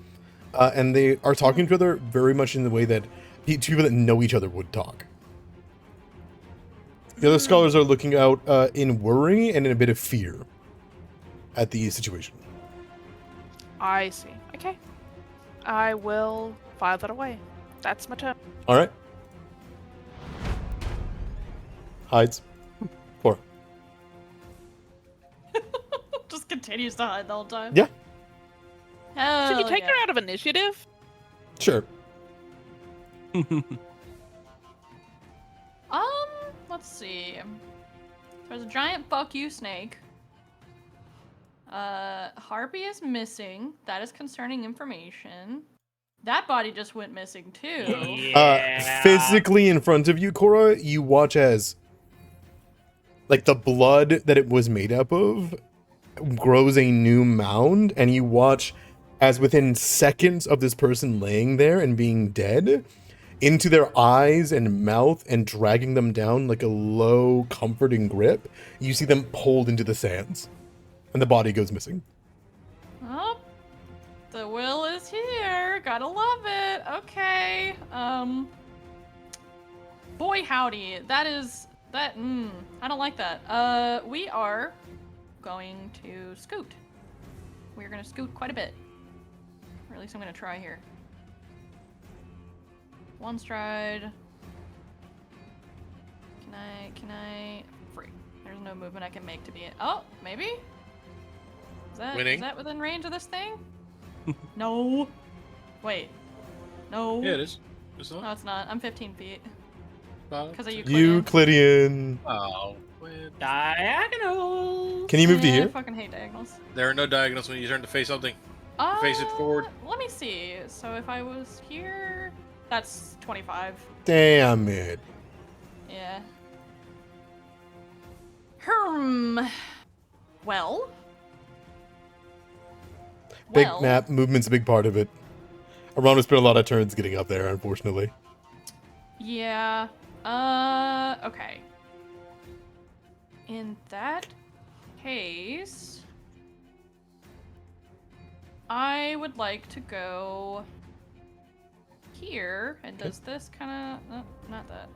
and they are talking to each other very much in the way that two people that know each other would talk. The other scholars are looking out in worry and in a bit of fear at the situation. I see. Okay. I will file that away. That's my turn. All right. Hides. 4. Just continues to hide the whole time. Yeah. Hell Should you take yeah. her out of initiative? Sure. Let's see. There's a giant fuck you snake. Harpy is missing. That is concerning information. That body just went missing too. Yeah. Physically in front of you, Cora, you watch as like the blood that it was made up of grows a new mound, and you watch as within seconds of this person laying there and being dead, into their eyes and mouth and dragging them down like a low, comforting grip, you see them pulled into the sands, and the body goes missing. Oh, the will is here. Gotta love it. Okay. Boy howdy, that. I don't like that. We are going to scoot. We're gonna scoot quite a bit. Or at least I'm gonna try here. One stride. Can I? Free. There's no movement I can make to be it. Oh, maybe? Is Winning. that within range of this thing? No. Wait. No. Yeah, it is. It's No, not. it's not. I'm 15 feet. Because of you. Euclidean. Euclidean. Oh, wait. Diagonal. Can you move to I here? fucking hate diagonals. There are no diagonals when you turn to face something. Face it forward. Let me see. So if I was here, that's 25. Damn it. Yeah. Well. Big Well, map, movement's a big part of it. Arana spent a lot of turns getting up there, unfortunately. Yeah. Okay. In that case, I would like to go here. And does this kind of... No, not that.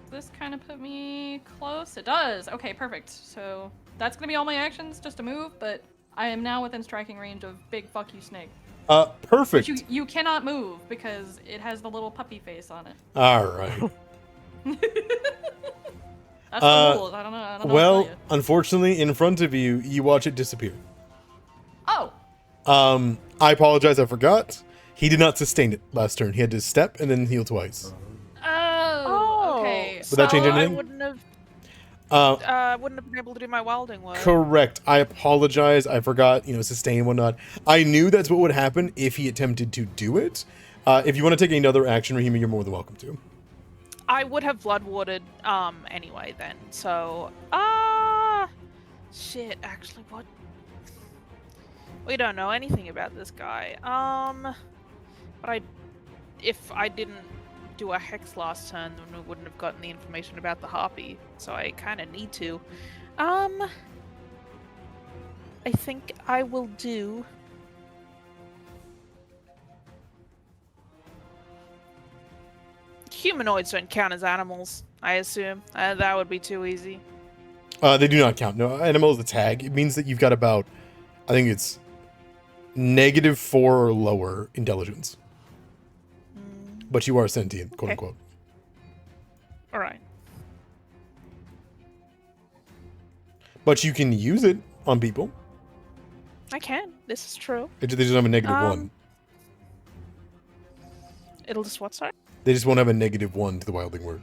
Does this kind of put me close? It does! Okay, perfect. So that's going to be all my actions, just to move, but I am now within striking range of big fuck you snake. Perfect. But you cannot move because it has the little puppy face on it. All right. That's the rules. I don't know. I don't know what to Well, tell you. unfortunately, in front of you, you watch it disappear. Oh, I apologize, I forgot. He did not sustain it last turn. He had to step and then heal twice. okay. Would that change So anything? I wouldn't have been able to do my wilding work. Correct. I apologize. I forgot, sustain and whatnot. I knew that's what would happen if he attempted to do it. If you want to take another action, Rahima, you're more than welcome to. I would have blood warded anyway then. So shit, actually what? We don't know anything about this guy. But if I didn't do a hex last turn, then we wouldn't have gotten the information about the harpy. So I kind of need to. I think I will do. Humanoids don't count as animals, I assume. That would be too easy. They do not count. No, animal is the tag. It means that you've got about, I think it's -4 or lower intelligence. But you are sentient, quote Okay. unquote. All right. But you can use it on people. I can. This is true. They just don't have a -1. It'll just what, sorry? They just won't have a -1 to the wilding word.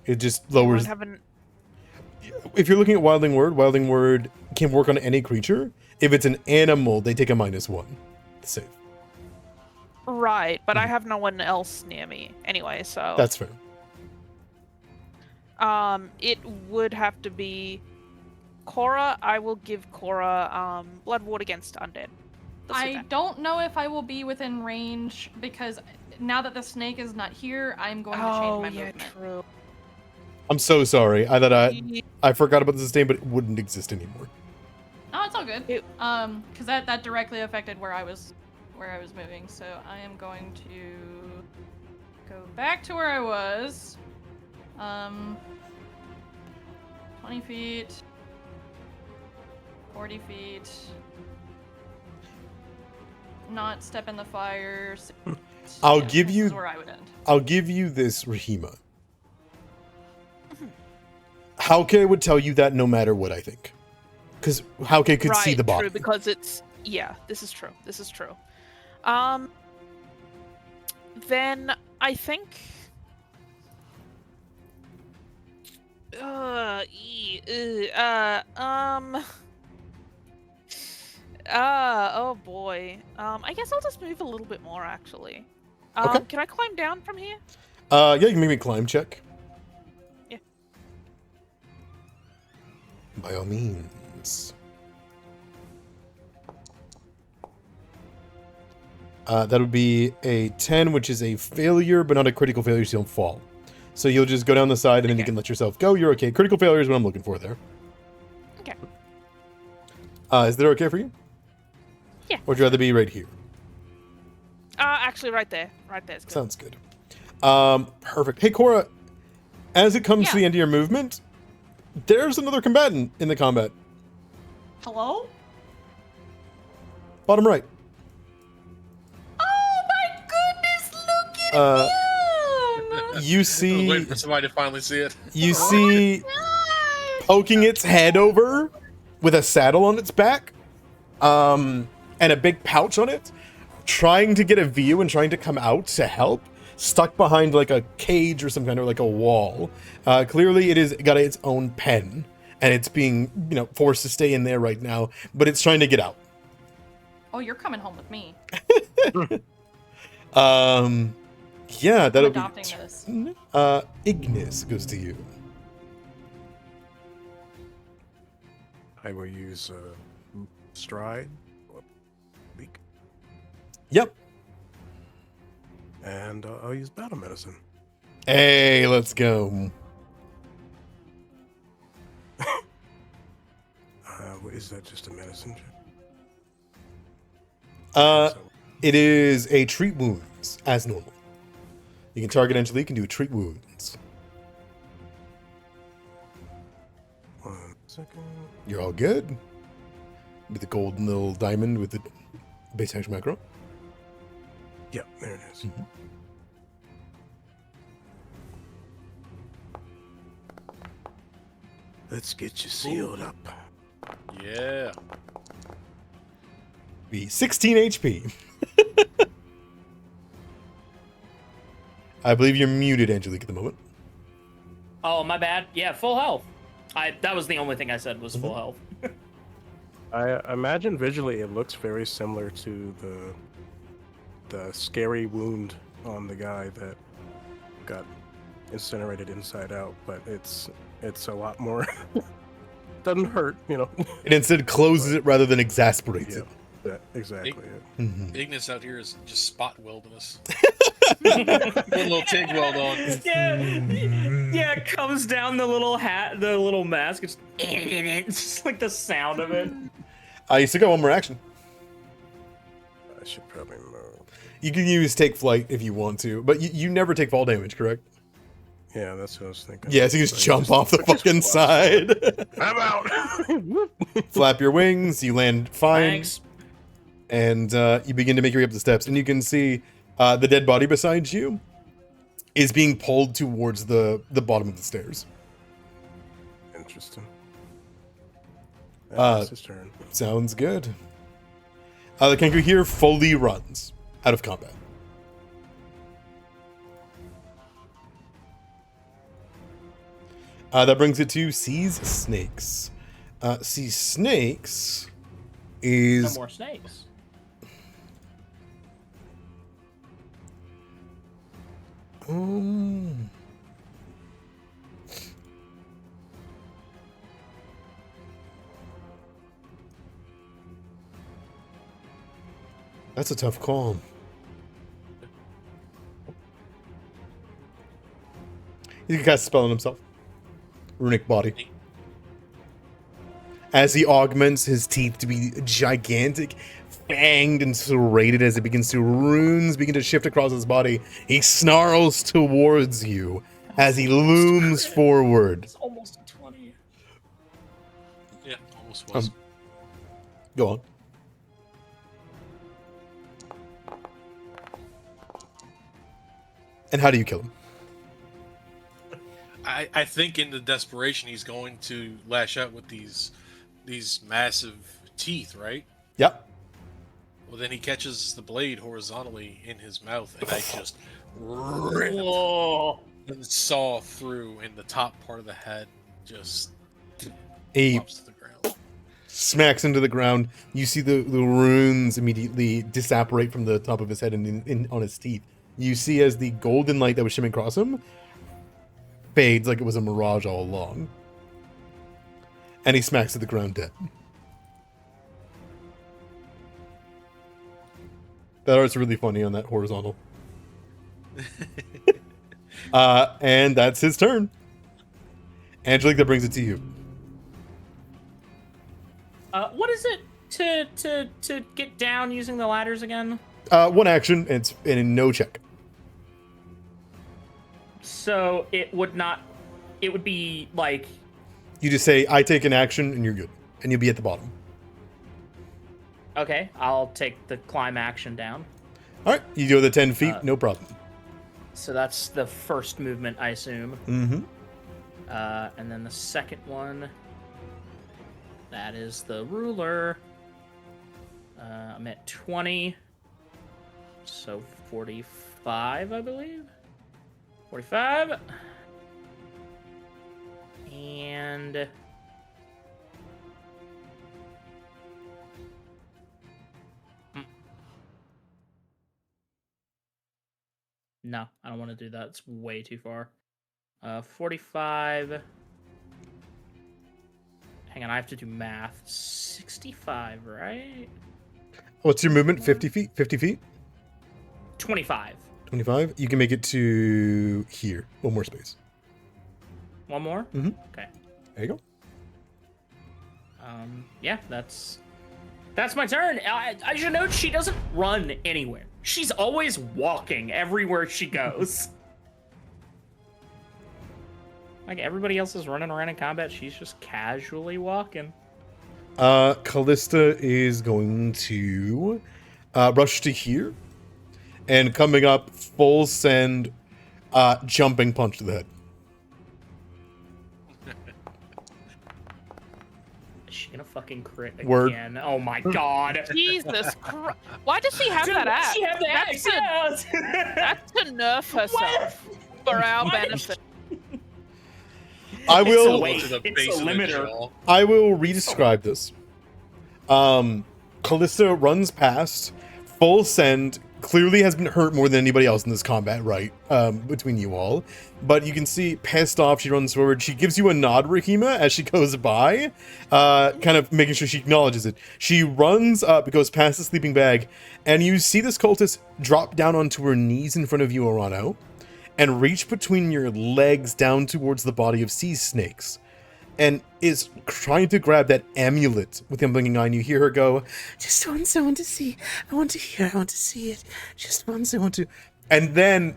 It just lowers. Won't have an- If you're looking at wilding word can work on any creature. If it's an animal, they take a -1 to save. Right, but I have no one else near me anyway, so That's fair. it would have to be Cora. I will give Cora blood ward against undead. Let's do I that. don't know if I will be within range because now that the snake is not here, I'm going to change my movement. True. I'm so sorry. I thought I forgot about the sustain, but it wouldn't exist anymore. Oh, it's all good. Ew. Because that directly affected where I was moving. So I am going to go back to where I was. 20 feet, 40 feet. Not step in the fire. I'll give this you- is where I would end. I'll give you this, Rahima. Hauke would tell you that no matter what I think. Because Hauke could see the bottom. True, because it's this is true. This is true. Then I think. Oh boy. I guess I'll just move a little bit more actually. Okay. Can I climb down from here? Yeah, you can make me a climb check. Yeah. By all means. That would be a 10, which is a failure, but not a critical failure, so you don't fall. So you'll just go down the side, and then you Okay. can let yourself go. You're okay. Critical failure is what I'm looking for there. Okay. Is that okay for you? Yeah. Or would you rather be right here? Actually, right there. Right there's good. Sounds good. Perfect. Hey, Cora, as it comes to Yeah. the end of your movement, there's another combatant in the combat. Hello? Bottom right. Oh my goodness, look Uh, at him! You I was see, waiting for somebody to finally see it. you see, poking its head over with a saddle on its back, and a big pouch on it, trying to get a view and trying to come out to help, stuck behind like a cage or some kind of like a wall. Clearly it is got its own pen, and it's being, forced to stay in there right now, but it's trying to get out. Oh, you're coming home with me. Yeah, I'm that'll be adopting this. Ignis goes to you. I will use stride, leak, Yep. and I'll use battle medicine. Hey, let's go. Is that just a medicine check? So- It is a treat wounds as normal. You can target Angelique and do a treat wounds. 1 second. You're all good. With the golden little diamond with the base action macro. Yep, there it is. Mhm. Let's get you sealed up. Yeah. Be 16 HP. I believe you're muted, Angelique, at the moment. Oh, my bad. Yeah, full health. That was the only thing I said was full health. I imagine visually it looks very similar to the scary wound on the guy that got incinerated inside out, but it's a lot more. Doesn't hurt, It instead closes it rather than exasperates Yeah, it. yeah, exactly. Mhm. Ignis out here is just spot welding us. Put a little TIG weld on. Yeah, it comes down the little hat, the little mask. It's just like the sound of it. You still got one more action. I should probably move. You can use take flight if you want to, but you never take fall damage, correct? Yeah, that's what I was thinking. Yeah, so you just I jump off the I just fucking fly. side. I'm out. Flap your wings, you land fine, Thanks. and you begin to make your way up the steps. And you can see the dead body beside you is being pulled towards the bottom of the stairs. Interesting. Uh, That's his turn. Sounds good. The Kenku here fully runs out of combat. That brings it to Seas Snakes. Seas Snakes No is... more snakes. That's a tough call. He can cast a spell on himself. Runic body. As he augments his teeth to be gigantic, fanged and serrated as it begins to runes begin to shift across his body, he snarls towards you as he looms forward. It's almost a 20. Yeah, almost was. Go on. And how do you kill him? I think in the desperation he's going to lash out with these massive teeth, right? Yep. Well, then he catches the blade horizontally in his mouth, and I just rip Whoa. and saw through, and the top part of the head just He drops to the ground. smacks into the ground. You see the runes immediately disapparate from the top of his head and on his teeth. You see as the golden light that was shimmering across him fades like it was a mirage all along. And he smacks to the ground dead. That art's really funny on that horizontal. And that's his turn. Angelique, that brings it to you. What is it to get down using the ladders again? One action, and it's in no check. So it would not. It would be like. You just say, I take an action, and you're good. And you'll be at the bottom. Okay, I'll take the climb action down. All right, you go the 10 feet, no problem. So that's the first movement, I assume. Mm-hmm. And then the second one. That is the ruler. I'm at 20. So 45, I believe. 45. And... No, I don't want to do that. It's way too far. 45... Hang on, I have to do math. 65, right? What's your movement? 50 feet? 50 feet? 25. 25? You can make it to here. One more space. One more? Mm-hmm. Okay. There you go. Yeah, that's my turn. I should note she doesn't run anywhere. She's always walking everywhere she goes. Like everybody else is running around in combat, she's just casually walking. Callista is going to rush to here. And coming up, full send, jumping punch to the head. Is she gonna fucking crit Word. again? Oh my god. Jesus Christ. Why does she have Dude, that why axe? does she have the axe? That's to nerf herself for our benefit. I will. Wait, to the it's base a of the limiter. jaw. I will re-describe this. Callista runs past, full send, clearly has been hurt more than anybody else in this combat, right? Between you all. But you can see, pissed off, she runs forward. She gives you a nod, Rahima, as she goes by, kind of making sure she acknowledges it. She runs up, goes past the sleeping bag, and you see this cultist drop down onto her knees in front of you, Orano, and reach between your legs down towards the body of sea snakes, and is trying to grab that amulet with the unblinking eye, and you hear her go, just once I want to see, I want to hear, I want to see it, just once I want to, and then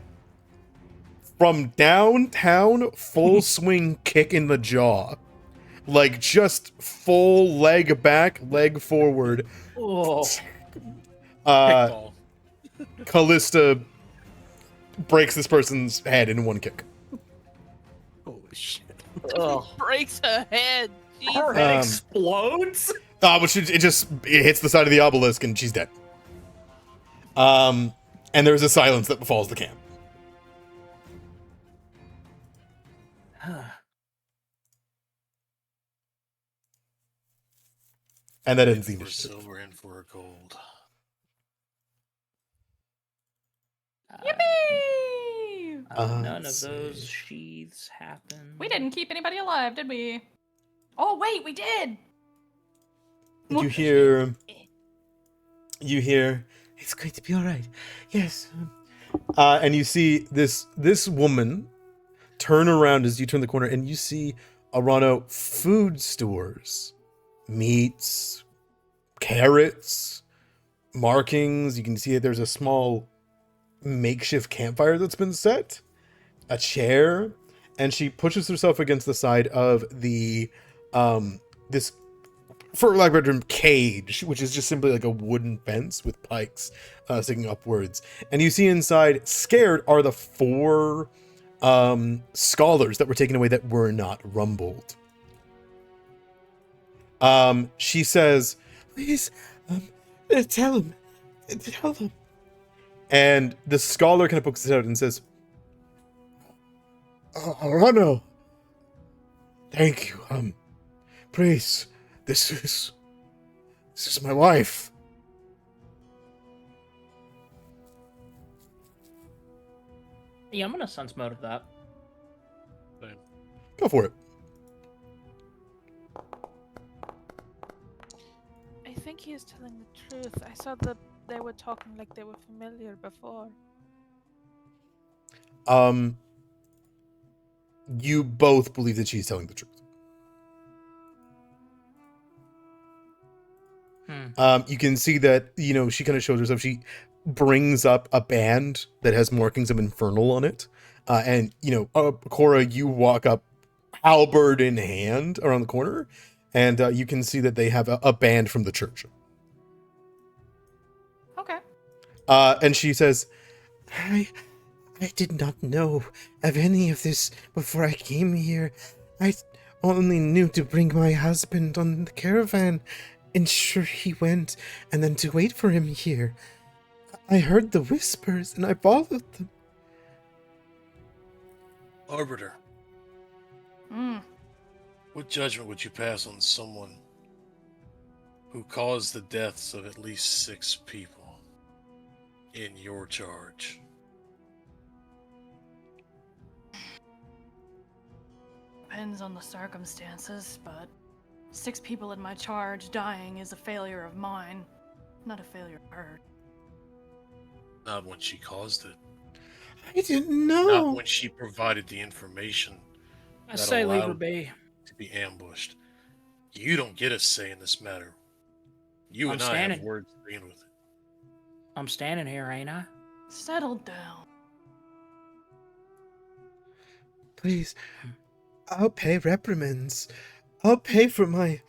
from downtown, full swing kick in the jaw, like just full leg back, leg forward. Oh. Kickball. Callista breaks this person's head in one kick. Holy shit. Ugh. Breaks her head. Her head explodes? But it hits the side of the obelisk and she's dead. And there's a silence that befalls the camp. And that ends the For initiative. silver and for gold. Yippee! None of let's those see. sheaths happen. We didn't keep anybody alive, did we? Oh, wait, we did! You hear, it's going to be all right. Yes. And you see this woman turn around as you turn the corner, and you see Arano food stores, meats, carrots, markings. You can see that there's a small makeshift campfire that's been set, a chair, and she pushes herself against the side of the this, for lack of a better term, cage, which is just simply like a wooden fence with pikes sticking upwards. And you see inside, scared, are the 4 scholars that were taken away that were not rumbled. She says, please, tell him. And the scholar kind of pokes his head out and says, Arano, thank you. Please, this is my wife. Yeah, I'm gonna sense motive that. Go for it. I think he is telling the truth. I saw that they were talking like they were familiar before. You both believe that she's telling the truth. You can see that, she kind of shows herself. She brings up a band that has markings of infernal on it. And, Cora, you walk up halberd in hand around the corner, and you can see that they have a band from the church. Okay. And she says, I did not know of any of this before I came here. I only knew to bring my husband on the caravan, ensure he went, and then to wait for him here. I heard the whispers, and I followed them. Arbiter, Mm. what judgment would you pass on someone who caused the deaths of at least 6 people in your charge? Depends on the circumstances, but 6 people in my charge dying is a failure of mine, not a failure of hers. Not when she caused it. I didn't know. Not when she provided the information I that say leave her allowed be. to be ambushed. You don't get a say in this matter. You I'm and I have standing. words agreeing with it. I'm standing here, ain't I? Settle down. Please, I'll pay reprimands. I'll pay for my.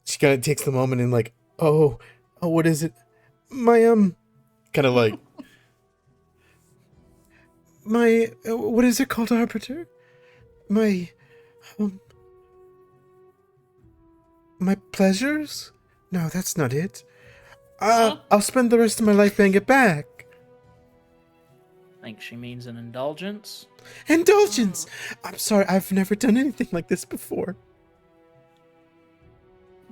She kind of takes the moment and like, oh, what is it? My kind of like. My what is it called, Arbiter? My my pleasures? No, that's not it. I'll spend the rest of my life paying it back. Think she means an indulgence? Indulgence! I'm sorry, I've never done anything like this before.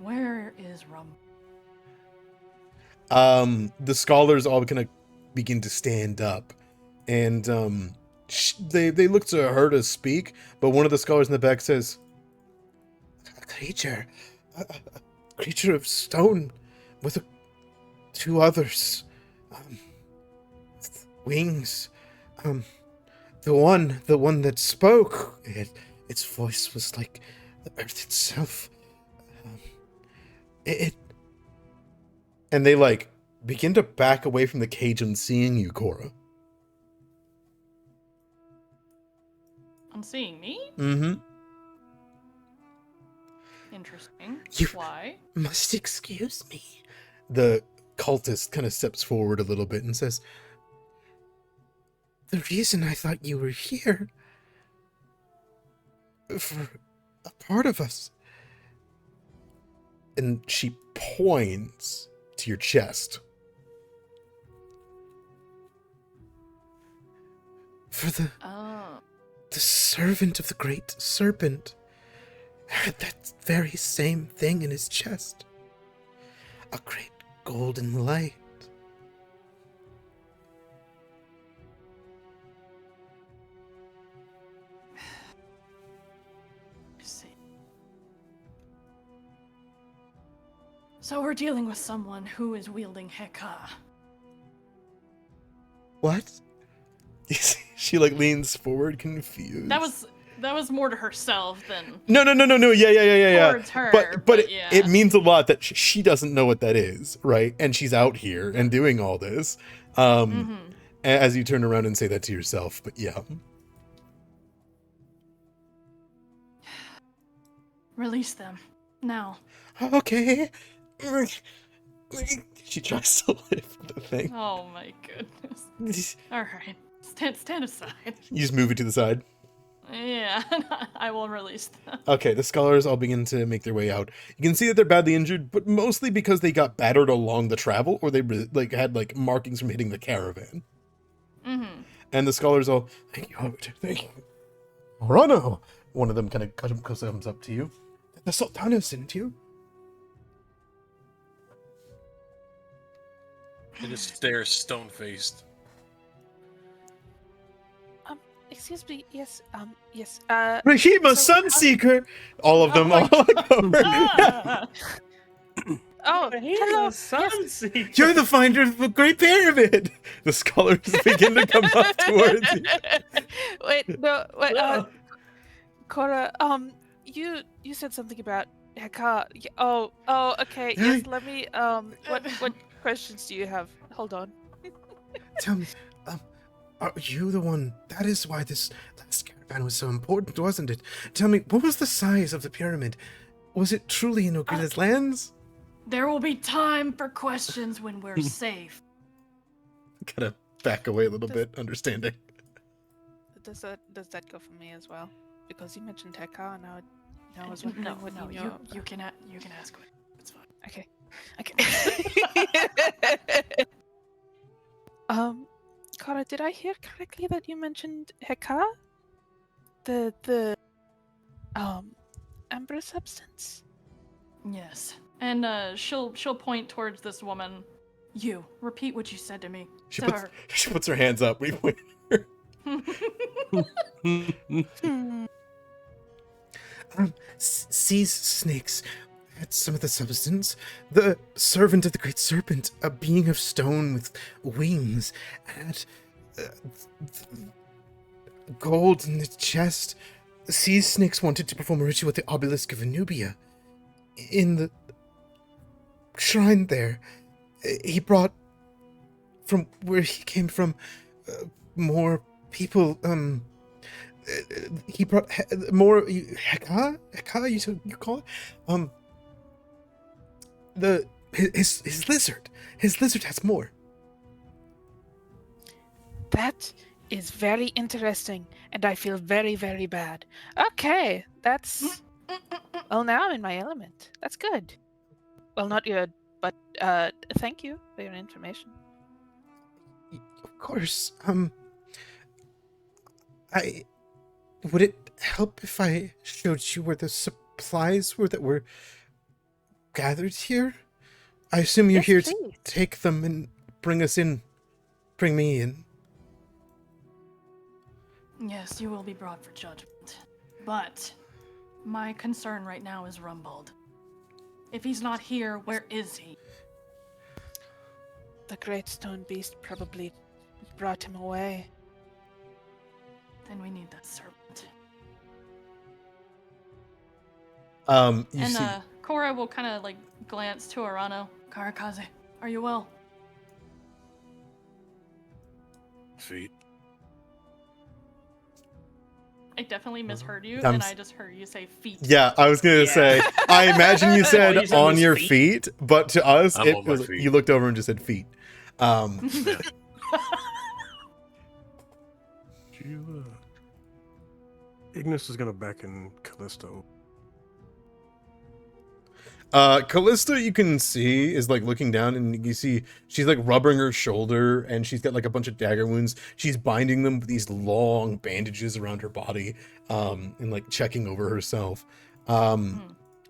Where is Rum? The scholars all kind of begin to stand up, and they look to her to speak, but one of the scholars in the back says, a creature of stone with two others, wings. The one that spoke, its voice was like the earth itself. And they like begin to back away from the cage on seeing you, Cora. On seeing me? Mm-hmm. Interesting. You- Why? Must excuse me. The cultist kind of steps forward a little bit and says, the reason I thought you were here for a part of us. And she points to your chest. For the servant of the great serpent had that very same thing in his chest. A great golden light. I see. So we're dealing with someone who is wielding Heka. What? She like leans forward, confused. That was more to herself than No. Yeah. towards her. But yeah. it means a lot that she doesn't know what that is, right? And she's out here and doing all this. As you turn around and say that to yourself, but yeah. Release them now. Okay. She tries to lift the thing. Oh my goodness. All right, stand aside. You just move it to the side. Yeah, I will release them. Okay, the scholars all begin to make their way out. You can see that they're badly injured, but mostly because they got battered along the travel, or they had markings from hitting the caravan. Mm-hmm. And the scholars all, thank you, Arbiter, thank you. Morano! One of them kind of comes up to you. The Sultana sent you. They just stare stone-faced. Excuse me. Yes. Yes. Rahima, Sunseeker! All of them, all over. Oh, hello. You're the finder of the Great Pyramid! The scholars begin to come up towards you. Wait. No. Wait. Cora. You said something about Heka. Oh. Okay. Yes. Let me. questions do you have? Hold on. Tell me, are you the one? That is why this last caravan was so important, wasn't it? Tell me, what was the size of the pyramid? Was it truly in Ogrida's lands? There will be time for questions when we're safe. Gotta back away a little bit, understanding. Does that go for me as well? Because you mentioned Heka, and I was wondering what you can ask it. It's fine. Okay. Kara, did I hear correctly that you mentioned Heka? The amber substance? Yes. And she'll point towards this woman. You repeat what you said to me. She Sir. puts her hands up. Wait. Sea snakes had some of the substance. The servant of the great serpent, a being of stone with wings, had gold in the chest. Sea snakes wanted to perform a ritual at the obelisk of Anubia. In the shrine there, he brought, from where he came from, more people. He brought more Heka, you call it? His lizard. His lizard has more. That is very interesting, and I feel very, very bad. Okay, that's... Well, now I'm in my element. That's good. Well, not good, but thank you for your information. Of course. Would it help if I showed you where the supplies were that were gathered here? I assume you're Yes, here please. to take them and bring me in. Yes, you will be brought for judgment. But my concern right now is Rumbold. If he's not here, where is he? The great stone beast probably brought him away. Then we need that servant. You see, Cora will kind of like glance to Arano. Karakaze, are you well? Feet. I definitely misheard you, I'm and s- I just heard you say feet. yeah, I was gonna Yeah. say. I imagine you All said you said on was your feet. feet, but to us, I'm it on my was feet. you looked over and just said feet. Yeah. Ignis is gonna beckon Callisto. Callista, you can see, is like looking down, and you see she's like rubbing her shoulder, and she's got like a bunch of dagger wounds. She's binding them with these long bandages around her body, and like checking over herself.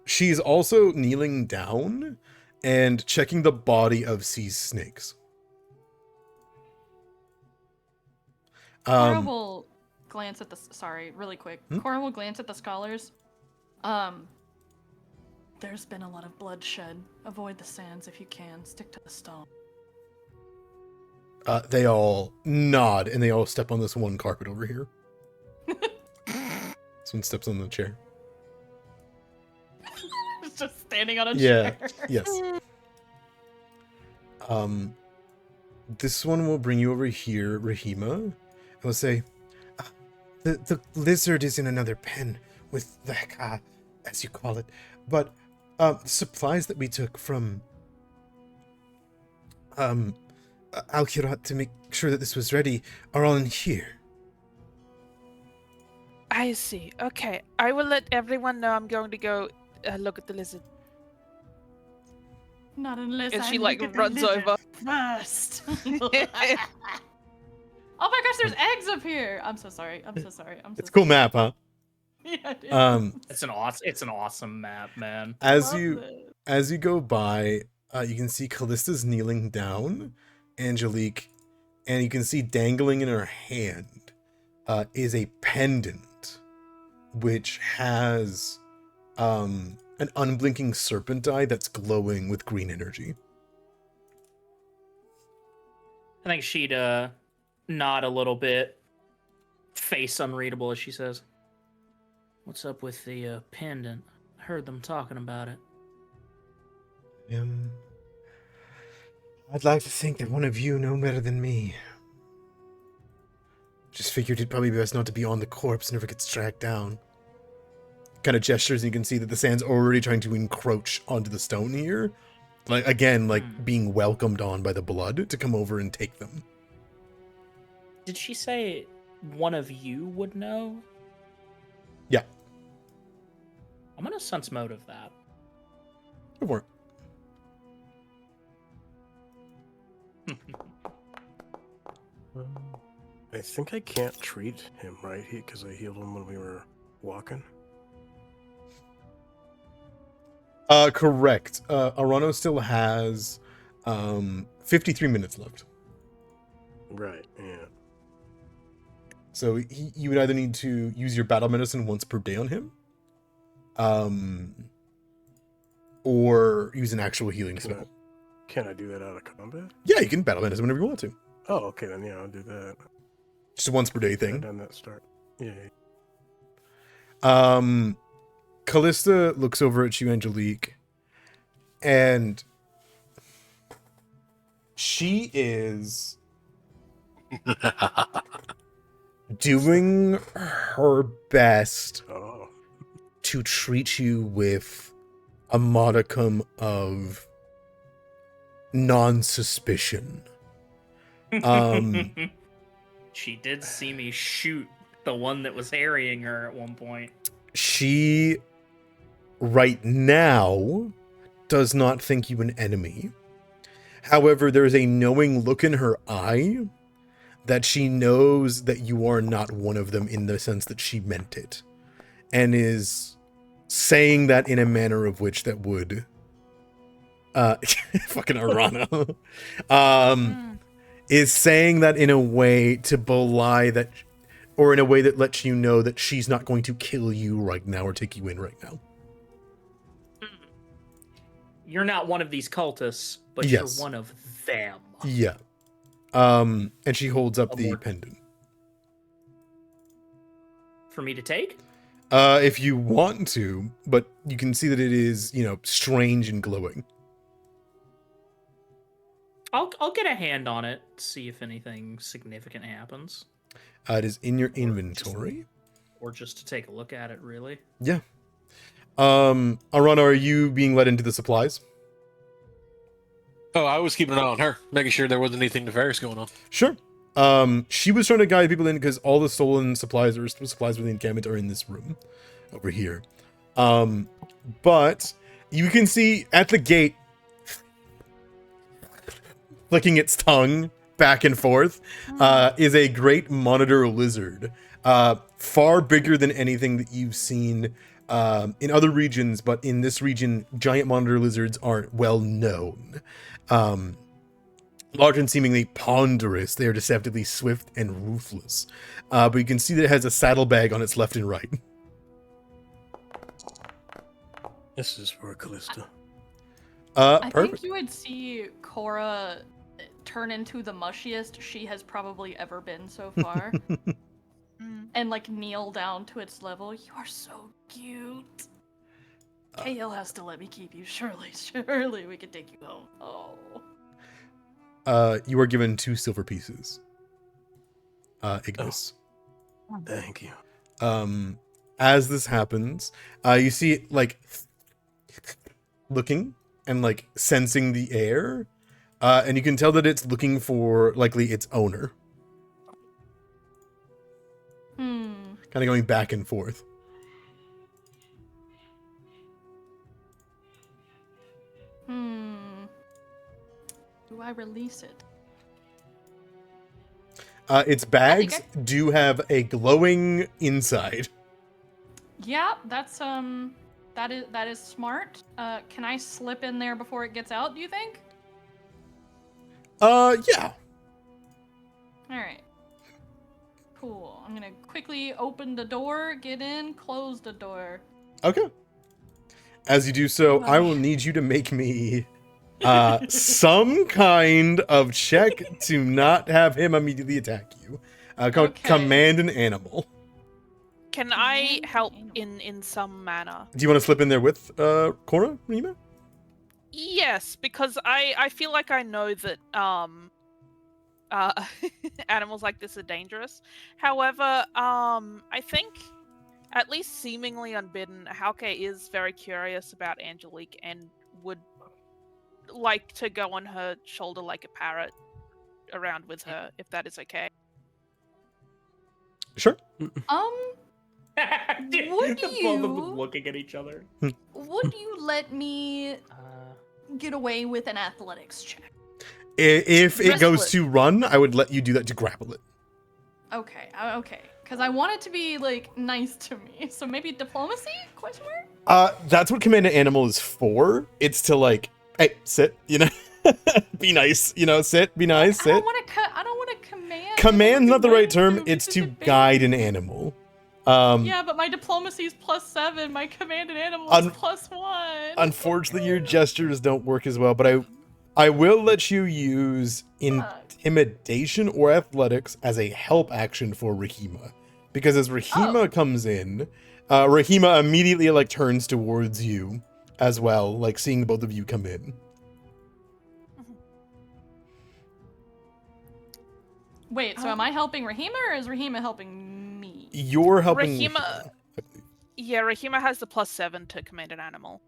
She's also kneeling down and checking the body of sea snakes. Cora will glance at the... Sorry, really quick. Hmm? Cora will glance at the scholars. There's been a lot of bloodshed. Avoid the sands if you can. Stick to the stone. They all nod, and they all step on this one carpet over here. This one steps on the chair. It's just standing on a Yeah. chair. Yes. This one will bring you over here, Rahima, and will say, the lizard is in another pen with the Heka, as you call it, but supplies that we took from Kirat to make sure that this was ready are all in here. I see. Okay, I will let everyone know I'm going to go look at the lizard. Not unless And I she, look like, at the runs lizard over. first. Oh my gosh, there's eggs up here. I'm so sorry. It's a cool map, huh? Yeah, it is. It's an awesome map, man. As Love you it. as you go by, you can see Callista's kneeling down, Angelique, and you can see dangling in her hand is a pendant, which has an unblinking serpent eye that's glowing with green energy. I think she'd nod a little bit, face unreadable as she says, "What's up with the pendant? I heard them talking about it." I'd like to think that one of you know better than me. Just figured it'd probably be best not to be on the corpse and never gets tracked down. Kind of gestures, and you can see that the sand's already trying to encroach onto the stone here. Like, again, like being welcomed on by the blood to come over and take them. Did she say one of you would know? Yeah. I'm gonna sense motive that. Go for it. I think I can't treat him, right? Because I healed him when we were walking. Correct. Arano still has 53 minutes left. Right, yeah. So you would either need to use your battle medicine once per day on him, or use an actual healing spell. Can I do that out of combat? Yeah, you can battle medicine whenever you want to. Oh, okay, then yeah, I'll do that. Just a once per day I've thing. done that start. Yeah. Callista looks over at you, Angelique, and she is doing her best Oh. to treat you with a modicum of non-suspicion. She did see me shoot the one that was harrying her at one point. She, right now, does not think you an enemy. However, there is a knowing look in her eye that she knows that you are not one of them in the sense that she meant it. And is saying that in a manner of which that would... fucking Arana. Is saying that in a way to belie that... Or in a way that lets you know that she's not going to kill you right now or take you in right now. You're not one of these cultists, but Yes. you're one of them. Yeah. And she holds up One the more. pendant. For me to take? If you want to, but you can see that it is, strange and glowing. I'll get a hand on it, see if anything significant happens. It is in your inventory. Or just to take a look at it, really. Yeah. Arana, are you being led into the supplies? Oh, I was keeping an eye on her, making sure there wasn't anything nefarious going on. Sure. She was trying to guide people in because all the stolen supplies or supplies within the encampment are in this room over here. But you can see at the gate, flicking its tongue back and forth, is a great monitor lizard. Far bigger than anything that you've seen in other regions, but in this region, giant monitor lizards aren't well known. Large and seemingly ponderous, they are deceptively swift and ruthless. But you can see that it has a saddlebag on its left and right. This is for Callista. I Perfect. think you would see Cora turn into the mushiest she has probably ever been so far. And like kneel down to its level. You are so cute. KL has to let me keep you. Surely we can take you home. Oh. You are given 2 silver pieces. Ignis. Thank you. As this happens, you see it like looking and like sensing the air, and you can tell that it's looking for likely its owner. Kind of going back and forth. Do I release it? Its bags do have a glowing inside. Yeah, that's that is smart. Can I slip in there before it gets out, do you think? Yeah. Alright. Cool. I'm gonna quickly open the door, get in, close the door. Okay. As you do so, I will need you to make me some kind of check to not have him immediately attack you. Called Okay. Command an Animal. Can I help in some manner? Do you want to slip in there with Cora, Rima? Yes, because I feel like I know that animals like this are dangerous. However, I think at least seemingly unbidden, Hauke is very curious about Angelique and would like to go on her shoulder like a parrot around with her, if that is okay. Sure. Would Both of you- them looking at each other. Would you let me Uh, get away with an athletics check? If it goes Wristlet. to run, I would let you do that to grapple it. Okay, okay. Because I want it to be, like, nice to me. So maybe diplomacy? Question mark? That's what command animal is for. It's to like, hey, sit, you know, be nice, you know, sit, be nice, I sit. don't want to command. Command's not the right term. It's It's a to debate. guide an animal. Yeah, but my diplomacy is +7. My commanded animal is +1. Unfortunately, your gestures don't work as well, but I will let you use intimidation or athletics as a help action for Rahima. Because as Rahima comes in, Rahima immediately like turns towards you as well, like seeing both of you come in. Wait, so am I helping Rahima or is Rahima helping me? You're helping Rahima- Yeah, Rahima has the +7 to command an animal.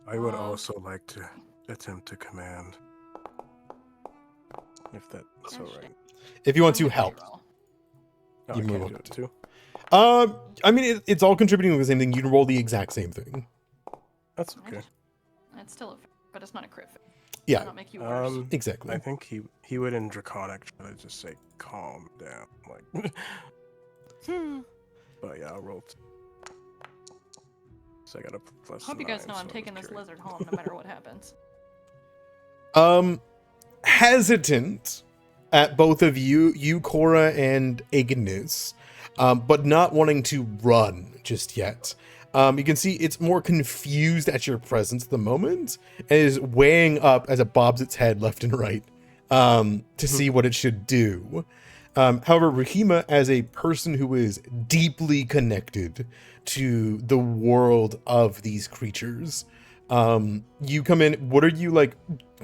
I would also like to attempt to command. If that's alright. if you want to I'm gonna help. roll. Oh, You I move can't on do it to- too. I mean, it's all contributing to the same thing. You can roll the exact same thing. That's okay. It's still a fail, but it's not a crit fail. Yeah, Does not make you worse. exactly. I think he would in Draconic try to just say calm down, like. But yeah, I'll roll. So I got a plus. I hope you guys know 9, I'm so taking that's this carry. lizard home no matter what happens. Hesitant at both of you, Cora and Ignis, but not wanting to run just yet. You can see it's more confused at your presence at the moment and is weighing up as it bobs its head left and right to see what it should do. However, Rahima, as a person who is deeply connected to the world of these creatures, you come in. What are you like?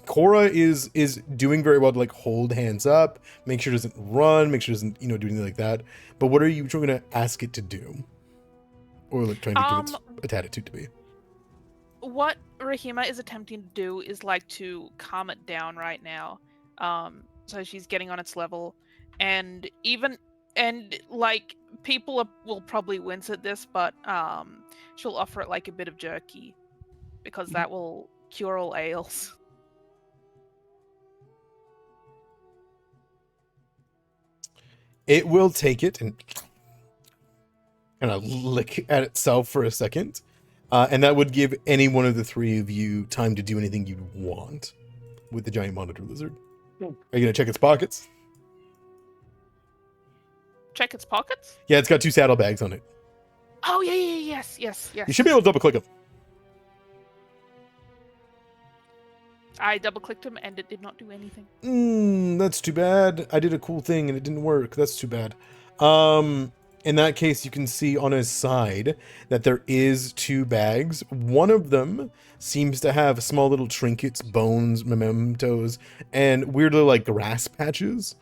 Cora is doing very well to like hold hands up, make sure it doesn't run, make sure it doesn't do anything like that. But what are you trying to ask it to do, or like trying to give its attitude to be? What Rahima is attempting to do is like to calm it down right now. So she's getting on its level, and like people will probably wince at this, but she'll offer it like a bit of jerky because that will cure all ails. It will take it and kind of lick at itself for a second, and that would give any one of the three of you time to do anything you'd want with the giant monitor lizard. Are you gonna check its pockets? Check its pockets? Yeah, it's got 2 saddlebags on it. Oh yeah, yes. You should be able to double click them. I double clicked him and it did not do anything. That's too bad. I did a cool thing and it didn't work. That's too bad. In that case, you can see on his side that there is 2 bags. One of them seems to have small little trinkets, bones, mementos, and weirdly like grass patches.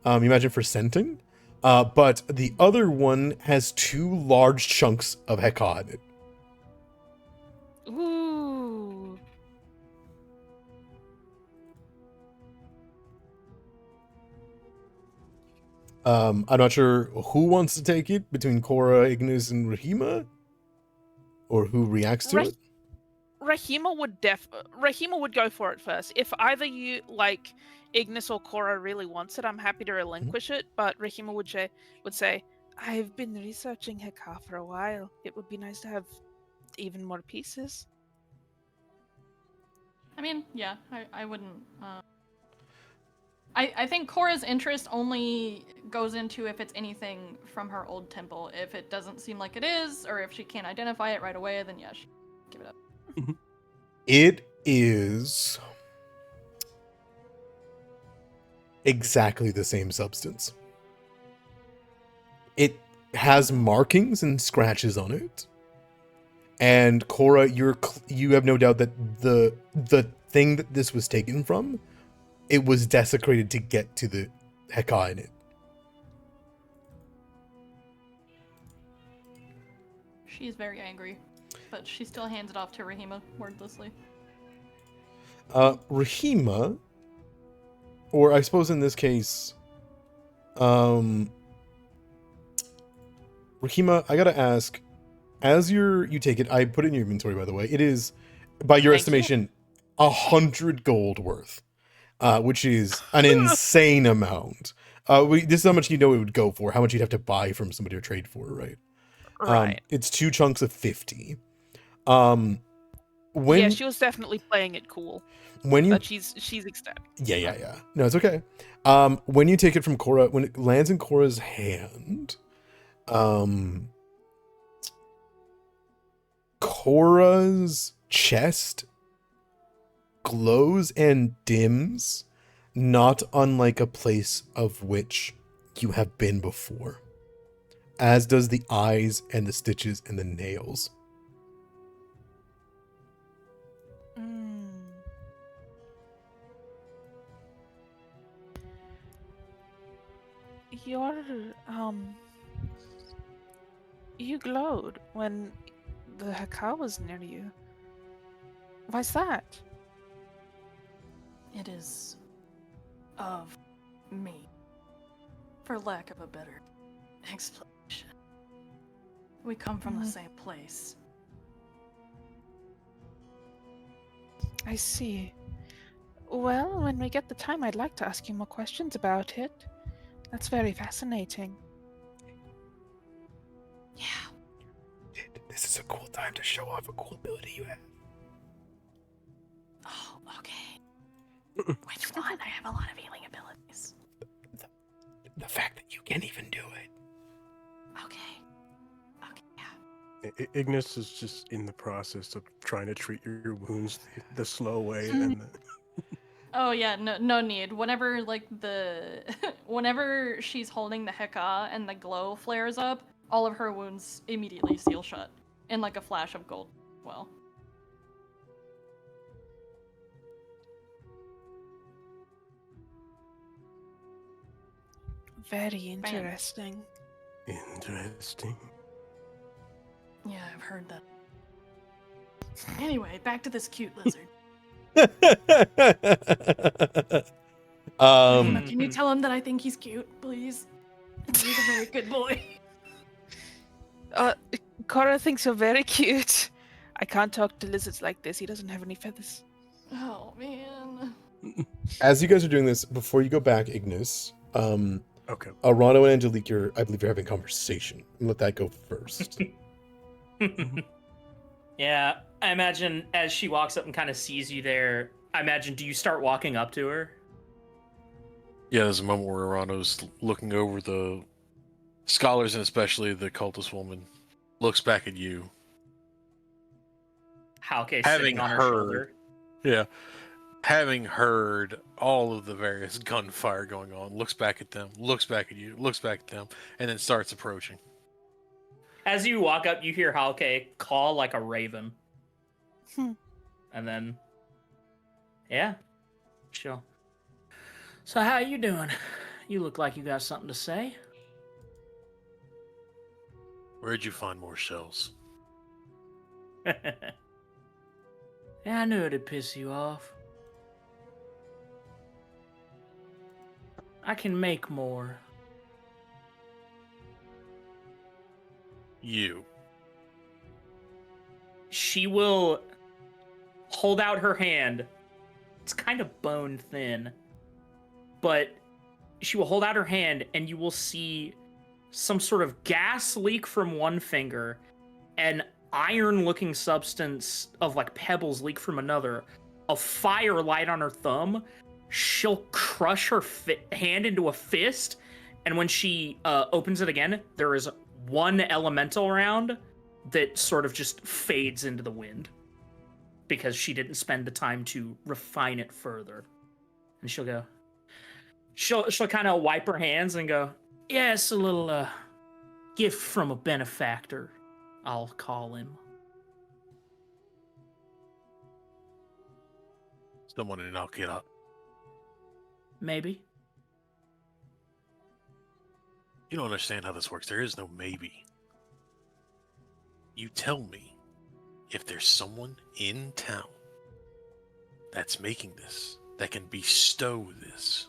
You imagine for scenting. But the other one has 2 large chunks of Heka in it. Ooh. I'm not sure who wants to take it between Cora, Ignis, and Rahima, or who reacts to it. Rahima would go for it first. If either you like Ignis or Cora really wants it, I'm happy to relinquish it. But Rahima would say, "I've been researching Heka for a while. It would be nice to have even more pieces." I mean, yeah, I wouldn't. I think Cora's interest only goes into if it's anything from her old temple. If it doesn't seem like it is, or if she can't identify it right away, then yeah, give it up. It is exactly the same substance. It has markings and scratches on it. And Cora, you have no doubt that the thing that this was taken from, it was desecrated to get to the Heka in it. She's very angry, but she still hands it off to Rahima wordlessly. Rahima, or I suppose in this case, Rahima, I gotta ask, as you take it, I put it in your inventory, by the way. It is, by your Thank estimation, 100 gold worth, which is an insane amount. This is how much you know it would go for, how much you'd have to buy from somebody or trade for, right? Right. It's 2 chunks of 50. When Yeah, she was definitely playing it cool. when you But she's ecstatic. yeah. No, it's okay. When you take it from Cora, when it lands in Cora's hand, Cora's chest glows and dims, not unlike a place of which you have been before, as does the eyes and the stitches and the nails. You're, you glowed when the Heka was near you. Why's that? It is of me, for lack of a better explanation. We come from the same place. I see. Well, when we get the time, I'd like to ask you more questions about it. That's very fascinating. Yeah. This is a cool time to show off a cool ability you have. Oh, okay. Which one? I have a lot of healing abilities. The fact that you can even do it. Okay. Okay, yeah. Ignis is just in the process of trying to treat your wounds the slow way, and Oh yeah, no need. Whenever whenever she's holding the Heka and the glow flares up, all of her wounds immediately seal shut in like a flash of gold. Well, Very interesting. interesting. yeah, I've heard that. Anyway, back to this cute lizard. Can you tell him that I think he's cute, please? He's a very good boy. Cora thinks you're very cute. I can't talk to lizards like this. He doesn't have any feathers. Oh man. As you guys are doing this, before you go back, Ignis, Okay. Arano and Angelique, I believe you're having a conversation. Let that go first. Yeah, I imagine as she walks up and kind of sees you there, I imagine, do you start walking up to her? Yeah, there's a moment where Arano's looking over the scholars and especially the cultist woman, looks back at you. Halke Having sitting on her heard- shoulder. Yeah. Having heard all of the various gunfire going on, looks back at them, looks back at you, looks back at them, and then starts approaching. As you walk up, you hear Halke call like a raven. And then, yeah, chill. So how you doing? You look like you got something to say. Where'd you find more shells? Yeah, I knew it'd piss you off. I can make more. You. She will hold out her hand. It's kind of bone thin, but she will hold out her hand and you will see some sort of gas leak from one finger, an iron-looking substance of like pebbles leak from another, a fire light on her thumb. She'll crush her hand into a fist, and when she opens it again, there is one elemental round that sort of just fades into the wind because she didn't spend the time to refine it further. And she'll kind of wipe her hands and go, yeah, it's a little gift from a benefactor, I'll call him. Someone in Kirat. Maybe. You don't understand how this works. There is no maybe. You tell me if there's someone in town that's making this, that can bestow this.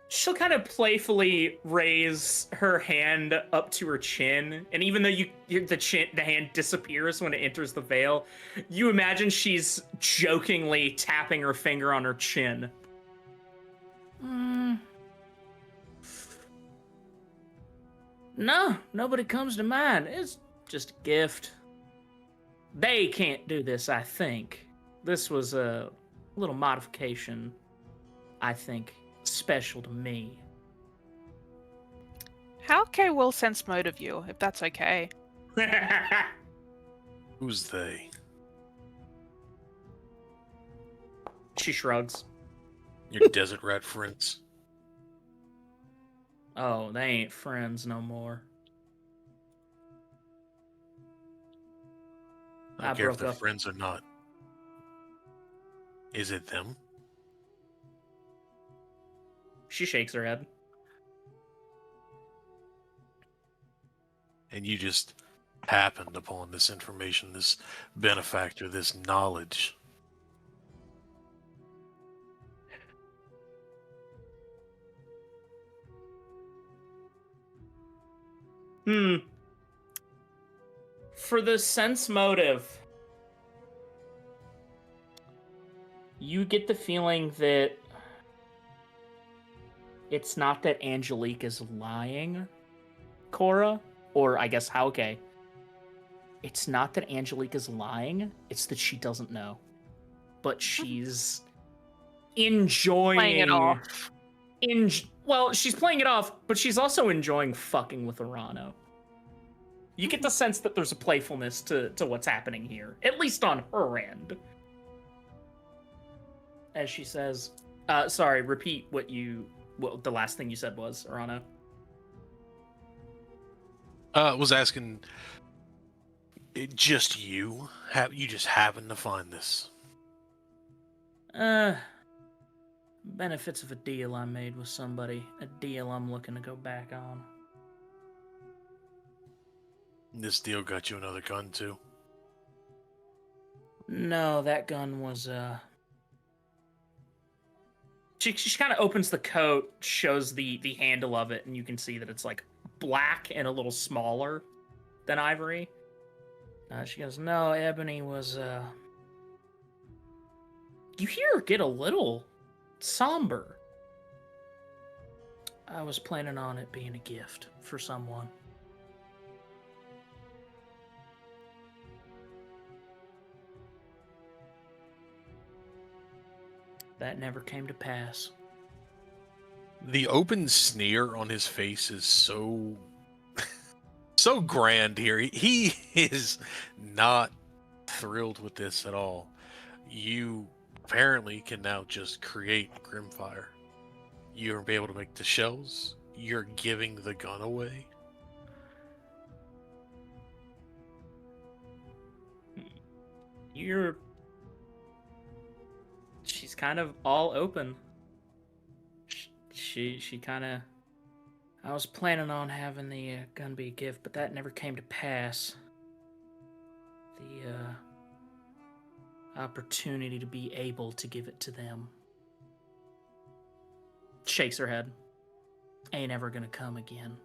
She'll kind of playfully raise her hand up to her chin, and even though the hand disappears when it enters the veil, you imagine she's jokingly tapping her finger on her chin. No, nobody comes to mind. It's just a gift. They can't do this, I think. This was a little modification, I think, special to me. How okay will sense mode of you, if that's okay? Who's they? She shrugs. Your desert rat friends? Oh, they ain't friends no more. I don't care if they're friends or not. Is it them? She shakes her head. And you just happened upon this information, this benefactor, this knowledge. For the sense motive, you get the feeling that it's not that Angelique is lying, Cora, or I guess Hauke. It's not that Angelique is lying, it's that she doesn't know. But she's enjoying... Playing it off. Well, she's playing it off, but she's also enjoying fucking with Arano. You get the sense that there's a playfulness to what's happening here, at least on her end. As she says, sorry, repeat what the last thing you said was, Arano. Was asking, just you? You just happened to find this? Benefits of a deal I made with somebody. A deal I'm looking to go back on. This deal got you another gun, too? No, that gun was, She kind of opens the coat, shows the handle of it, and you can see that it's, like, black and a little smaller than ivory. She goes, no, Ebony was, You hear her get a little somber. I was planning on it being a gift for someone. That never came to pass. The open sneer on his face is so grand here. He is not thrilled with this at all. You apparently can now just create Grimfire. You'll be able to make the shells. You're giving the gun away. She's kind of all open. She kind of... I was planning on having the gun be a gift, but that never came to pass. The opportunity to be able to give it to them. Shakes her head. Ain't ever gonna come again.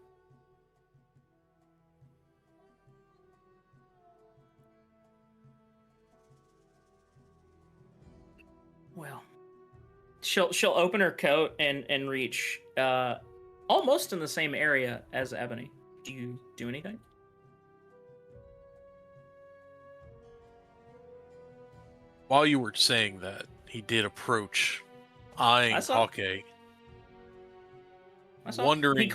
Well, she'll open her coat and reach almost in the same area as Ebony. Do you do anything? While you were saying that, he did approach, eyeing Hawkeye, wondering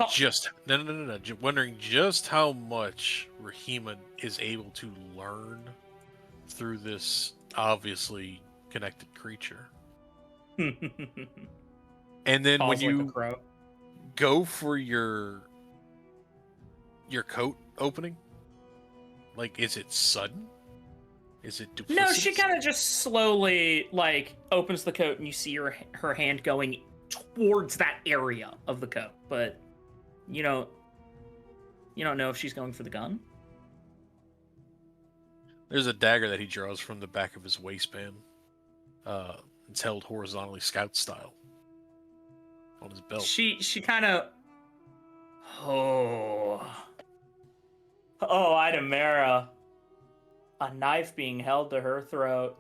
wondering just how much Rahima is able to learn through this obviously connected creature. And then when you go for your coat opening, like, is it sudden? Is it duplicitous? No, she kind of just slowly like opens the coat, and you see her hand going towards that area of the coat, but you don't know if she's going for the gun. There's a dagger that he draws from the back of his waistband. It's held horizontally, scout style, on his belt. She kind of Idamera. A knife being held to her throat.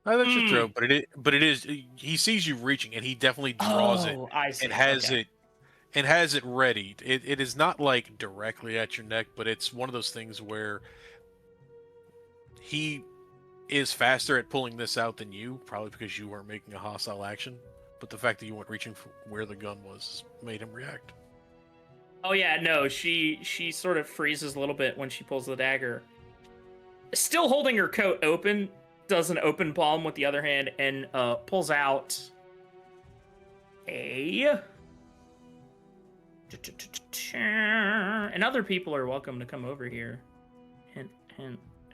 I let you throw, but it is. He sees you reaching, and he definitely draws it and has it readied. It is not like directly at your neck, but it's one of those things where he is faster at pulling this out than you, probably because you weren't making a hostile action. But the fact that you weren't reaching for where the gun was made him react. Oh yeah, no, she sort of freezes a little bit when she pulls the dagger. Still holding her coat open, does an open palm with the other hand, and pulls out and other people are welcome to come over here. Hint,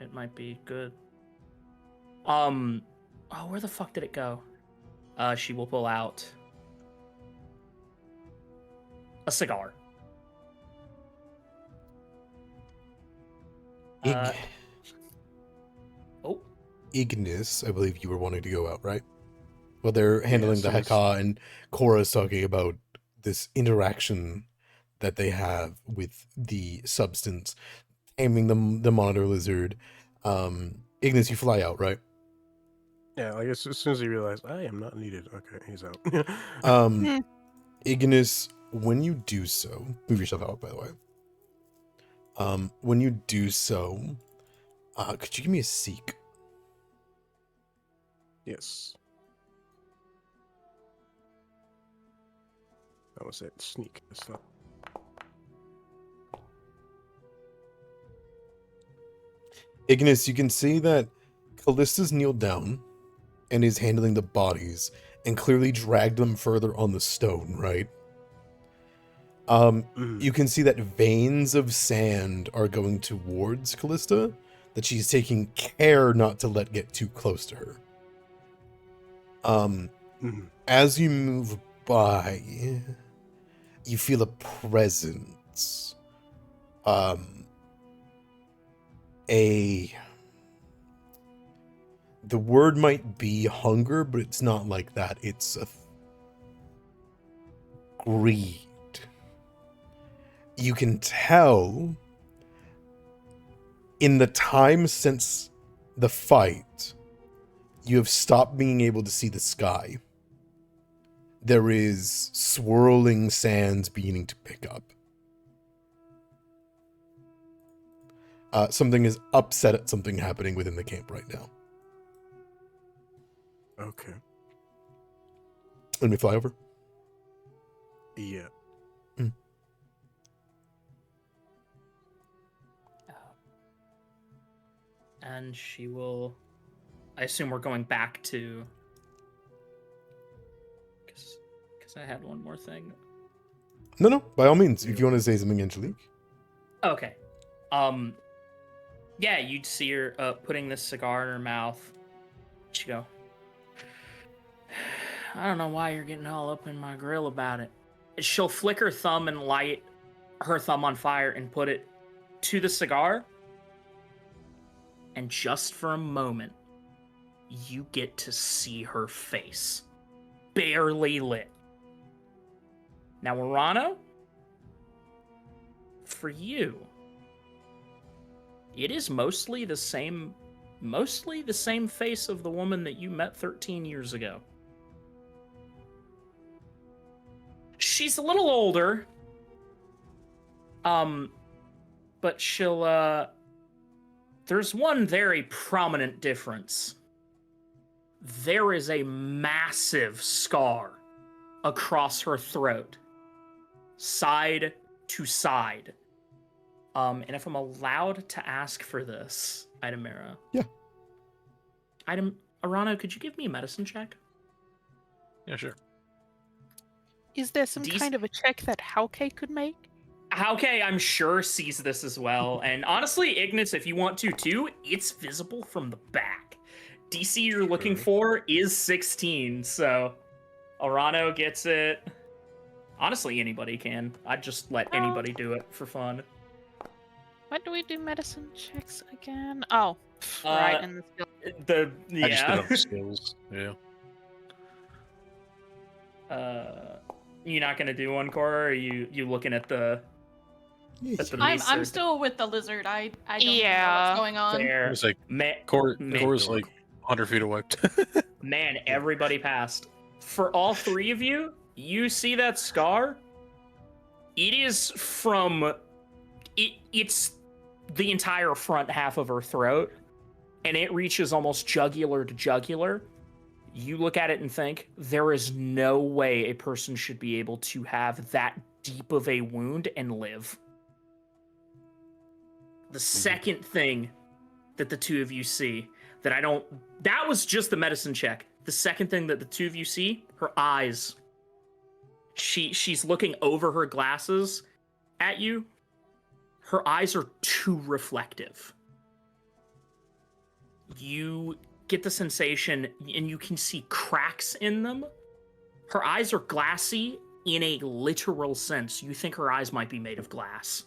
it might be good. Where the fuck did it go? She will pull out a cigar. Ignis, I believe you were wanting to go out, right? Well, they're handling the Heka, and Cora's talking about this interaction that they have with the substance, taming the monitor lizard. Ignis, you fly out, right? Yeah, like as soon as he realized I am not needed, okay, he's out. Ignis, when you do so, move yourself out, by the way. When you do so, could you give me a seek? Yes. I was at sneak. It's not. Ignis, you can see that Callista's kneeled down and is handling the bodies and clearly dragged them further on the stone, right? You can see that veins of sand are going towards Callista that she's taking care not to let get too close to her. As you move by, you feel a presence. The word might be hunger, but it's not like that. It's a greed. You can tell in the time since the fight, you have stopped being able to see the sky. There is swirling sands beginning to pick up. Something is upset at something happening within the camp right now. Okay. Let me fly over. Yeah. And she will... I assume we're going back to... Because I had one more thing. No, by all means. If you want to say something, Angelique. Okay. Yeah, you'd see her putting this cigar in her mouth. She'd go, I don't know why you're getting all up in my grill about it. She'll flick her thumb and light her thumb on fire and put it to the cigar. And just for a moment, you get to see her face. Barely lit. Now, Urano, for you, it is mostly the same face of the woman that you met 13 years ago. She's a little older, but she'll, there's one very prominent difference. There is a massive scar across her throat, side to side. And if I'm allowed to ask for this, Idamera. Yeah. Arano, could you give me a medicine check? Yeah, sure. Is there some kind of a check that Hauke could make? Hauke, I'm sure, sees this as well. And honestly, Ignis, if you want to too, it's visible from the back. DC you're looking for is 16, so Arano gets it. Honestly, anybody can. I'd just let anybody do it for fun. When do we do medicine checks again? Oh, right. In the skill. I just did on the skills. Yeah. You not gonna do one, Cora? Or are you looking at the? I'm still with the lizard. I don't know Yeah. what's going on. Fair. It's like Cora's like 100 feet away. Man, everybody passed. For all three of you, you see that scar? It is from... It's the entire front half of her throat, and it reaches almost jugular to jugular. You look at it and think, there is no way a person should be able to have that deep of a wound and live. The second thing that the two of you see, that was just the medicine check. The second thing that the two of you see, her eyes. She's looking over her glasses at you. Her eyes are too reflective. You get the sensation, and you can see cracks in them. Her eyes are glassy in a literal sense. You think her eyes might be made of glass.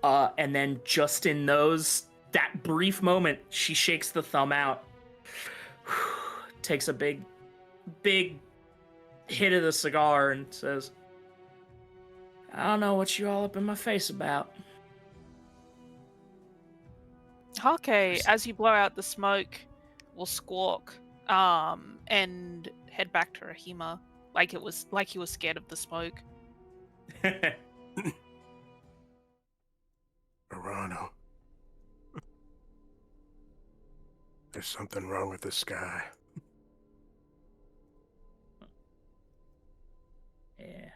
And then just in that brief moment, she shakes the thumb out, takes a big hit of the cigar and says, I don't know what you all up in my face about. Okay, as you blow out the smoke, will squawk, and head back to Rahima, like he was scared of the smoke. Arano. There's something wrong with the sky. Yeah.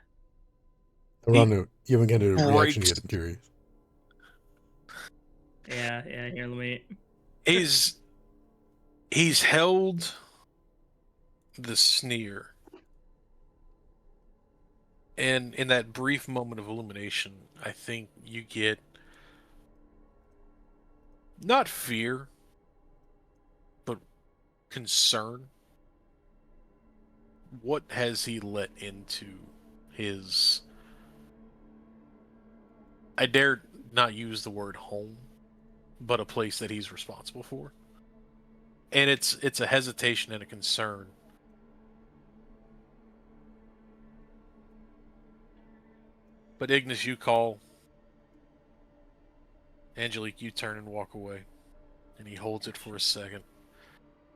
Arano, you haven't gotten a reaction yet, I'm curious. Yeah, here, let me... He's held the sneer. And in that brief moment of illumination, I think you get not fear, but concern. What has he let into his... I dare not use the word home, but a place that he's responsible for. And it's a hesitation and a concern. But Ignis, you call. Angelique, you turn and walk away. And he holds it for a second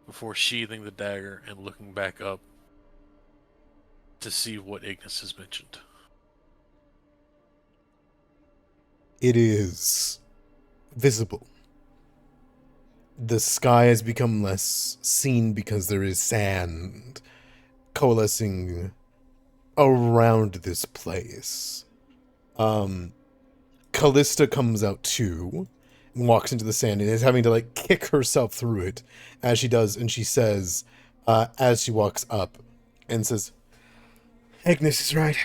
before sheathing the dagger and looking back up to see what Ignis has mentioned. It is visible. The sky has become less seen because there is sand coalescing around this place. Callista comes out too and walks into the sand and is having to like kick herself through it as she does, and she says, as she walks up and says, Ignis is right.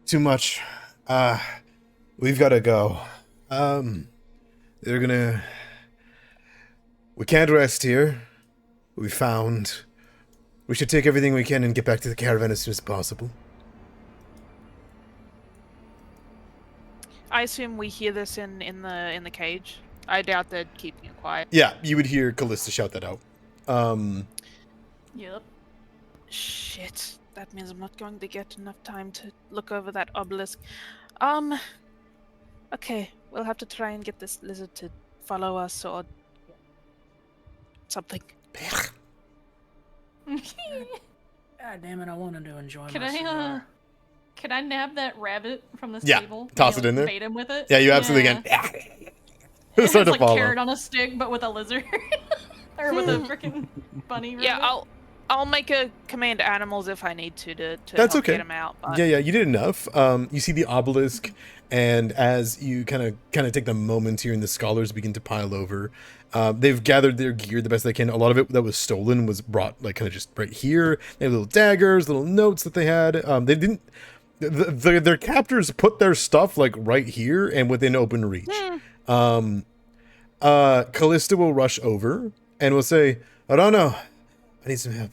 Too much. We've got to go. We can't rest here. We found. We should take everything we can and get back to the caravan as soon as possible. I assume we hear this in the cage. I doubt they're keeping it quiet. Yeah, you would hear Callista shout that out. Yep. Shit. That means I'm not going to get enough time to look over that obelisk. Okay, we'll have to try and get this lizard to follow us or something. God damn it, I wanted to enjoy Can my cigar. Can I nab that rabbit from this Yeah, table? toss Maybe, it in there. Bait him with it? Yeah, you absolutely can. It's Start to like follow. carrot on a stick, but with a lizard. Or with a freaking bunny rabbit. Yeah, I'll make a command animals if I need to That's help okay. get him out. But... Yeah, you did enough. You see the obelisk, and as you kind of take the moment here, and the scholars begin to pile over, they've gathered their gear the best they can. A lot of it that was stolen was brought like kind of just right here. They have little daggers, little notes that they had. their captors put their stuff like right here and within open reach. Callista will rush over and will say, "I don't know. I need some help."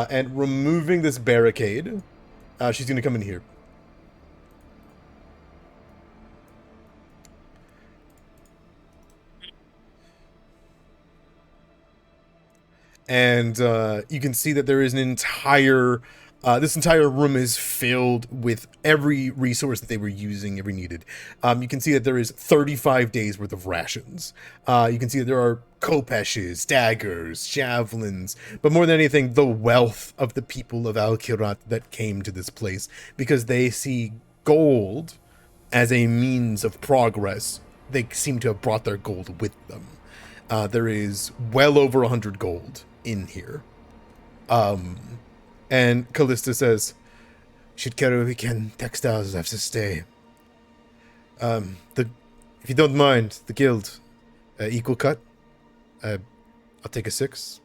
And removing this barricade, she's going to come in here. And you can see that there is an entire... this entire room is filled with every resource that they were using, every needed. You can see that there is 35 days worth of rations. You can see that there are kopeshes, daggers, javelins, but more than anything, the wealth of the people of Kirat that came to this place, because they see gold as a means of progress. They seem to have brought their gold with them. There is well over 100 gold in here. And Callista says, "Should carry weekend textiles have to stay. If you don't mind, the guild, equal cut. I'll take a 6.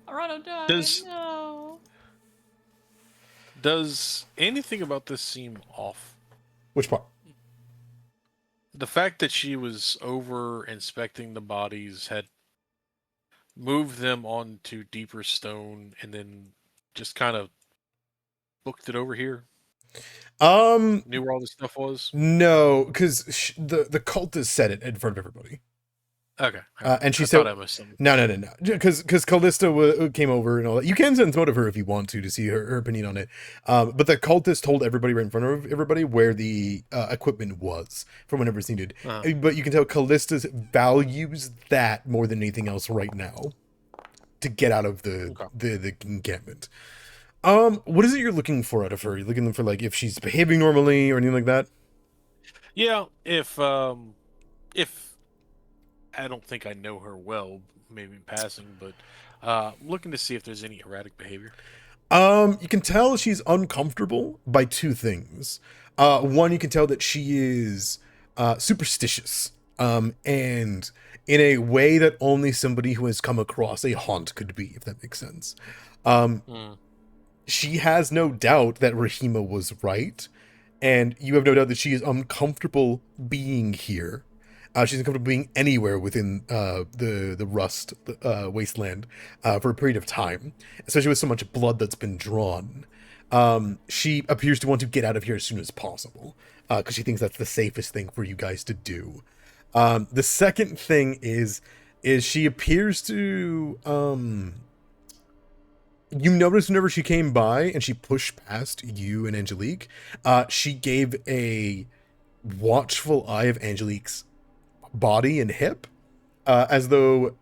Arano died. Does- No. Does anything about this seem off? Which part? The fact that she was over inspecting the bodies, had moved them onto deeper stone, and then just kind of booked it over here. Knew where all this stuff was. No, because the cultist said it in front of everybody. Okay. And she I said, thought I missed something. No. Because Callista came over and all that. You can send some of her if you want to see her opinion on it. But the cultist told everybody right in front of everybody where the equipment was from whenever it's needed. But you can tell Callista values that more than anything else right now to get out of the encampment. What is it you're looking for out of her? You're looking for like if she's behaving normally or anything like that? Yeah, if I don't think I know her well, maybe in passing, but looking to see if there's any erratic behavior. You can tell she's uncomfortable by 2 things. One, you can tell that she is superstitious, and in a way that only somebody who has come across a haunt could be, if that makes sense. She has no doubt that Rahima was right, and you have no doubt that she is uncomfortable being here. She's uncomfortable being anywhere within the Rust Wasteland for a period of time, especially with so much blood that's been drawn. She appears to want to get out of here as soon as possible because she thinks that's the safest thing for you guys to do. The second thing is she appears to... you notice whenever she came by and she pushed past you and Angelique, she gave a watchful eye of Angelique's body and hip, as though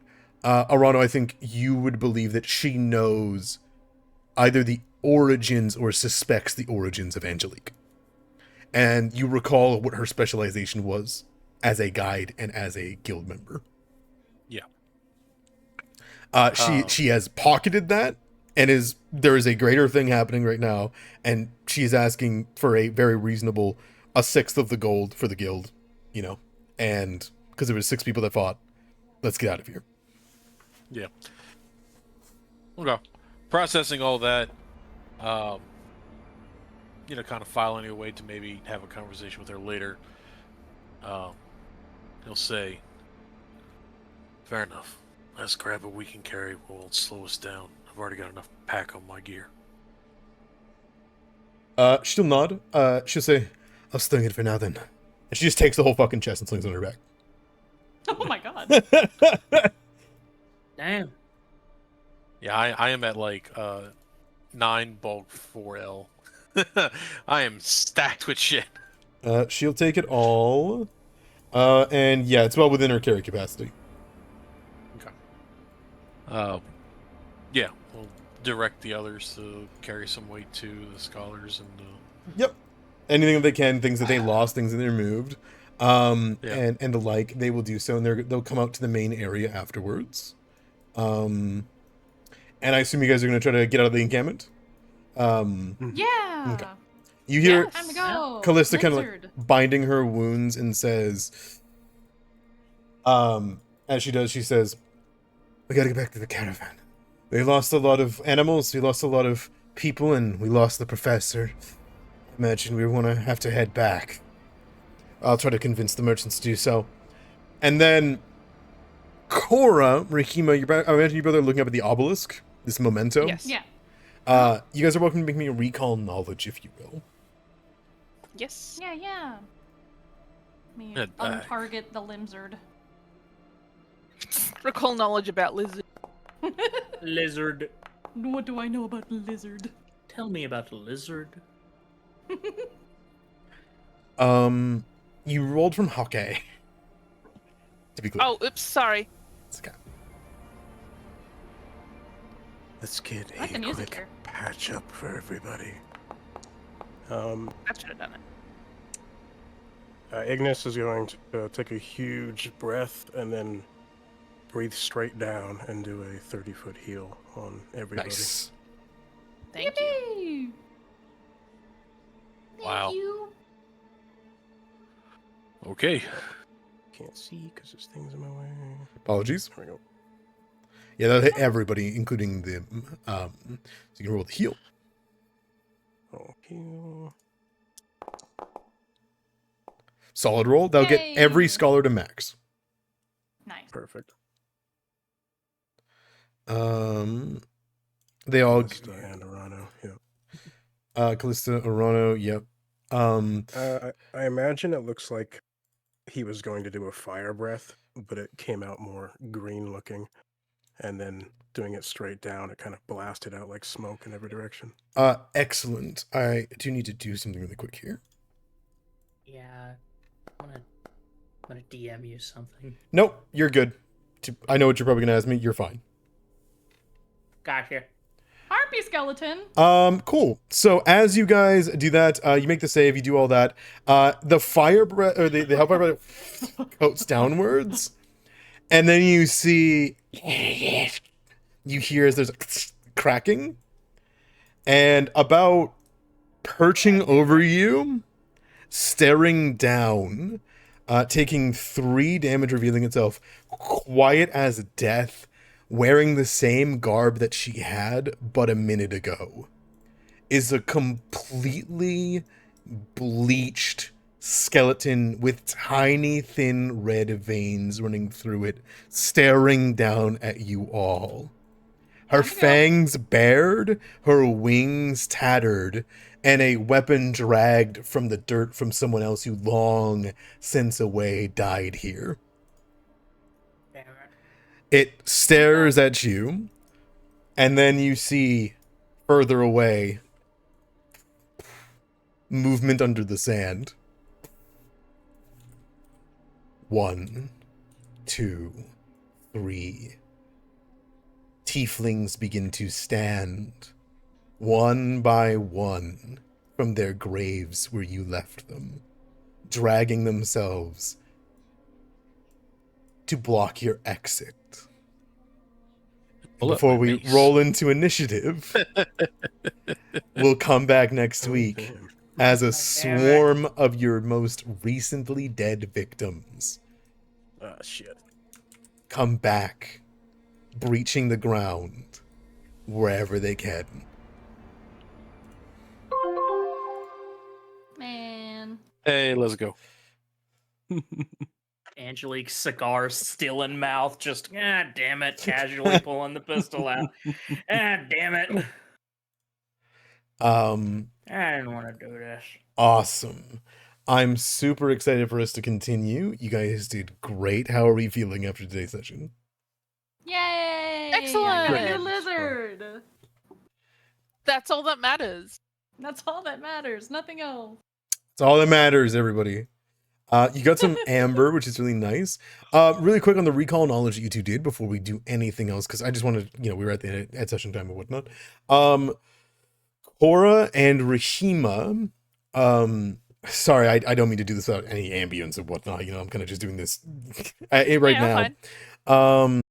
Arano, I think you would believe that she knows either the origins or suspects the origins of Angelique, and you recall what her specialization was as a guide and as a guild member. Yeah. She has pocketed that, and there is a greater thing happening right now, and she is asking for a very reasonable 1/6 of the gold for the guild, and because there was 6 people that fought. Let's get out of here. Yeah. Okay. Processing all that, kind of filing away to maybe have a conversation with her later. He'll say, "Fair enough. Let's grab what we can carry. Will slow us down. I've already got enough pack on my gear." She'll nod. She'll say, "I'll sling it for now then." And she just takes the whole fucking chest and slings it on her back. Oh my god. Damn. Yeah, I am at like 9 bulk 4L. I am stacked with shit. She'll take it all. And yeah, it's well within her carry capacity. Okay. Yeah, we'll direct the others to carry some weight to the scholars and Yep. Anything that they can, things that they lost, things that they moved, and the like, they will do so, and they'll come out to the main area afterwards. And I assume you guys are going to try to get out of the encampment. Yeah. Okay. You hear Yes. Time to go. Callista kind of Lizard. like binding her wounds and says, as she does, she says, "We gotta get back to the caravan. We lost a lot of animals, we lost a lot of people, and we lost the professor. Imagine we have to head back. I'll try to convince the merchants to do so." And then Cora, Rahima, I imagine you both are looking up at the obelisk, this memento. Yes. Yeah. You guys are welcome to make me a recall knowledge, if you will. Yes. Yeah. Me Good bag. untarget the lizard. Recall knowledge about lizard. Lizard. What do I know about lizard? Tell me about lizard. You rolled from Hawkeye. To be clear. Oh, oops, sorry. It's okay. Let's get I like the a music quick here. patch up for everybody. I should have done it. Ignis is going to take a huge breath and then breathe straight down and do a 30-foot heal on everybody. Nice. Thank you. Yippee! Wow. Thank you. Okay. Can't see because there's things in my way. Apologies. There we go. Yeah, that'll hit everybody, including the, so you can roll the heal. Okay. Solid roll. That'll get every Yay. scholar to max. Nice. Perfect. They all, Callista and Arano, yeah. Callista, Arano, yep. I imagine it looks like he was going to do a fire breath, but it came out more green looking. And then doing it straight down, it kind of blasted out like smoke in every direction. Excellent. I do need to do something really quick here. Yeah. I'm gonna DM you something. Nope, you're good. I know what you're probably gonna ask me. You're fine. Gotcha. Harpy skeleton. Cool. So as you guys do that, you make the save, you do all that. The fire breath, or the hellfire breath coats downwards, and then you see, you hear as there's a cracking, and about perching over you, staring down, taking 3 damage, revealing itself, quiet as death, wearing the same garb that she had but a minute ago, is a completely bleached skeleton with tiny thin red veins running through it, staring down at you all. Her fangs bared, her wings tattered, and a weapon dragged from the dirt from someone else who long since away died here. Damn it. It stares at you, and then you see further away movement under the sand. 1, 2, 3. Tieflings begin to stand, one by one, from their graves where you left them, dragging themselves to block your exit. Pull up Before my we mace. roll into initiative, we'll come back next week Damn. as a Damn it. swarm of your most recently dead victims Ah, shit. come back, breaching the ground wherever they can. Man. Hey, let's go. Angelique, cigar still in mouth, just damn it, casually pulling the pistol out. Damn it. I didn't want to do this. Awesome. I'm super excited for us to continue. You guys did great. How are we feeling after today's session? Yay! Excellent. I got a Great. new lizard. That's all that matters. That's all that matters. Nothing else. It's all that matters, everybody. You got some amber, which is really nice. Really quick on the recall knowledge that you two did before we do anything else, because I just wanted, we were at the at session time and whatnot. Cora and Rahima, sorry, I don't mean to do this without any ambience and whatnot. I'm kind of just doing this right Yeah, now. fine.